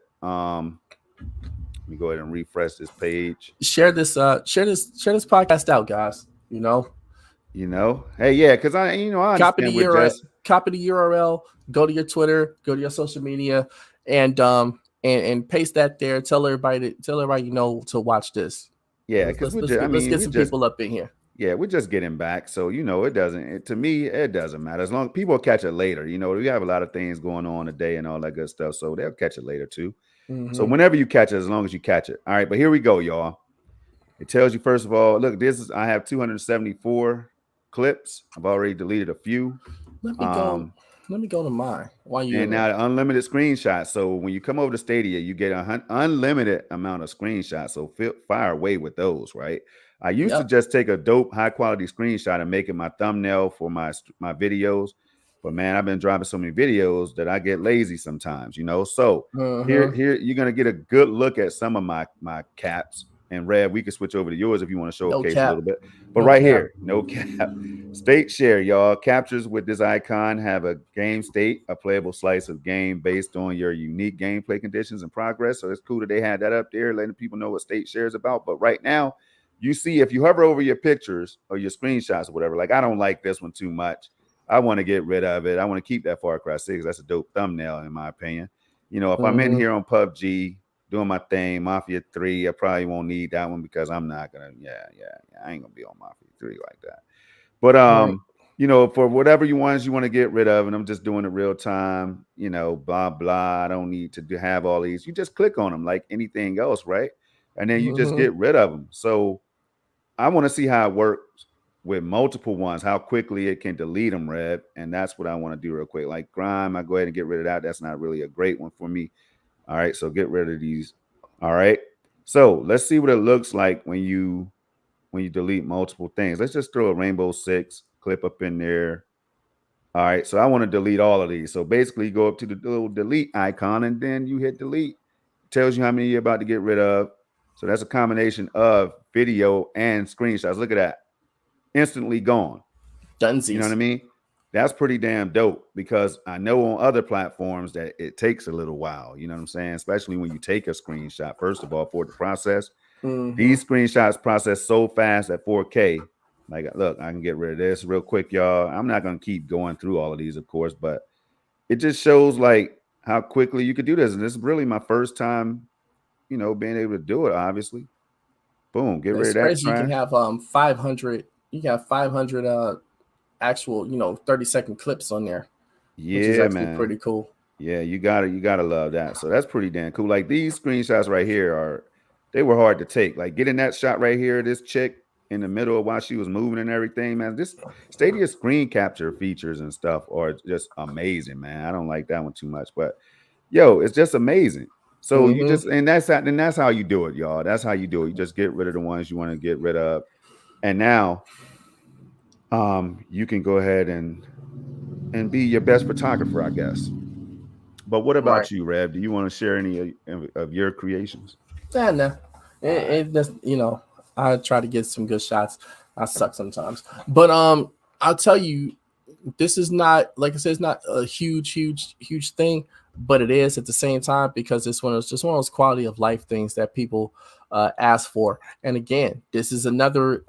Let me go ahead and refresh this page. Share this podcast out, guys. Hey, yeah, because I understand we're just copy the URL, go to your Twitter, go to your social media, and paste that there. Tell everybody to watch this. Yeah, because let's get some people up in here. Yeah, we're just getting back, so to me it doesn't matter as long as people catch it later. We have a lot of things going on today and all that good stuff, so they'll catch it later too. Mm-hmm. So whenever you catch it, as long as you catch it. All right, but here we go, y'all. It tells you first of all, look, I have 274 clips. I've already deleted a few. Let me go to mine. Now the unlimited screenshots. So when you come over to Stadia, you get an unlimited amount of screenshots. So fire away with those, right? I used to just take a dope, high quality screenshot and make it my thumbnail for my videos. But man, I've been dropping so many videos that I get lazy sometimes, So here you're gonna get a good look at some of my caps. And Red, we can switch over to yours if you want to showcase a little bit. But here, no cap. State share, y'all. Captures with this icon have a game state, a playable slice of game based on your unique gameplay conditions and progress. So it's cool that they had that up there, letting people know what state share is about. But right now, you see, if you hover over your pictures or your screenshots or whatever, like I don't like this one too much. I want to get rid of it. I want to keep that Far Cry 6. That's a dope thumbnail, in my opinion. If I'm in here on PUBG, doing my thing, Mafia 3, I probably won't need that one because I'm not gonna. I ain't gonna be on Mafia 3 like that. But for whatever you want to get rid of, and I'm just doing it real time. Blah blah. I don't need to have all these. You just click on them like anything else, right? And then you just get rid of them. So I want to see how it works with multiple ones, how quickly it can delete them, Red. And that's what I want to do real quick. Like Grime, I go ahead and get rid of that. That's not really a great one for me. All right, so get rid of these. All right, so let's see what it looks like when you delete multiple things. Let's just throw a Rainbow Six clip up in there. All right, so I want to delete all of these. So basically, you go up to the little delete icon and then you hit delete. It tells you how many you're about to get rid of. So that's a combination of video and screenshots. Look at that, instantly gone. Dunsies. You know what I mean? That's pretty damn dope because I know on other platforms that it takes a little while. You know what I'm saying? Especially when you take a screenshot, first of all, for the process. Mm-hmm. These screenshots process so fast at 4K. Like, look, I can get rid of this real quick, y'all. I'm not going to keep going through all of these, of course, but it just shows like how quickly you could do this. And this is really my first time, being able to do it, obviously. Boom, get rid of that. You can have 500. You can have 500 actual 30-second clips on there, which is actually man, pretty cool. Yeah, you gotta love that. So that's pretty damn cool. Like these screenshots right here they were hard to take. Like getting that shot right here, this chick in the middle of while she was moving and everything, man. This Stadia screen capture features and stuff are just amazing, man. I don't like that one too much, but it's just amazing. So you just that's how you do it, y'all. That's how you do it. You just get rid of the ones you want to get rid of, and now you can go ahead and be your best photographer, I guess. But what about you, Rev? Do you want to share any of your creations? No. It just, I try to get some good shots. I suck sometimes. But I'll tell you, this is not, like I said, it's not a huge thing, but it is at the same time because it's just one of those quality of life things that people ask for. And again, this is another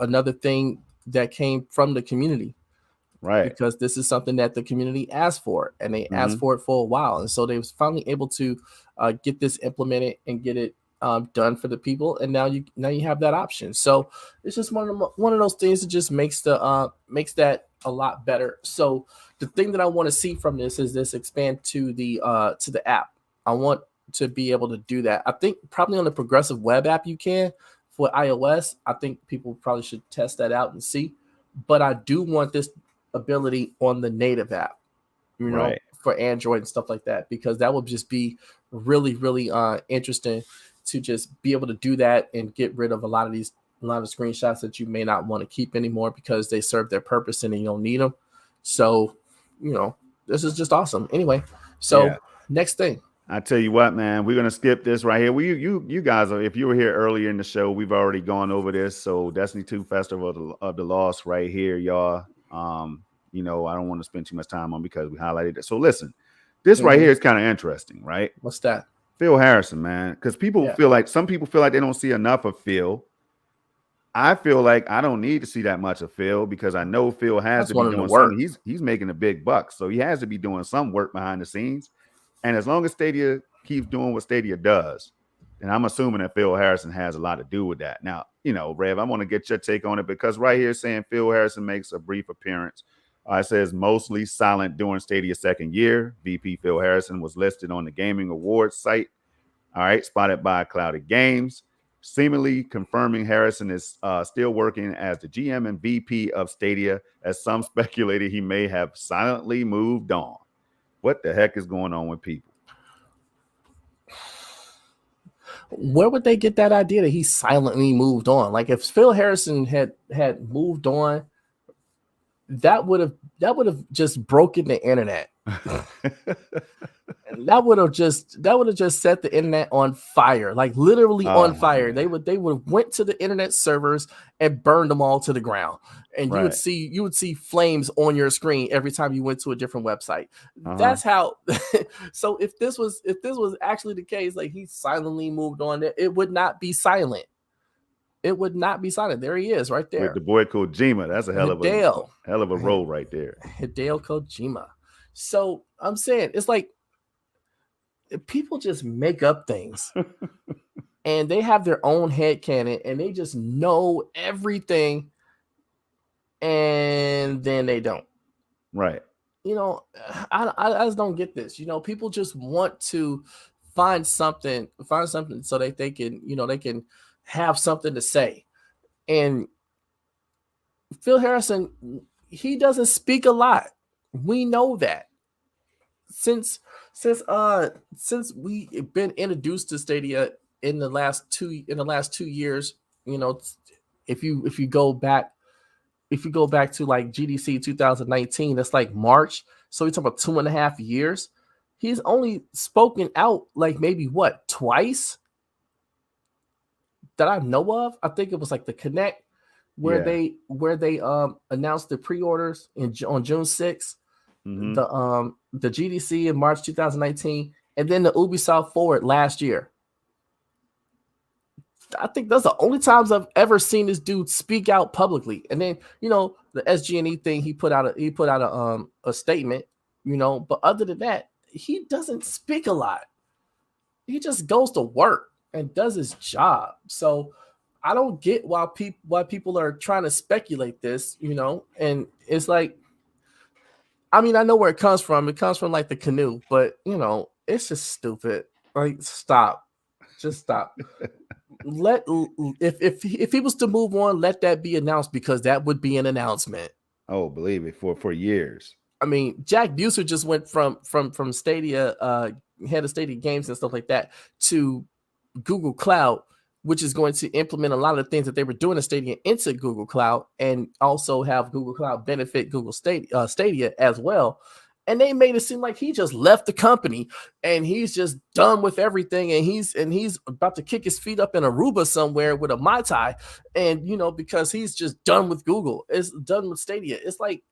thing that came from the community, right? Because this is something that the community asked for, and they asked for it for a while, and so they was finally able to get this implemented and get it done for the people, and now you have that option. So it's just one of those things that just makes that a lot better. So the thing that I want to see from this is this expand to the app. I want to be able to do that. I think probably on the progressive web app you can. For iOS, I think people probably should test that out and see. But I do want this ability on the native app, right, for Android and stuff like that, because that would just be really, really interesting to just be able to do that and get rid of a lot of screenshots that you may not want to keep anymore because they serve their purpose and you don't need them. So, this is just awesome. Anyway, so next thing. I tell you what, man, we're gonna skip this right here. You guys are, if you were here earlier in the show, we've already gone over this. So Destiny 2 Festival of the Lost right here, y'all. I don't want to spend too much time on because we highlighted it. So listen, this right here is kind of interesting, right? What's that? Phil Harrison, man, because some people feel like they don't see enough of Phil. I feel like I don't need to see that much of Phil because I know Phil has to be doing something. He's making a big buck, so he has to be doing some work behind the scenes. And as long as Stadia keeps doing what Stadia does, then I'm assuming that Phil Harrison has a lot to do with that. Now, Rev, I want to get your take on it because right here saying Phil Harrison makes a brief appearance. It says mostly silent during Stadia's second year. VP Phil Harrison was listed on the Gaming Awards site. All right, spotted by Clouded Games. Seemingly confirming Harrison is still working as the GM and VP of Stadia, as some speculated he may have silently moved on. What the heck is going on with people? Where would they get that idea that he silently moved on? Like if Phil Harrison had moved on, that would have just broken the internet. That would have just set the internet on fire, like literally on fire. Man. They would have went to the internet servers and burned them all to the ground, and you would see flames on your screen every time you went to a different website. That's how. So if this was actually the case, like he silently moved on, it would not be silent. It would not be silent. There he is, right there. With the boy Kojima. That's a hell of a role right there. Hideo Kojima. So I'm saying it's like people just make up things and they have their own headcanon and they just know everything and then they don't. Right. I just don't get this. People just want to find something so that they can have something to say. And Phil Harrison, he doesn't speak a lot. We know that. Since we've been introduced to Stadia in the last 2 years, if you go back to like GDC 2019, that's like March. So we're talking about 2.5 years. He's only spoken out like maybe twice that I know of. I think it was like the Connect where they announced the pre-orders on June 6th. Mm-hmm. The GDC in March 2019, and then the Ubisoft Forward last year. I think that's the only times I've ever seen this dude speak out publicly. And then the SG&E thing, he put out a statement. But other than that, he doesn't speak a lot. He just goes to work and does his job. So I don't get why people are trying to speculate this. And it's like. I mean, I know where it comes from. It comes from like the canoe, but it's just stupid. Like, stop, just stop. If he was to move on, let that be announced because that would be an announcement. Oh, believe it, for years. I mean, Jack Buser just went from Stadia, head of Stadia Games and stuff like that, to Google Cloud, which is going to implement a lot of the things that they were doing in Stadia into Google Cloud and also have Google Cloud benefit Google Stadia as well. And they made it seem like he just left the company and he's just done with everything. And he's about to kick his feet up in Aruba somewhere with a Mai Tai. And, because he's just done with Google. It's done with Stadia. It's like,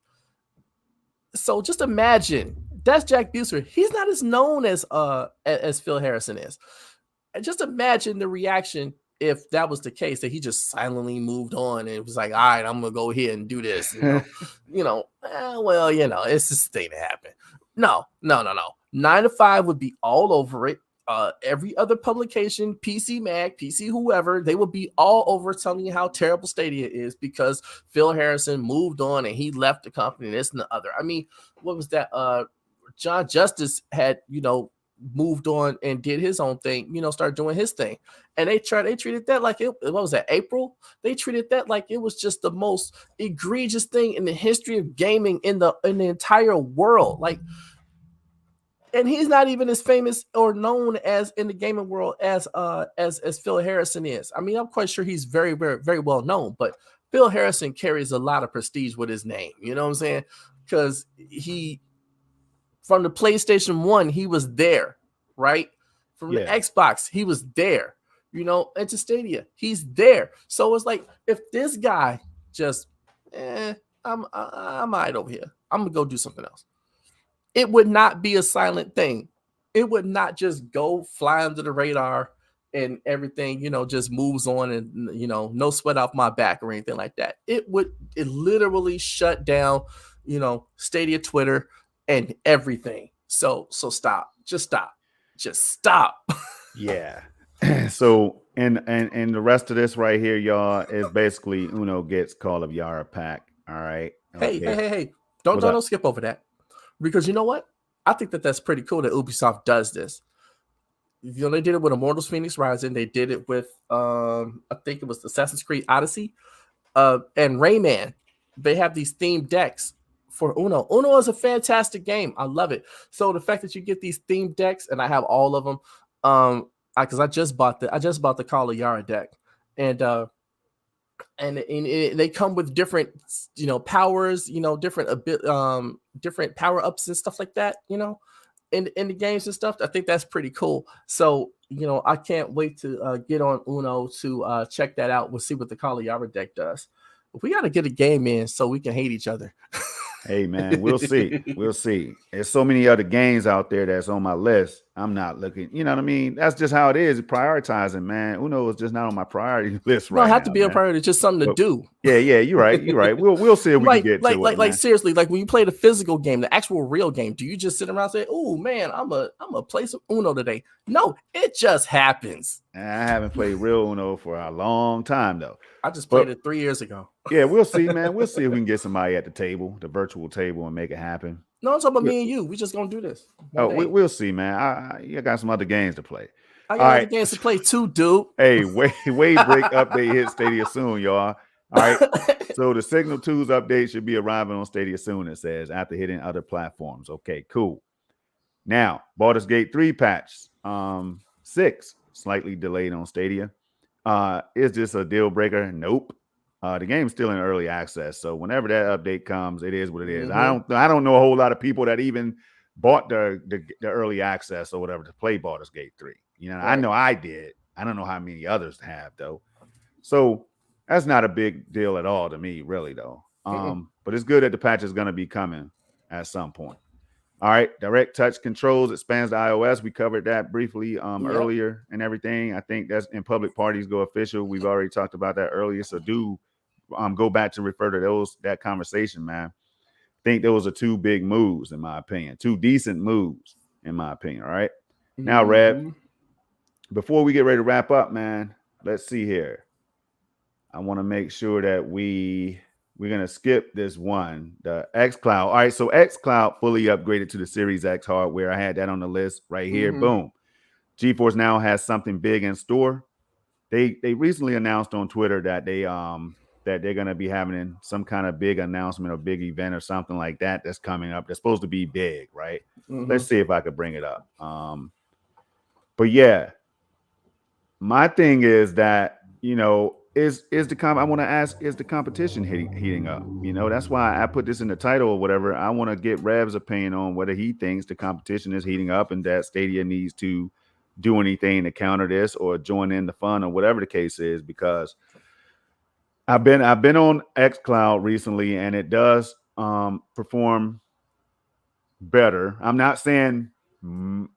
so just imagine that's Jack Buser. He's not as known as Phil Harrison is. And just imagine the reaction if that was the case, that he just silently moved on and it was like, all right, I'm gonna go here and do this. It's just a thing that happened. No. 9 to 5 would be all over it. Every other publication, PC Mag, PC whoever, they would be all over telling you how terrible Stadia is because Phil Harrison moved on and he left the company, this and the other. I mean, what was that? John Justice had, moved on and did his own thing, started doing his thing. And they treated that like April? They treated that like it was just the most egregious thing in the history of gaming in the entire world. Like, and he's not even as famous or known as in the gaming world as Phil Harrison is. I mean, I'm quite sure he's very, very, very well known, but Phil Harrison carries a lot of prestige with his name. You know what I'm saying? Because from the PlayStation 1, he was there, right? From the Xbox, he was there, and to Stadia, he's there. So it's like, if this guy just, I'm all right over here, I'm gonna go do something else. It would not be a silent thing. it would not just go fly under the radar and everything, just moves on and, no sweat off my back or anything like that. It literally shut down, Stadia, Twitter, and everything. So stop. Just stop. Yeah. So and the rest of this right here, y'all, is basically Uno gets Call of Yara pack. All right. Okay. Hey. Don't skip over that. Because you know what? I think that's pretty cool that Ubisoft does this. They did it with Immortals Phoenix Rising. They did it with I think it was Assassin's Creed Odyssey. And Rayman. They have these themed decks for Uno. Uno is a fantastic game. I love it. So the fact that you get these themed decks, and I have all of them, because I just bought the Call of Yara deck, and they come with different, powers, different power ups and stuff like that, in the games and stuff. I think that's pretty cool. So, I can't wait to get on Uno to check that out. We'll see what the Call of Yara deck does. We got to get a game in so we can hate each other. Hey, man, we'll see. We'll see. There's so many other games out there that's on my list. I'm not looking, you know what I mean? That's just how it is. Prioritizing, man. Uno is just not on my priority list right now. No, it have to be a priority. It's just something to do. Yeah, you're right. We'll see if we can get to it. Like seriously, like when you play the physical game, the actual real game, do you just sit around and say, "Oh man, I'm a play some Uno today"? No, it just happens. I haven't played real Uno for a long time though. I just played it 3 years ago. Yeah, we'll see, man. We'll see if we can get somebody at the table, the virtual table, and make it happen. No, I'm talking about me and you. We just gonna do this. We'll see, man. I got some other games to play. I got other games to play too, dude. Hey, Wave Break update hits Stadia soon, y'all. All right. So the Signal 2's update should be arriving on Stadia soon, it says, after hitting other platforms. Okay, cool. Now, Baldur's Gate 3 patch 6, slightly delayed on Stadia. Is this a deal breaker? Nope. The game's still in early access, so whenever that update comes, it is what it is. Mm-hmm. I don't know a whole lot of people that even bought the early access or whatever to play Baldur's Gate 3. Right. I know I did. I don't know how many others have though. So that's not a big deal at all to me, really though. But it's good that the patch is going to be coming at some point. All right, direct touch controls expands to iOS. We covered that briefly earlier and everything. I think that's in public parties go official. We've already talked about that earlier, so do go back to refer to that conversation, man. I think those are two big moves, in my opinion. Two decent moves, in my opinion. All right. Now, Rev, before we get ready to wrap up, man, let's see here. I want to make sure that we're going to skip this one, the xCloud. All right, so xCloud fully upgraded to the Series X hardware. I had that on the list right here. Boom. GeForce Now has something big in store. They recently announced on Twitter that that they're going to be having some kind of big announcement or big event or something like that that's coming up. That's supposed to be big, right? Let's see if I could bring it up. But yeah, my thing is that, is the I want to ask, is the competition heating up? That's why I put this in the title or whatever. I want to get Rev's opinion on whether he thinks the competition is heating up and that Stadia needs to do anything to counter this or join in the fun or whatever the case is, because I've been on xCloud recently and it does perform better. I'm not saying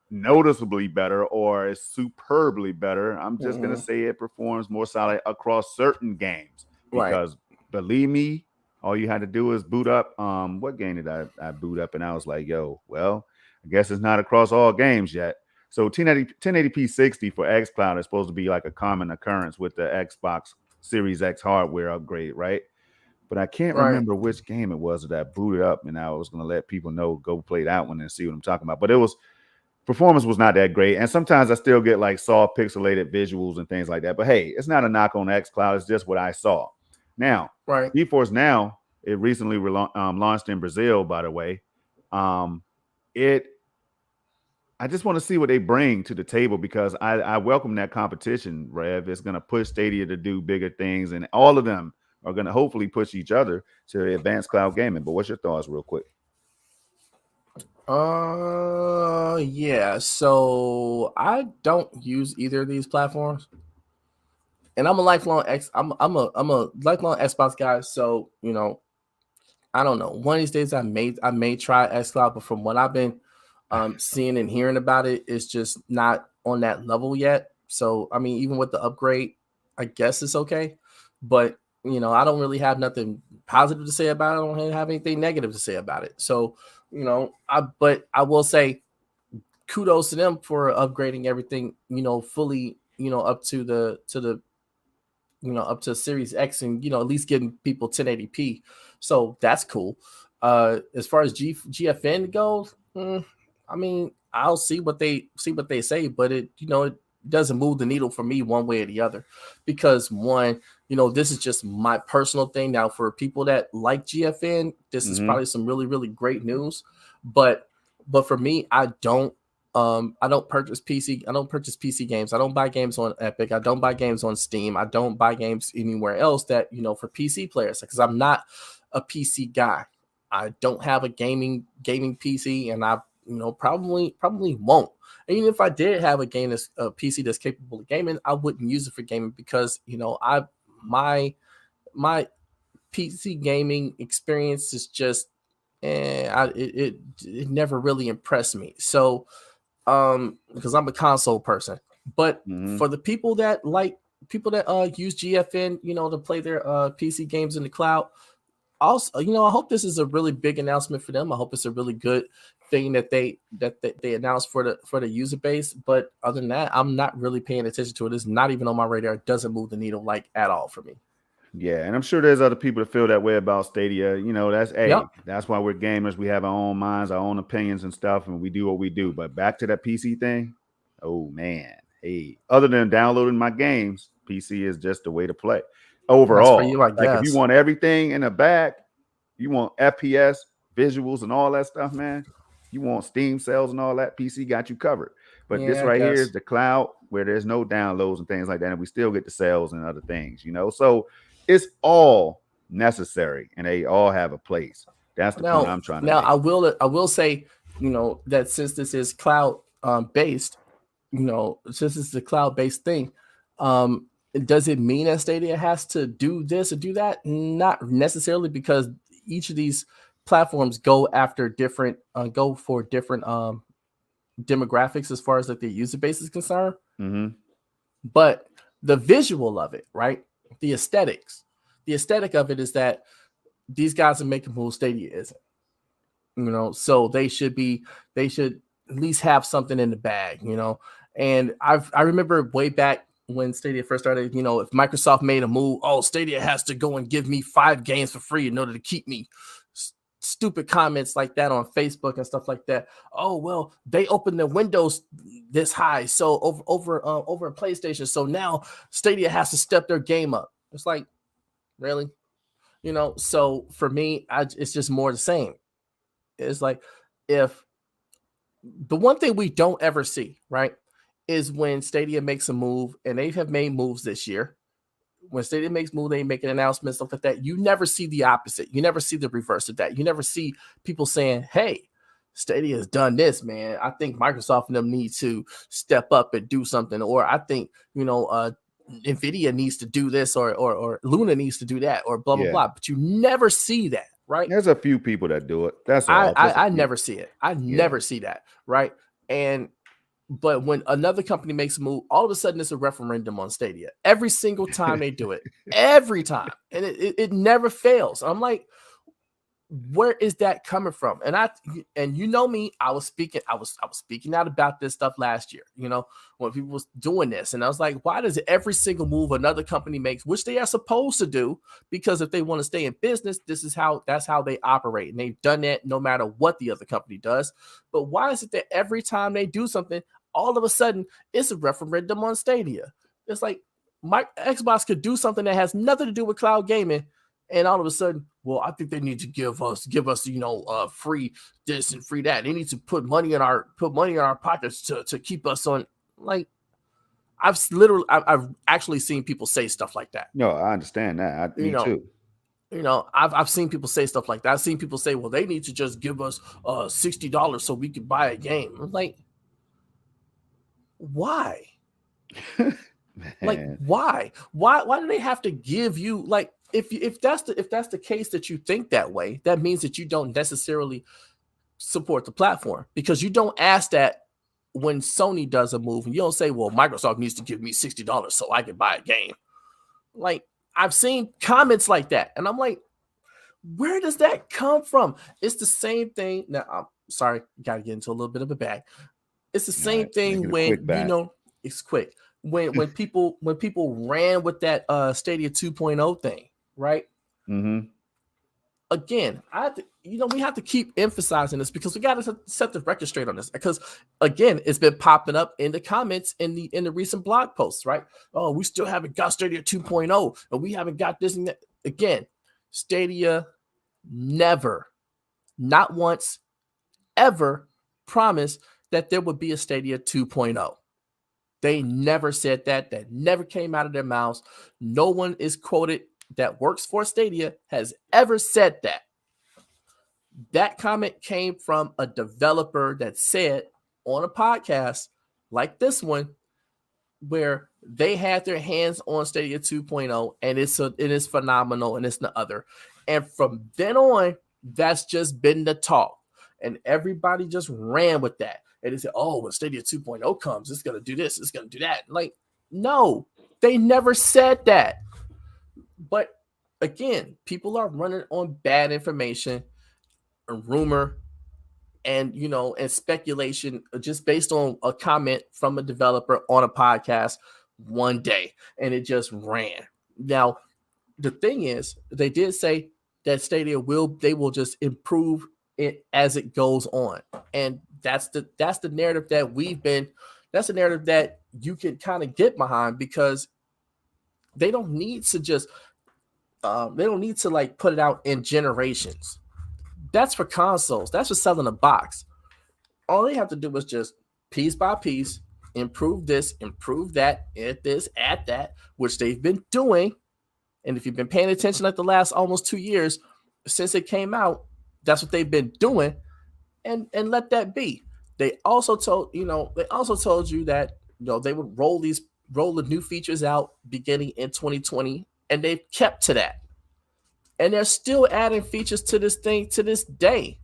noticeably better or is superbly better. I'm just gonna say it performs more solid across certain games, because believe me, all you had to do is boot up. What game did I boot up? And I was like, yo, well, I guess it's not across all games yet. So 1080p 60 for xCloud is supposed to be like a common occurrence with the Xbox Series X hardware upgrade, right? But I can't remember which game it was that I booted up, and I was going to let people know, go play that one and see what I'm talking about. But performance was not that great. And sometimes I still get like soft pixelated visuals and things like that. But hey, it's not a knock on xCloud. It's just what I saw. Now, GeForce Now, it recently launched in Brazil, by the way. I just want to see what they bring to the table, because I welcome that competition, Rev. It's going to push Stadia to do bigger things, and all of them are going to hopefully push each other to advanced cloud gaming. But what's your thoughts real quick? Yeah. So I don't use either of these platforms, and I'm a lifelong I'm a lifelong Xbox guy. So I don't know. One of these days I may try xCloud, but from what I've been Seeing and hearing about it is just not on that level yet. So, I mean, even with the upgrade, I guess it's okay. But, you know, I don't really have nothing positive to say about it. I don't have anything negative to say about it. So, you know, but I will say kudos to them for upgrading everything, you know, fully, you know, up to the you know, up to Series X and, you know, at least getting people 1080p. So that's cool. As far as GFN goes, I mean, I'll see what they say, but it, you know, it doesn't move the needle for me one way or the other, because one, you know, this is just my personal thing. Now, for people that like GFN, this is probably some really, really great news. But for me, I don't purchase PC. I don't purchase PC games. I don't buy games on Epic. I don't buy games on Steam. I don't buy games anywhere else that, you know, for PC players, because I'm not a PC guy. I don't have a gaming PC, and I, you know, probably won't. And even if I did have a PC that's capable of gaming, I wouldn't use it for gaming, because, you know, my PC gaming experience is just it never really impressed me. So because I'm a console person. But for the people that use GFN, you know, to play their PC games in the cloud, also, you know, I hope this is a really big announcement for them. I hope it's a really good thing that they announced for the user base. But other than that, I'm not really paying attention to it. It's not even on my radar. It doesn't move the needle like at all for me. Yeah, and I'm sure there's other people that feel that way about Stadia. You know, that's why we're gamers. We have our own minds, our own opinions and stuff, and we do what we do. But back to that PC thing, oh man, hey, other than downloading my games, PC is just the way to play. Overall, that's for you, I guess. If you want everything in a bag, you want FPS, visuals, and all that stuff, man. You want Steam sales and all that, PC got you covered. But this right here is the cloud, where there's no downloads and things like that, and we still get the sales and other things, you know. So it's all necessary, and they all have a place. That's the point I'm trying to make. I will say, you know, that since this is cloud based, you know, since it's a cloud based thing, does it mean that Stadia has to do this or do that? Not necessarily, because each of these platforms go for different demographics as far as like the user base is concerned. But the visual of it, right? The aesthetic of it is that these guys are making moves Stadia isn't, you know, so they should at least have something in the bag, you know. And I remember way back when Stadia first started, you know, if Microsoft made a move, oh, Stadia has to go and give me 5 games for free in order to keep me. Stupid comments like that on Facebook and stuff like that. Oh, well, they opened their windows this high, so over PlayStation, so now Stadia has to step their game up. It's like, really, you know. So for me, it's just more the same. It's like, if the one thing we don't ever see, right, is when Stadia makes a move, and they have made moves this year. When Stadia makes moves, they make an announcement, stuff like that. You never see the opposite. You never see the reverse of that. You never see people saying, hey, Stadia has done this, man. I think Microsoft and them need to step up and do something. Or I think, you know, NVIDIA needs to do this, or Luna needs to do that, or blah, blah, blah. But you never see that, right? There's a few people that do it. That's all. I never see it. I never see that, right? But when another company makes a move, all of a sudden it's a referendum on Stadia. Every single time they do it, every time, and it never fails. I'm like, where is that coming from? And you know me, I was speaking out about this stuff last year, you know, when people was doing this, and I was like, why does every single move another company makes, which they are supposed to do, because if they want to stay in business, that's how they operate, and they've done that no matter what the other company does. But why is it that every time they do something, all of a sudden it's a referendum on Stadia? It's like Xbox could do something that has nothing to do with cloud gaming, and all of a sudden, well, I think they need to give us, you know, free this and free that. They need to put money in our pockets to keep us on. Like, I've actually seen people say stuff like that. No, I understand that. Me too. You know, I've seen people say stuff like that. I've seen people say, well, they need to just give us $60 so we can buy a game. I'm like, why? Like, why do they have to give you, like, if that's the case that you think that way, that means that you don't necessarily support the platform, because you don't ask that when Sony does a move, and you don't say, well, Microsoft needs to give me $60 so I can buy a game. Like, I've seen comments like that, and I'm like, where does that come from? It's the same thing. Now, I'm sorry, got to get into a little bit of a bag. It's the same thing when, it's quick. When people ran with that Stadia 2.0 thing, right? Mm-hmm. Again, we have to keep emphasizing this, because we got to set the record straight on this. Because again, it's been popping up in the comments in the recent blog posts, right? Oh, we still haven't got Stadia 2.0, and we haven't got this and that. Again, Stadia never, not once, ever promised that there would be a Stadia 2.0. They never said that. That never came out of their mouths. No one is quoted that works for Stadia has ever said that. That comment came from a developer that said on a podcast like this one, where they had their hands on Stadia 2.0, and it is phenomenal, and it's the other. And from then on, that's just been the talk, and everybody just ran with that. And they said, oh, when Stadia 2.0 comes, it's going to do this, it's going to do that. Like, no, they never said that. But again, people are running on bad information, a rumor, and and speculation just based on a comment from a developer on a podcast one day, and it just ran. Now, the thing is, they did say that Stadia will just improve it as it goes on, and that's the narrative that that's the narrative that you can kind of get behind, because they don't need to just like put it out in generations. That's for consoles. That's for selling a box. All they have to do is just piece by piece improve this, improve that, add this, add that, which they've been doing. And if you've been paying attention like the last almost 2 years since it came out, that's what they've been doing, and let that be. They also told you that they would roll the new features out beginning in 2020, and they've kept to that. And they're still adding features to this thing to this day.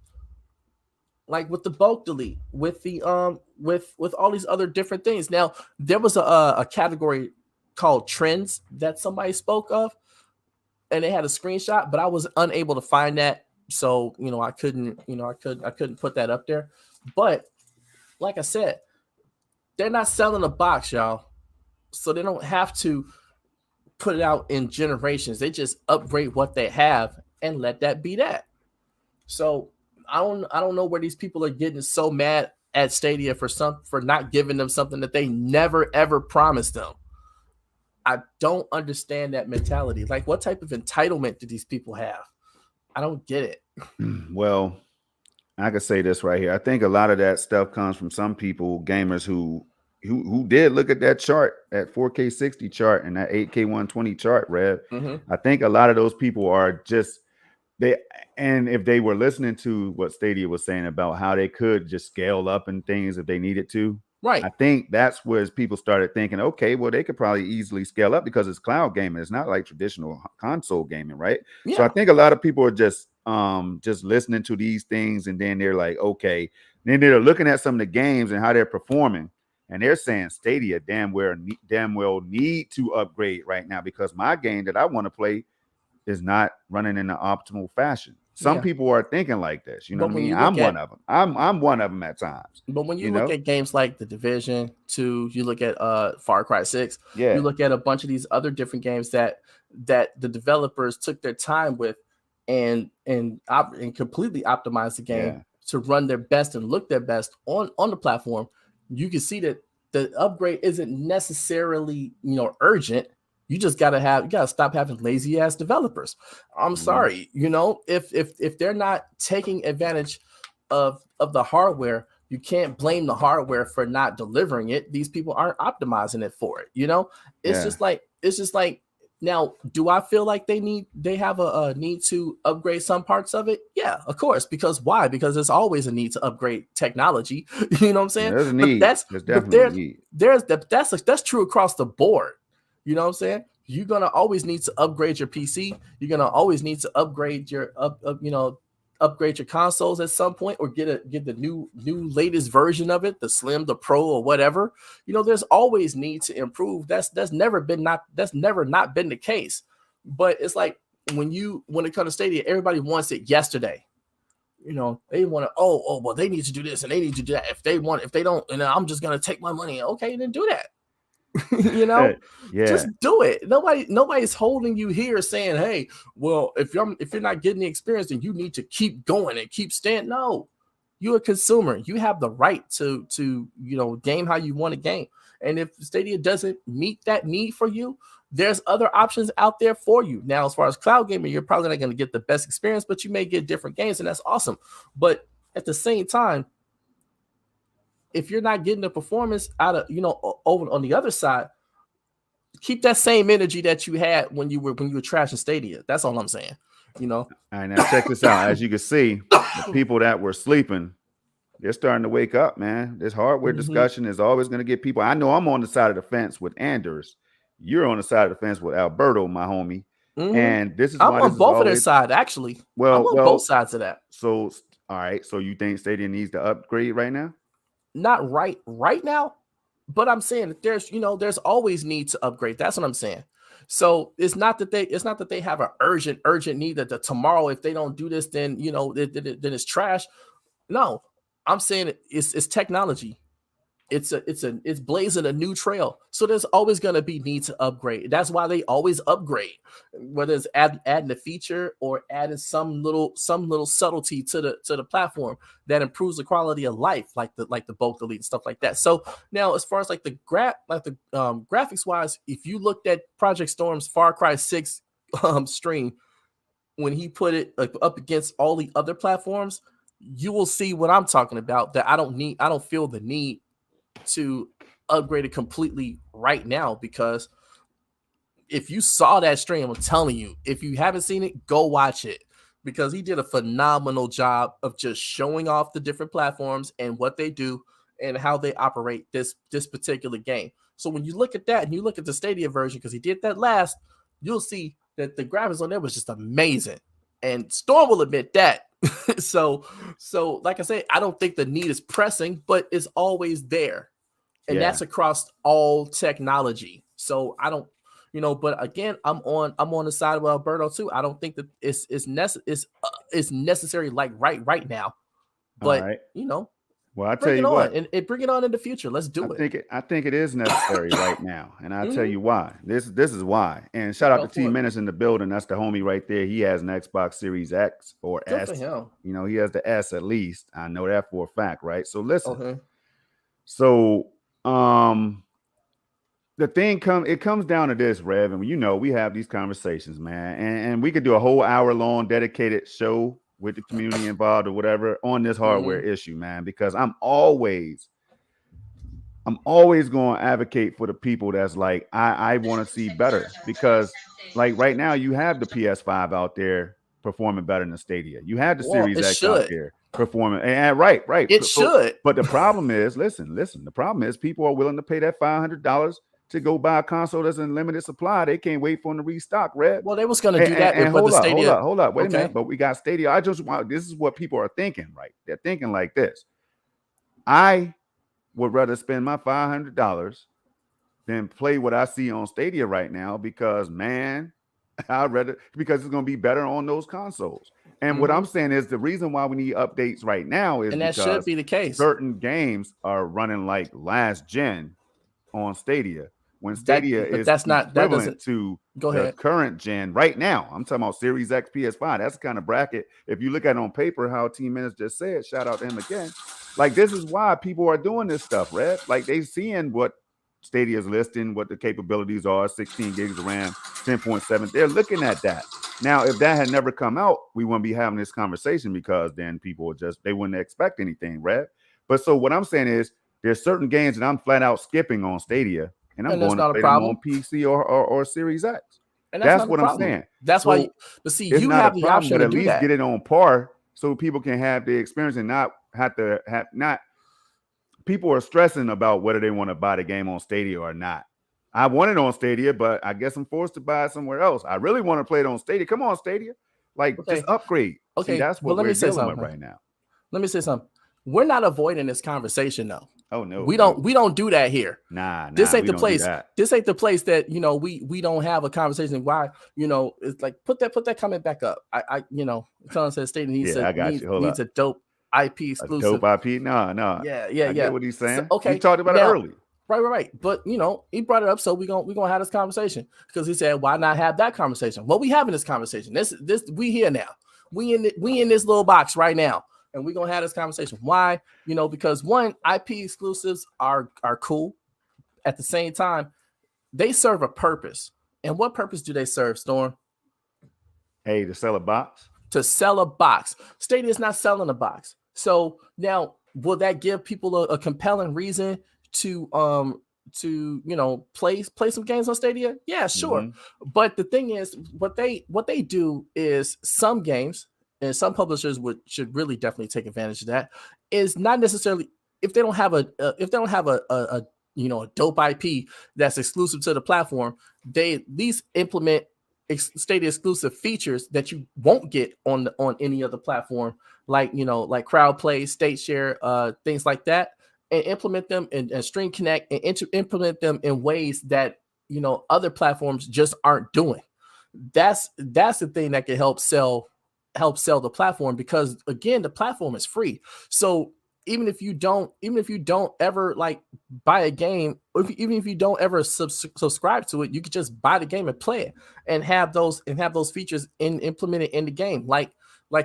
Like with the bulk delete, with the with all these other different things. Now, there was a category called trends that somebody spoke of, and they had a screenshot, but I was unable to find that. So, I couldn't put that up there. But like I said, they're not selling a box, y'all. So they don't have to put it out in generations. They just upgrade what they have and let that be that. So I don't know where these people are getting so mad at Stadia for not giving them something that they never ever promised them. I don't understand that mentality. Like, what type of entitlement do these people have? I don't get it. Well, I could say this right here. I think a lot of that stuff comes from some people, gamers who did look at that chart, that 4K 60 chart and that 8K 120 chart, Rev. Mm-hmm. I think a lot of those people are just and if they were listening to what Stadia was saying about how they could just scale up and things if they needed to, right? I think that's where people started thinking, okay, well, they could probably easily scale up because it's cloud gaming. It's not like traditional console gaming, right? Yeah. So I think a lot of people are just listening to these things, and then they're like, okay, then they're looking at some of the games and how they're performing, and they're saying Stadia damn well need to upgrade right now because my game that I want to play is not running in the optimal fashion. Some people are thinking like this, what I mean? I'm one of them. I'm one of them at times. But when you look at games like The Division 2, you look at Far Cry 6, you look at a bunch of these other different games that the developers took their time with and completely optimized the game to run their best and look their best on the platform. You can see that the upgrade isn't necessarily urgent. You just gotta stop having lazy ass developers. I'm sorry, if they're not taking advantage of the hardware, you can't blame the hardware for not delivering it. These people aren't optimizing it for it. It's just like now, do I feel like they have a need to upgrade some parts of it? Yeah, of course. Because why? Because there's always a need to upgrade technology. You know what I'm saying? There's a need. There's definitely a need. That's true across the board. You know what I'm saying? You're gonna always need to upgrade your PC. You're gonna always need to upgrade your upgrade your consoles at some point, or get the new latest version of it, the Slim, the Pro, or whatever. There's always need to improve. That's never not been the case. But it's like when it comes to Stadia, everybody wants it yesterday. They want to, well, they need to do this and they need to do that. If they don't, and I'm just gonna take my money. Okay, then do that. Just do it. Nobody's holding you here saying, hey, well, if you're not getting the experience, then you need to keep going and keep staying. No, you're a consumer. You have the right to game how you want to game. And if Stadia doesn't meet that need for you, there's other options out there for you. Now, as far as cloud gaming, you're probably not going to get the best experience, but you may get different games, and that's awesome. But at the same time, if you're not getting the performance out of, over on the other side, keep that same energy that you had when you were trashing Stadia. That's all I'm saying. All right, now check this out. As you can see, the people that were sleeping, they're starting to wake up, man. This hardware discussion is always going to get people. I know I'm on the side of the fence with Anders. You're on the side of the fence with Alberto, my homie. And this is I'm on both of their side, actually. I'm on both sides of that. So, all right. So you think Stadia needs to upgrade right now? Not right now, but I'm saying that there's always need to upgrade. That's what I'm saying. So it's not that they have an urgent need that tomorrow, if they don't do this, then then it's trash. No, I'm saying it's technology. It's blazing a new trail. So there's always going to be need to upgrade. That's why they always upgrade, whether it's adding a feature or adding some little subtlety to the platform that improves the quality of life, like the bulk delete and stuff like that. So now, as far as like the graphics wise, if you looked at Project Storm's Far Cry 6 stream, when he put it up against all the other platforms, you will see what I'm talking about. That I don't feel the need to upgrade it completely right now, because if you saw that stream, I'm telling you, if you haven't seen it, go watch it, because he did a phenomenal job of just showing off the different platforms and what they do and how they operate this particular game. So when you look at that and you look at the Stadia version, because he did that last, you'll see that the graphics on there was just amazing, and Storm will admit that. So like I say, I don't think the need is pressing, but it's always there, and that's across all technology. So I don't, but again, I'm on the side of Alberto too. I don't think that it's necessary like right now, but well, I tell you what, and bring it on in the future. Let's do it. I think it is necessary right now, and I'll tell you why. This is why. And shout out to T Menace in the building. That's the homie right there. He has an Xbox Series X or Good S. for him. He has the S at least. I know that for a fact, right? So listen. Okay. So the thing comes down to this, Rev, and we have these conversations, man, and we could do a whole hour-long dedicated show with the community involved or whatever on this hardware issue, man, because I'm always going to advocate for the people that's like, I want to see better, because like right now you have the PS5 out there performing better than Stadia. You have the Series X out there performing, and right. It should. But the problem is, listen, the problem is people are willing to pay that $500 to go buy a console that's in limited supply. They can't wait for them to restock, Red. Well, they was going to do that. And hold up. Wait a minute. But we got Stadia. This is what people are thinking, right? They're thinking like this. I would rather spend my $500 than play what I see on Stadia right now, because, man, because it's going to be better on those consoles. And what I'm saying is the reason why we need updates right now is because that should be the case. Certain games are running like last gen on Stadia, when Stadia is equivalent to the current gen right now. I'm talking about Series X, PS5. That's the kind of bracket. If you look at it on paper, how T Minutes just said, shout out to him again. Like, this is why people are doing this stuff, Red. Like, they seeing what Stadia is listing, what the capabilities are, 16 gigs of RAM, 10.7. They're looking at that. Now, if that had never come out, we wouldn't be having this conversation, because then people would they wouldn't expect anything, Red. But so what I'm saying is, there's certain games that I'm flat out skipping on Stadia, and I'm going to play them on PC or Series X. And that's what I'm saying. That's why. But see, you have the option to at least get it on par, so people can have the experience and not have to have people are stressing about whether they want to buy the game on Stadia or not. I want it on Stadia, but I guess I'm forced to buy it somewhere else. I really want to play it on Stadia. Come on, Stadia. Like, Okay. just upgrade. Okay, See, that's but what let we're me say dealing with something. right now. Let me say something. We're not avoiding this conversation though. Oh no, we don't do that here. Nah, This ain't we the don't do place. that. This ain't the place that we don't have a conversation. Why it's like put that comment back up. I Colin says Stadia needs a dope IP exclusive. A dope IP? No. Yeah. I get what he's saying. So, okay, we talked about it early. Right. But he brought it up, so we're gonna have this conversation because he said, why not have that conversation? Well, we having this conversation. This we here now. We in this little box right now, and we're gonna have this conversation. Why? Because one, IP exclusives are cool. At the same time, they serve a purpose. And what purpose do they serve, Storm? Hey, to sell a box? To sell a box. Stadia is not selling a box. So now, will that give people a compelling reason to play some games on Stadia? Yeah, sure. Mm-hmm. But the thing is, what they do is some games, and some publishers should really definitely take advantage of that, is not necessarily if they don't have a dope IP that's exclusive to the platform, they at least implement Stadia exclusive features that you won't get on any other platform, like crowd play, state share, things like that, and implement them and stream connect and implement them in ways that other platforms just aren't doing. That's the thing that can help sell the platform, because again, the platform is free. So even if you don't ever buy a game, even if you don't ever subscribe to it, you could just buy the game and play it and have those features implemented in the game. Like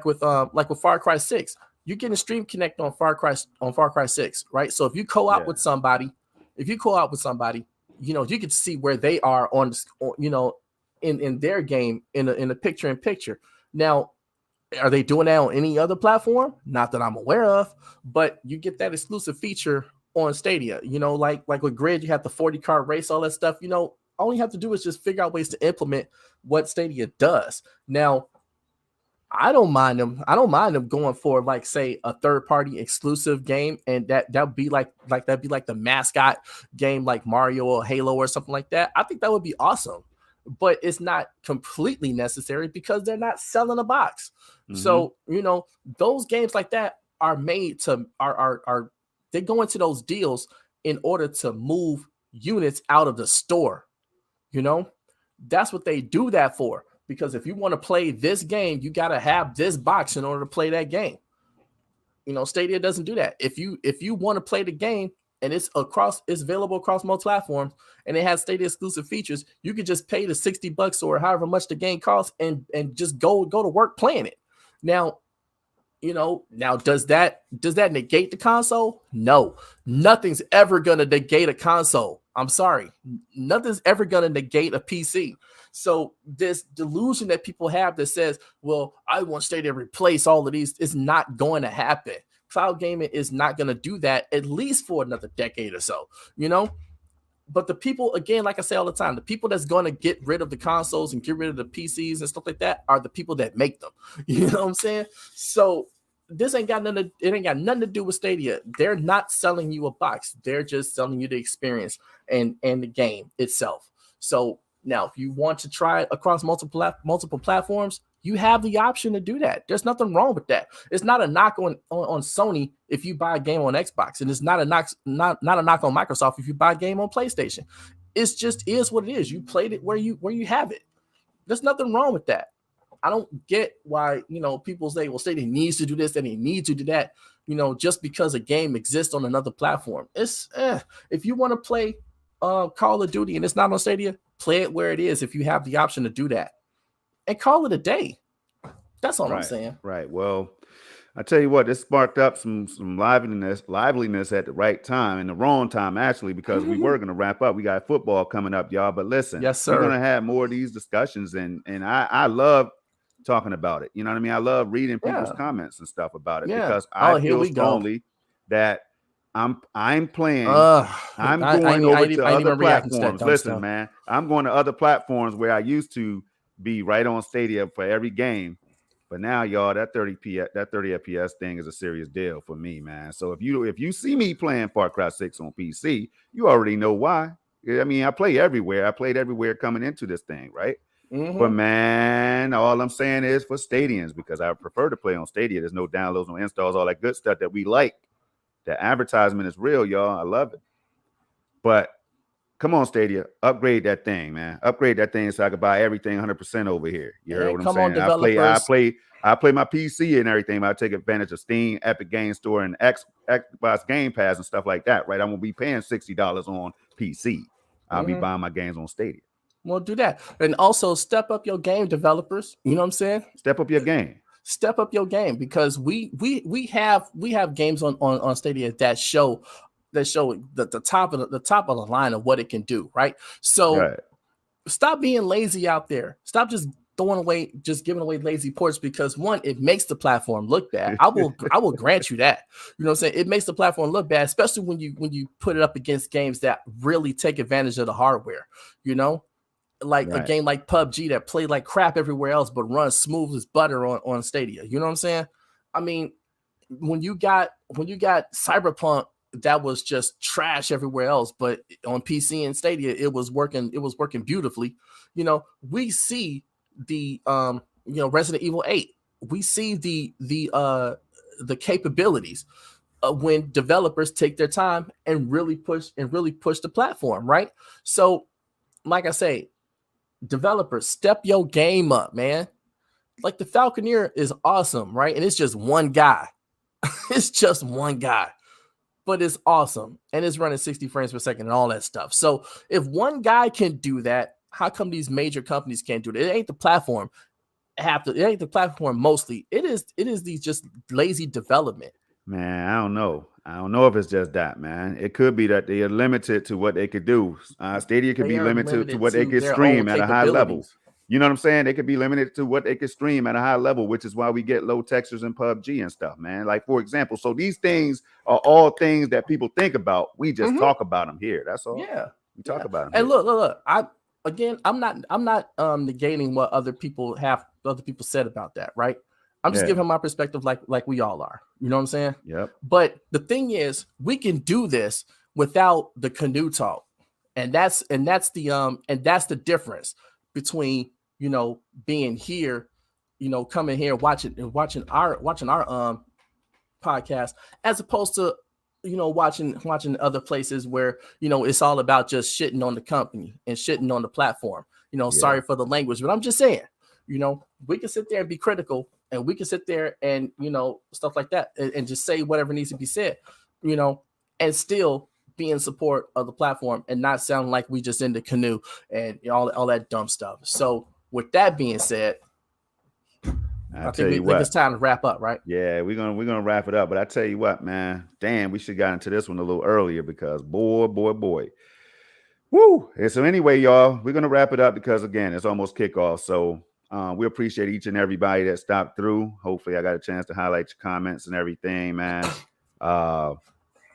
with Far Cry 6, you're getting Stream Connect on Far Cry 6, right? So if you co-op with somebody, you can see where they are in their game in a picture-in-picture. Now, are they doing that on any other platform? Not that I'm aware of, but you get that exclusive feature on Stadia. Like with Grid, you have the 40-card race, all that stuff. All you have to do is just figure out ways to implement what Stadia does. Now, I don't mind them going for say a third-party exclusive game, and that'd be like the mascot game like Mario or Halo or something like that. I think that would be awesome. But it's not completely necessary because they're not selling a box. Mm-hmm. So, those games like that are made to they go into those deals in order to move units out of the store. That's what they do that for. Because if you want to play this game, you got to have this box in order to play that game. Stadia doesn't do that. If you want to play the game, and it's available across most platforms, and it has Stadia exclusive features, you could just pay the $60 or however much the game costs and just go to work playing it. Now, does that negate the console? No, nothing's ever gonna negate a console. I'm sorry, nothing's ever gonna negate a PC. So this delusion that people have that says, well, I want Stadia to replace all of these, is not going to happen. Cloud gaming is not going to do that, at least for another decade or so, But the people, again, like I say all the time, the people that's going to get rid of the consoles and get rid of the PCs and stuff like that are the people that make them. You know what I'm saying? So it ain't got nothing to do with Stadia. They're not selling you a box. They're just selling you the experience and the game itself. So now, if you want to try it across multiple platforms, you have the option to do that. There's nothing wrong with that. It's not a knock on Sony if you buy a game on Xbox, and it's not a knock on Microsoft if you buy a game on PlayStation. It's just is what it is. You played it where you have it. There's nothing wrong with that. I don't get why people say, well, Stadia needs to do this and he needs to do that. Just because a game exists on another platform. It's if you want to play Call of Duty and it's not on Stadia, play it where it is if you have the option to do that. And call it a day. That's all I'm saying. Right. Well, I tell you what, this sparked up some liveliness at the right time, and the wrong time, actually, because we were going to wrap up. We got football coming up, y'all. But listen, yes, sir. We're going to have more of these discussions, and I love talking about it. You know what I mean? I love reading people's comments and stuff about it because I feel strongly that I'm playing. I'm going over to other platforms. Listen, man, I'm going to other platforms where I used to be right on Stadia for every game, but now, y'all, that 30 FPS thing is a serious deal for me, man. So if you see me playing Far Cry 6 on PC, you already know why. I mean, I play everywhere. I played everywhere coming into this thing, right? But man, all I'm saying is for Stadians, because I prefer to play on Stadia. There's no downloads, no installs, all that good stuff that we like. The advertisement is real, y'all. I love it. But come on, Stadia, upgrade that thing, man. Upgrade that thing so I can buy everything 100% over here. You heard what I'm saying? I play my PC and everything. But I take advantage of Steam, Epic Game Store, and Xbox Game Pass and stuff like that, right? I'm gonna be paying $60 on PC. I'll be buying my games on Stadia. Well, do that. And also step up your game, developers. You know what I'm saying? Step up your game. Step up your game, because we have games on Stadia that show the top of the line of what it can do, right? So stop being lazy out there. Stop just giving away lazy ports, because one, it makes the platform look bad. I will grant you that. You know what I'm saying? It makes the platform look bad, especially when you put it up against games that really take advantage of the hardware, you know? Like a game like PUBG that played like crap everywhere else, but runs smooth as butter on Stadia. You know what I'm saying? I mean, when you got Cyberpunk that was just trash everywhere else, but on PC and Stadia, it was working beautifully. You know, we see the Resident Evil 8. We see the capabilities when developers take their time and really push the platform, right? So, like I say, developers, step your game up, man. Like the Falconeer is awesome, right? And it's just one guy. It's just one guy. But it's awesome. And it's running 60 frames per second and all that stuff. So if one guy can do that, how come these major companies can't do it? It ain't the platform. It ain't the platform mostly. It is these just lazy development. Man, I don't know if it's just that, man. It could be that they are limited to what they could do. Stadia could be limited to what they could stream at a high level. You know what I'm saying? They could be limited to what they could stream at a high level, which is why we get low textures in PUBG and stuff, man. Like, for example, so these things are all things that people think about. We just talk about them here. That's all. Yeah. We talk about them. And here. Look. I'm not negating what other people said about that, right? I'm just giving my perspective like we all are. You know what I'm saying? Yep. But the thing is, we can do this without the canoe talk. And that's the difference between, you know, being here, you know, coming here watching our podcast, as opposed to, you know, watching other places where, you know, it's all about just shitting on the company and shitting on the platform. You know, sorry for the language, but I'm just saying, you know, we can sit there and be critical, and we can sit there and, you know, stuff like that, and just say whatever needs to be said, you know, and still be in support of the platform and not sound like we just in the canoe and, you know, all that dumb stuff. So with that being said, I think it's time to wrap up, right? Yeah, we're gonna wrap it up. But I tell you what, man, damn, we should have got into this one a little earlier, because boy. Woo! And so anyway, y'all, we're gonna wrap it up because, again, it's almost kickoff. So we appreciate each and everybody that stopped through. Hopefully I got a chance to highlight your comments and everything, man.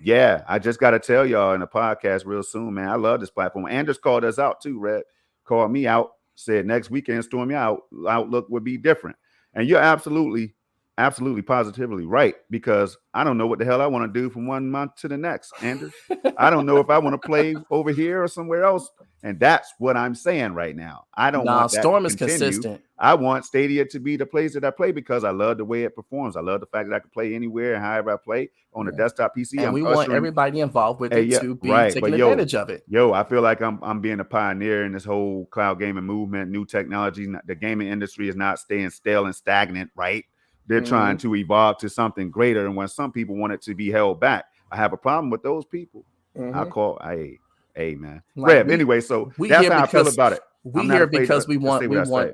Yeah, I just got to tell y'all in the podcast real soon, man. I love this platform. Anders called us out too, Red. Called me out, said next weekend, Stormy outlook would be different. And you're absolutely positively right, because I don't know what the hell I want to do from 1 month to the next, Anders. I don't know if I want to play over here or somewhere else. And that's what I'm saying right now. I don't want that Storm to is continue. consistent. I want Stadia to be the place that I play, because I love the way it performs. I love the fact that I can play anywhere and however I play on a desktop PC. And we want everybody involved with it to be taking advantage of it. I feel like I'm being a pioneer in this whole cloud gaming movement, new technology. The gaming industry is not staying stale and stagnant, right? They're trying to evolve to something greater. And when some people want it to be held back, I have a problem with those people. Hey, man. Like anyway, so that's how I feel about it. We here because we want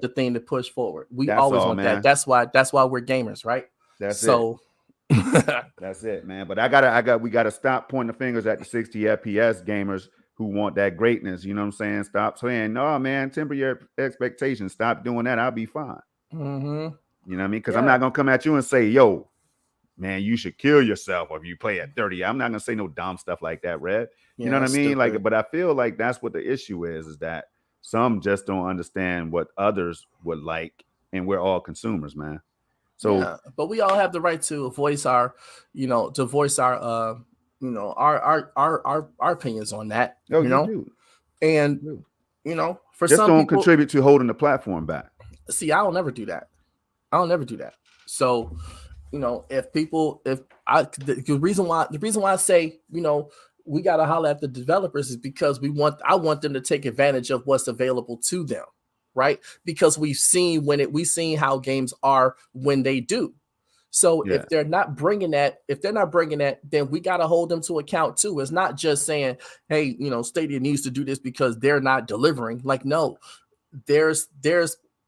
the thing to push forward. We always want that. That's why we're gamers, right? That's it, man. But we gotta stop pointing the fingers at the 60 FPS gamers who want that greatness. You know what I'm saying? Stop saying, no, man, temper your expectations. Stop doing that. I'll be fine. You know what I mean? Because I'm not gonna come at you and say, yo, man, you should kill yourself if you play at 30. I'm not gonna say no dumb stuff like that, Red. You know what I mean? Stupid. Like, but I feel like that's what the issue is that some just don't understand what others would like, and we're all consumers, man. So, but we all have the right to voice our opinions on that. And you know, for just some don't people, contribute to holding the platform back. see, I don't never do that. So, you know, the reason why I say, you know, we got to holler at the developers is because I want them to take advantage of what's available to them, right? Because we've seen how games are when they do. So if they're not bringing that, then we got to hold them to account too. It's not just saying, hey, you know, Stadia needs to do this because they're not delivering. Like, no, there's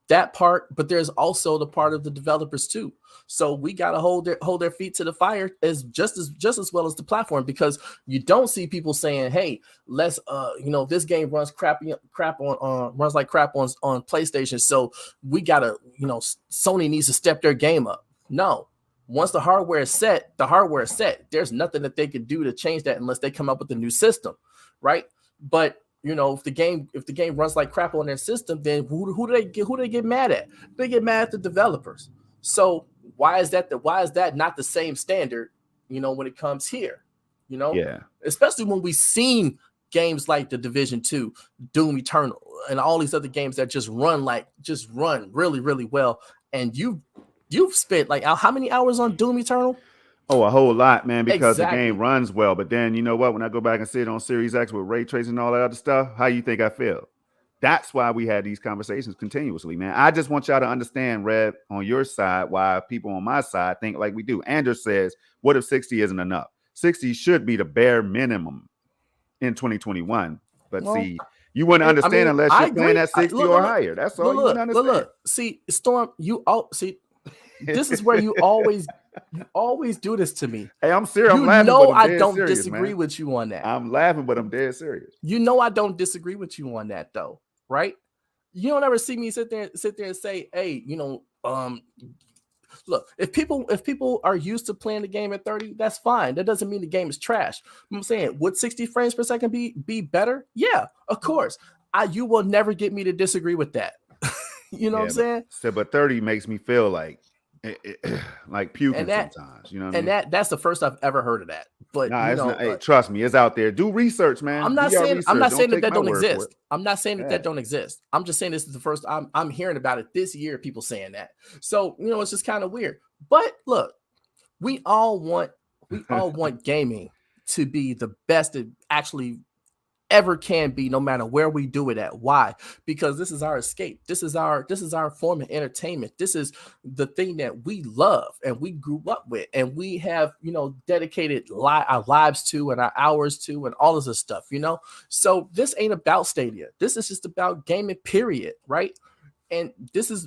that part, but there's also the part of the developers too. So we got to hold their feet to the fire as just as well as the platform, because you don't see people saying, hey, let's you know, this game runs crap on PlayStation, so we gotta, you know, Sony needs to step their game up. No. Once the hardware is set, there's nothing that they could do to change that unless they come up with a new system, right? But you know, if the game runs like crap on their system, then who do they get mad at? They get mad at the developers. So why is that not the same standard, you know, when it comes here? You know, especially when we've seen games like The Division 2, Doom Eternal, and all these other games that just run really, really well. And you've spent like how many hours on Doom Eternal? Oh, a whole lot, man, because the game runs well. But then, you know what? When I go back and sit on Series X with ray tracing and all that other stuff, how you think I feel? That's why we had these conversations continuously, man. I just want y'all to understand, Red, on your side, why people on my side think like we do. Andrew says, what if 60 isn't enough? 60 should be the bare minimum in 2021. But see, you wouldn't understand unless you're playing at 60 or higher. That's all you wouldn't understand. Look. See, Storm, this is where you always do this to me. Hey, I'm serious. You I'm laughing, know but I'm I don't serious, disagree man. with you on that. I'm laughing, but I'm dead serious. You know I don't disagree with you on that, though, right? You don't ever see me sit there and say, hey, you know, look, if people are used to playing the game at 30, that's fine. That doesn't mean the game is trash. I'm saying, would 60 frames per second be better? Yeah, of course. You will never get me to disagree with that. You know what I'm saying? But 30 makes me feel like like puking sometimes. You know what I mean? That's the first I've ever heard of that. But hey, trust me, it's out there. Do research, man. I'm not saying that don't exist. I'm not saying that don't exist. I'm just saying this is the first I'm hearing about it this year. People saying that. So you know, it's just kind of weird. But look, we all want gaming to be the best it actually ever can be, no matter where we do it at. Why? Because this is our escape. This is our form of entertainment. This is the thing that we love and we grew up with, and we have, you know, dedicated our lives to and our hours to and all of this stuff, you know. So this ain't about Stadia. This is just about gaming, period, right? And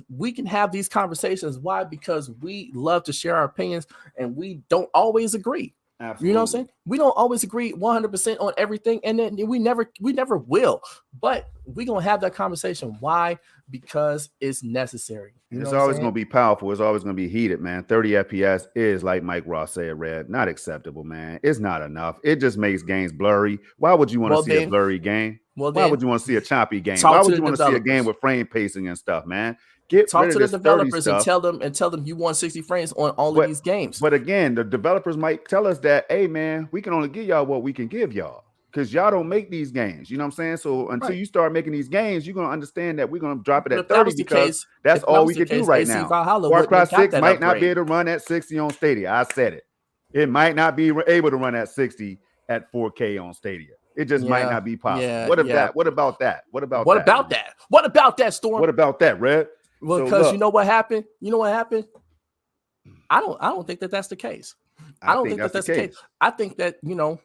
we can have these conversations. Why? Because we love to share our opinions and we don't always agree. Absolutely. You know what I'm saying? We don't always agree 100% on everything, and then we never will. But we're gonna have that conversation. Why? Because it's necessary. It's always gonna be powerful. It's always gonna be heated, man. 30 FPS is, like Mike Ross said, Red, not acceptable, man. It's not enough. It just makes games blurry. Why would you want to see a blurry game? Why would you want to see a choppy game? Why would you want to see a game with frame pacing and stuff, man? Talk to the developers and tell them you want 60 frames on all of these games. But again, the developers might tell us that, hey man, we can only give y'all what we can give y'all, because y'all don't make these games. You know what I'm saying? So until you start making these games, you're gonna understand that we're gonna drop it at 30 because that's all we can do right now. Far Cry 6 might not be able to run at 60 on Stadia. I said it. It might not be able to run at 60 at 4K on Stadia. It just might not be possible. What about that? What about that, Storm? What about that, Red? Well, because you know what happened? I don't think that's the case. I don't think that's the case. I think that, you know,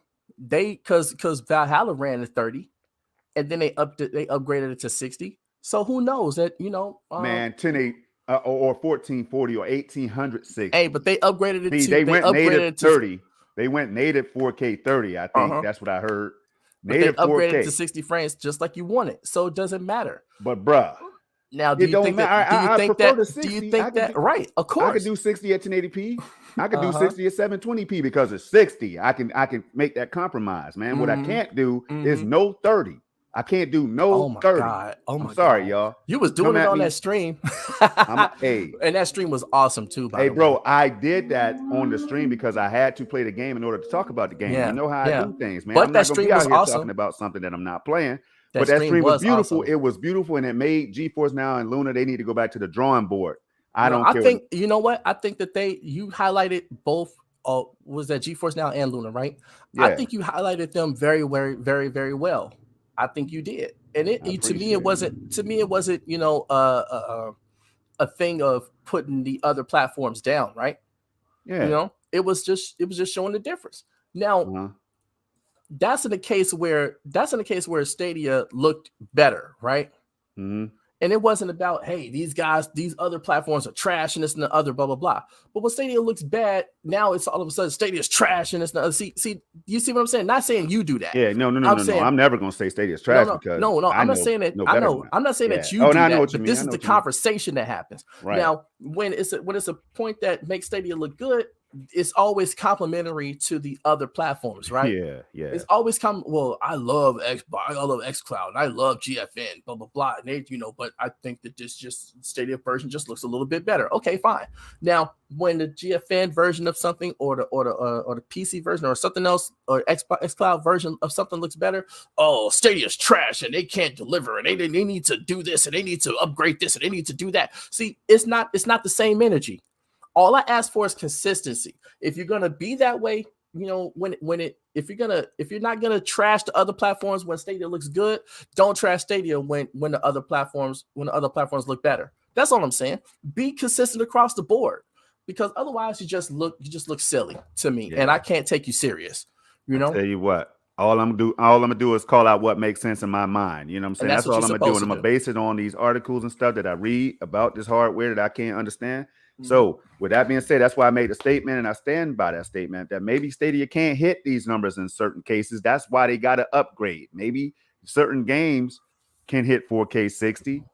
because Valhalla ran at 30 and then they upgraded it to 60. So who knows that, you know, man, 1080 or 1440 or 1860. Hey, but they upgraded it they went native 30. They went native 4K 30. I think that's what I heard. Native they upgraded 4K to 60 frames just like you want it. So it doesn't matter. But bruh, now, do you think that? Right, of course. I could do 60 at 1080p. I could do 60 at 720p because it's 60. I can make that compromise, man. What I can't do is no 30. I can't do no 30. God. I'm sorry, y'all. You was doing it on that stream. And that stream was awesome too. Hey, bro, I did that on the stream because I had to play the game in order to talk about the game. You know how I do things, man. But I'm that not stream be out was here awesome. Talking about something that I'm not playing. But that stream was beautiful. Awesome. It was beautiful, and it made GeForce Now and Luna, they need to go back to the drawing board. I don't care. I think, you know what? I think that you highlighted both. Was that GeForce Now and Luna, right? Yeah. I think you highlighted them very, very, very, very well. I think you did. And to me, it wasn't, you know, a thing of putting the other platforms down, right? Yeah. You know, it was just showing the difference. Now, that's in the case where Stadia looked better, right? Mm-hmm. And it wasn't about, hey, these other platforms are trash and this and the other, blah, blah, blah. But when Stadia looks bad, now it's all of a sudden Stadia is trash and it's not. See, you see what I'm saying? Not saying you do that. Yeah, no. I'm never gonna say Stadia is trash because I'm not saying that. I'm not saying that you do that. But this is the conversation that happens. Right. Now, when it's a point that makes Stadia look good, it's always complimentary to the other platforms, right? Yeah. It's always I love Xbox, I love xCloud, and I love GFN, blah blah blah. And they, you know, but I think that this just Stadia version just looks a little bit better. Okay, fine. Now, when the GFN version of something or the PC version or something else or xCloud version of something looks better, oh, Stadia's trash and they can't deliver and they need to do this and they need to upgrade this and they need to do that. See, it's not the same energy. All I ask for is consistency. If you're gonna be that way, you know, if you're not gonna trash the other platforms when Stadia looks good, don't trash Stadia when the other platforms look better. That's all I'm saying. Be consistent across the board, because otherwise you just look silly to me, and I can't take you serious. You know. I'll tell you what. All I'm gonna do is call out what makes sense in my mind. You know what I'm saying? That's all I'm gonna do. And I'm gonna base it on these articles and stuff that I read about this hardware that I can't understand. So with that being said, that's why I made a statement, and I stand by that statement that maybe Stadia can't hit these numbers in certain cases. That's why they got to upgrade. Maybe certain games can hit 4K 60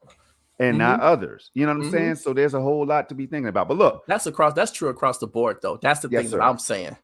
and not others. You know what I'm saying? So there's a whole lot to be thinking about. But look, that's true across the board, though. That's the thing that I'm saying.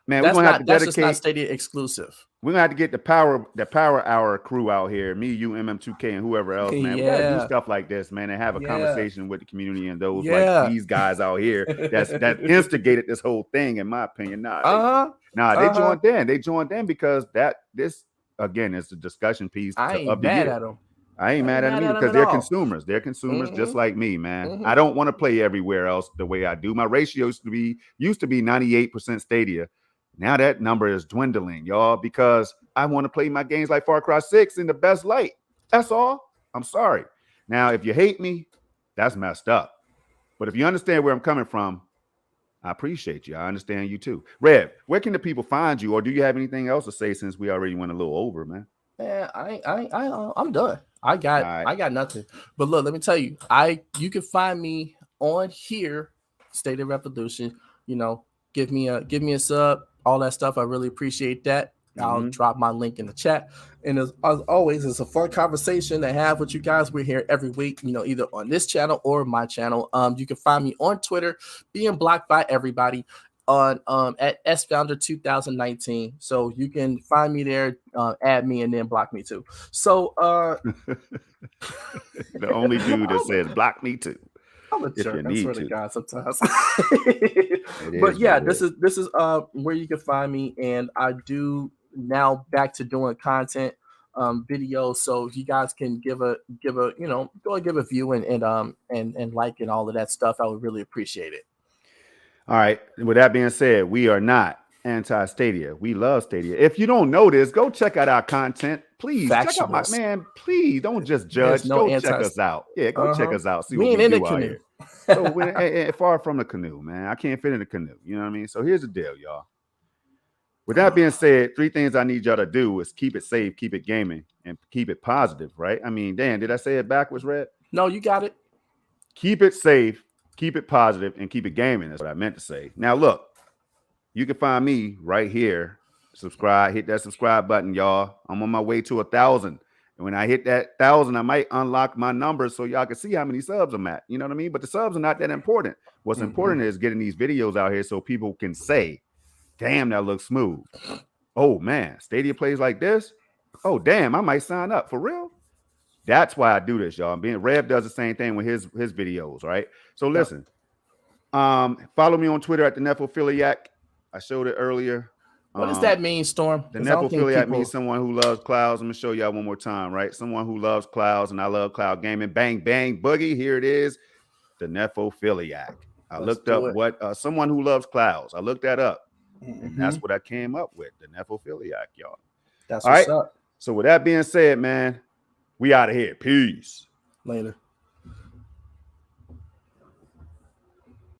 Man, we're gonna have to dedicate. That's just not Stadia exclusive. We're gonna have to get the power hour crew out here, me, you, MM2K, and whoever else, man. We gotta do stuff like this, man, and have a conversation with the community and those like these guys out here that instigated this whole thing, in my opinion. They joined in because this again is the discussion piece I ain't mad at them. I ain't mad at them either, because they're consumers. They're consumers just like me, man. I don't want to play everywhere else the way I do. My ratio used to be 98% Stadia. Now that number is dwindling, y'all, because I want to play my games like Far Cry 6 in the best light. That's all. I'm sorry. Now, if you hate me, that's messed up. But if you understand where I'm coming from, I appreciate you. I understand you too. Rev, where can the people find you, or do you have anything else to say since we already went a little over, man? Yeah, I'm done. I got nothing. But look, let me tell you, you can find me on here, Stadia Revolution. You know, give me a sub. All that stuff. I really appreciate that. I'll drop my link in the chat. And as always, it's a fun conversation to have with you guys. We're here every week, you know, either on this channel or my channel. You can find me on Twitter, being blocked by everybody, on at sfounder2019. So you can find me there, add me, and then block me too. So the only dude that says block me too. I'm a jerk. I swear to God sometimes. But yeah, this is where you can find me, and I do now back to doing content, videos, so you guys can give a go and give a view and like and all of that stuff. I would really appreciate it. All right. With that being said, we are not anti-Stadia. We love Stadia. If you don't know this, go check out our content. Please check out my man. Please don't just judge. Go check us out. Yeah, go check us out. See what we do out here. So we're far from the canoe, man. I can't fit in the canoe. You know what I mean? So here's the deal, y'all. With that being said, 3 things I need y'all to do is keep it safe, keep it gaming, and keep it positive, right? I mean, Dan, did I say it backwards, Red? No, you got it. Keep it safe, keep it positive, and keep it gaming. That's what I meant to say. Now, look. You can find me right here. Subscribe, hit that subscribe button, y'all. I'm on my way to 1,000. And when I hit that 1,000, I might unlock my numbers so y'all can see how many subs I'm at. You know what I mean? But the subs are not that important. What's important is getting these videos out here so people can say, damn, that looks smooth. Oh, man, Stadia plays like this? Oh, damn, I might sign up. For real? That's why I do this, y'all. Rev does the same thing with his videos, right? So listen, follow me on Twitter at the Nephophiliac. I showed it earlier. What does that mean, Storm? The 'Cause I don't think nephrophiliac means someone who loves clouds. I'm gonna show y'all one more time, right? Someone who loves clouds, and I love cloud gaming. Bang, bang, boogie. Here it is. The nephrophiliac. I looked up what someone who loves clouds. I looked that up, and that's what I came up with. The nephrophiliac, y'all. That's all what's right. up. So with that being said, man, we out of here. Peace. Later.